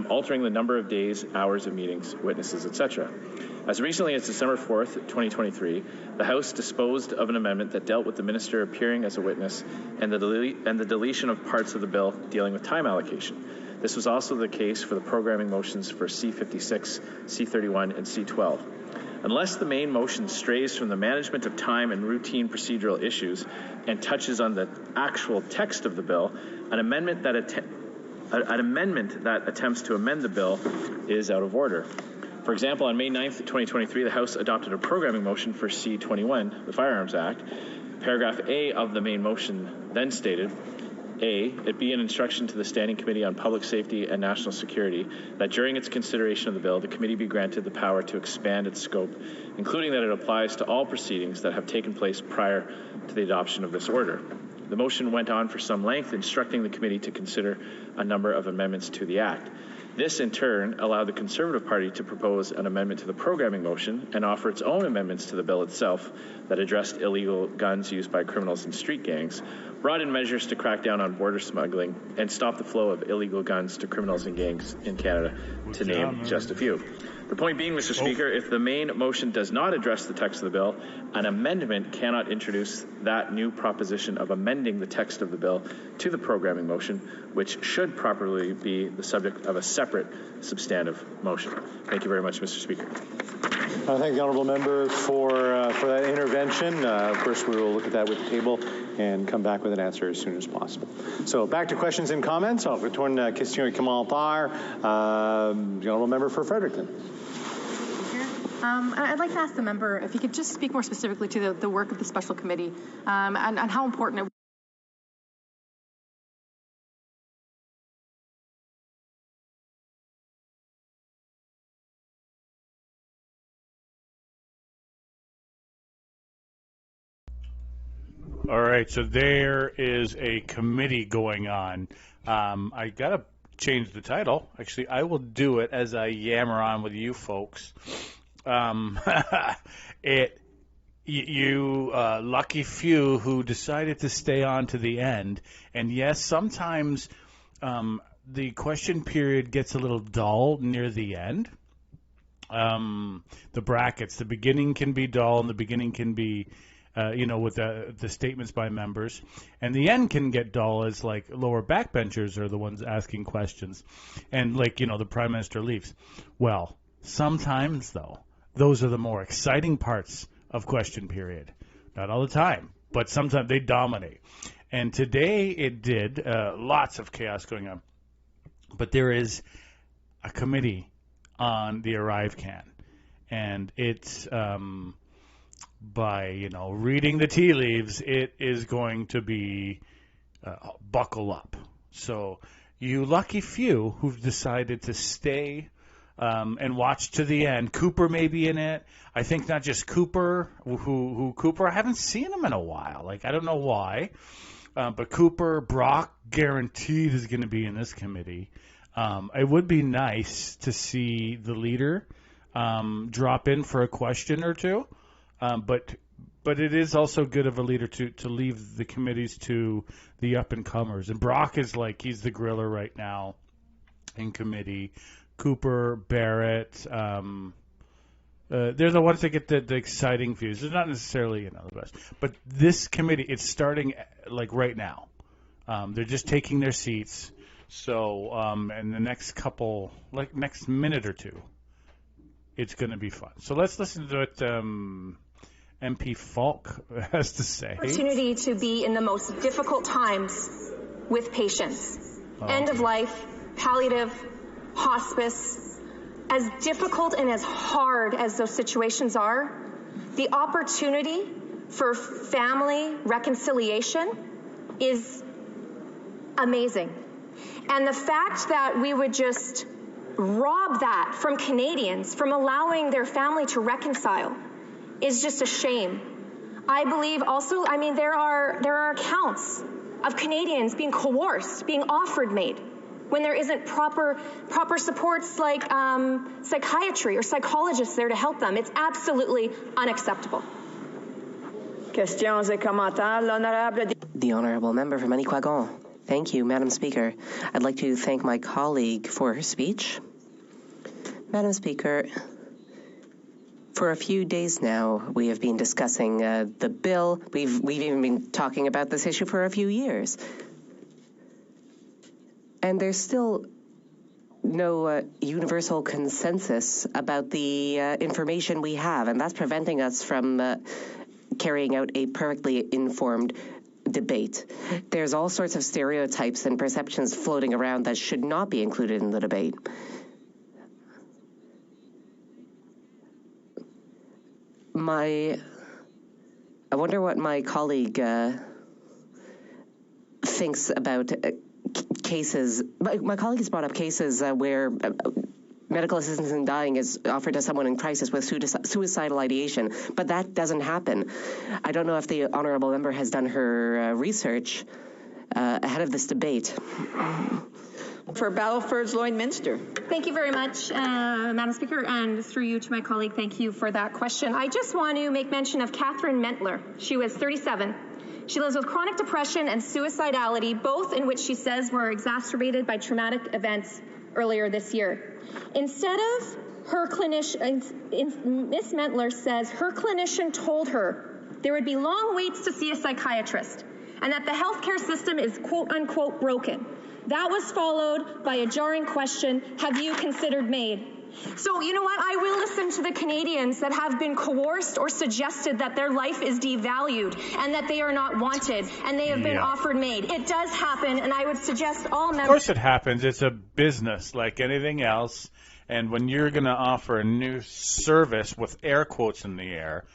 altering the number of days, hours of meetings, witnesses, etc. As recently as December 4th, 2023, the House disposed of an amendment that dealt with the minister appearing as a witness and the deletion of parts of the bill dealing with time allocation. This was also the case for the programming motions for C56, C31, and C12. Unless the main motion strays from the management of time and routine procedural issues and touches on the actual text of the bill, an amendment that attempts to amend the bill is out of order. For example, on May 9th, 2023, the House adopted a programming motion for C21, the Firearms Act. Paragraph A of the main motion then stated, A, it be an instruction to the Standing Committee on Public Safety and National Security that during its consideration of the bill, the committee be granted the power to expand its scope, including that it applies to all proceedings that have taken place prior to the adoption of this order. The motion went on for some length, instructing the committee to consider a number of amendments to the Act. This, in turn, allowed the Conservative Party to propose an amendment to the programming motion and offer its own amendments to the bill itself that addressed illegal guns used by criminals and street gangs, brought in measures to crack down on border smuggling, and stop the flow of illegal guns to criminals and gangs in Canada, to name just a few. The point being, Mr. Speaker, if the main motion does not address the text of the bill, an amendment cannot introduce that new proposition of amending the text of the bill to the programming motion, which should properly be the subject of a separate substantive motion. Thank you very much, Mr. Speaker. I thank the honourable member for that intervention. Of course, we will look at that with the table and come back with an answer as soon as possible. So back to questions and comments. I'll return question et commentaire. The honourable member for Fredericton. I'd like to ask the member if he could just speak more specifically to the work of the special committee and how important it. All right, so there is a committee going on. I got to change the title. Actually, I will do it as I yammer on with you folks. You lucky few who decided to stay on to the end. And yes, sometimes the question period gets a little dull near the end. The brackets, the beginning can be dull and the beginning can be with the statements by members. And the end can get dull as, like, lower backbenchers are the ones asking questions. And, the Prime Minister leaves. Well, sometimes, though, those are the more exciting parts of question period. Not all the time, but sometimes they dominate. And today it did. Lots of chaos going on. But there is a committee on the Arrive Can. And it's... by reading the tea leaves, it is going to be buckle up. So you lucky few who've decided to stay and watch to the end. Cooper may be in it. I think not just Cooper. Who Cooper? I haven't seen him in a while. I don't know why, but Cooper, Brock, guaranteed is going to be in this committee. It would be nice to see the leader drop in for a question or two. But it is also good of a leader to leave the committees to the up-and-comers. And Brock is he's the griller right now in committee. Cooper, Barrett, they're the ones that get the exciting views. They're not necessarily the best. But this committee, it's starting right now. They're just taking their seats. So in the next next minute or two, it's going to be fun. So let's listen to what MP Falk has to say. Opportunity to be in the most difficult times with patients. End of life, palliative, hospice. As difficult and as hard as those situations are, the opportunity for family reconciliation is amazing. And the fact that we would just rob that from Canadians, from allowing their family to reconcile, is just a shame. I believe also, there are accounts of Canadians being coerced, being offered MAID. when there isn't proper supports like psychiatry or psychologists there to help them. It's absolutely unacceptable. Questions et commentaires, l'honorable. The Honourable Member for Manicouagon. Thank you, Madam Speaker. I'd like to thank my colleague for her speech. Madam Speaker, for a few days now, we have been discussing the bill. We've even been talking about this issue for a few years. And there's still no universal consensus about the information we have, and that's preventing us from carrying out a perfectly informed debate. There's all sorts of stereotypes and perceptions floating around that should not be included in the debate. I wonder what my colleague thinks about cases. My colleague has brought up cases where medical assistance in dying is offered to someone in crisis with suicidal ideation, but that doesn't happen. I don't know if the Honourable Member has done her research ahead of this debate. For Battleford's Lloydminster. Thank you very much, Madam Speaker, and through you to my colleague, thank you for that question. I just want to make mention of Catherine Mentler. She was 37. She lives with chronic depression and suicidality, both in which she says were exacerbated by traumatic events earlier this year. Instead of her clinician, Ms. Mentler says her clinician told her there would be long waits to see a psychiatrist and that the healthcare system is quote unquote broken. That was followed by a jarring question, have you considered MAID? So you know what? I will listen to the Canadians that have been coerced or suggested that their life is devalued and that they are not wanted and they have been offered MAID. It does happen, and I would suggest all members... Of course it happens. It's a business like anything else, and when you're going to offer a new service with air quotes in the air,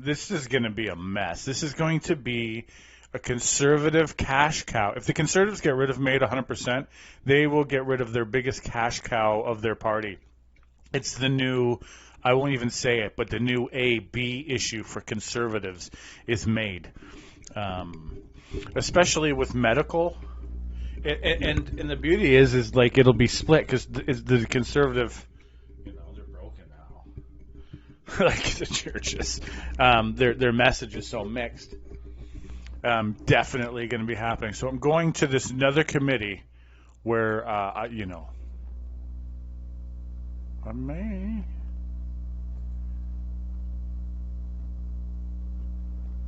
this is going to be a mess. This is going to be a conservative cash cow. If the Conservatives get rid of MAID 100%, they will get rid of their biggest cash cow of their party. It's the new, I won't even say it, but the new A-B issue for Conservatives is MAID. Especially with medical. And the beauty is like it'll be split because the Conservative, they're broken now. Like the churches. Their message is so mixed. Definitely going to be happening. So I'm going to this another committee where, I may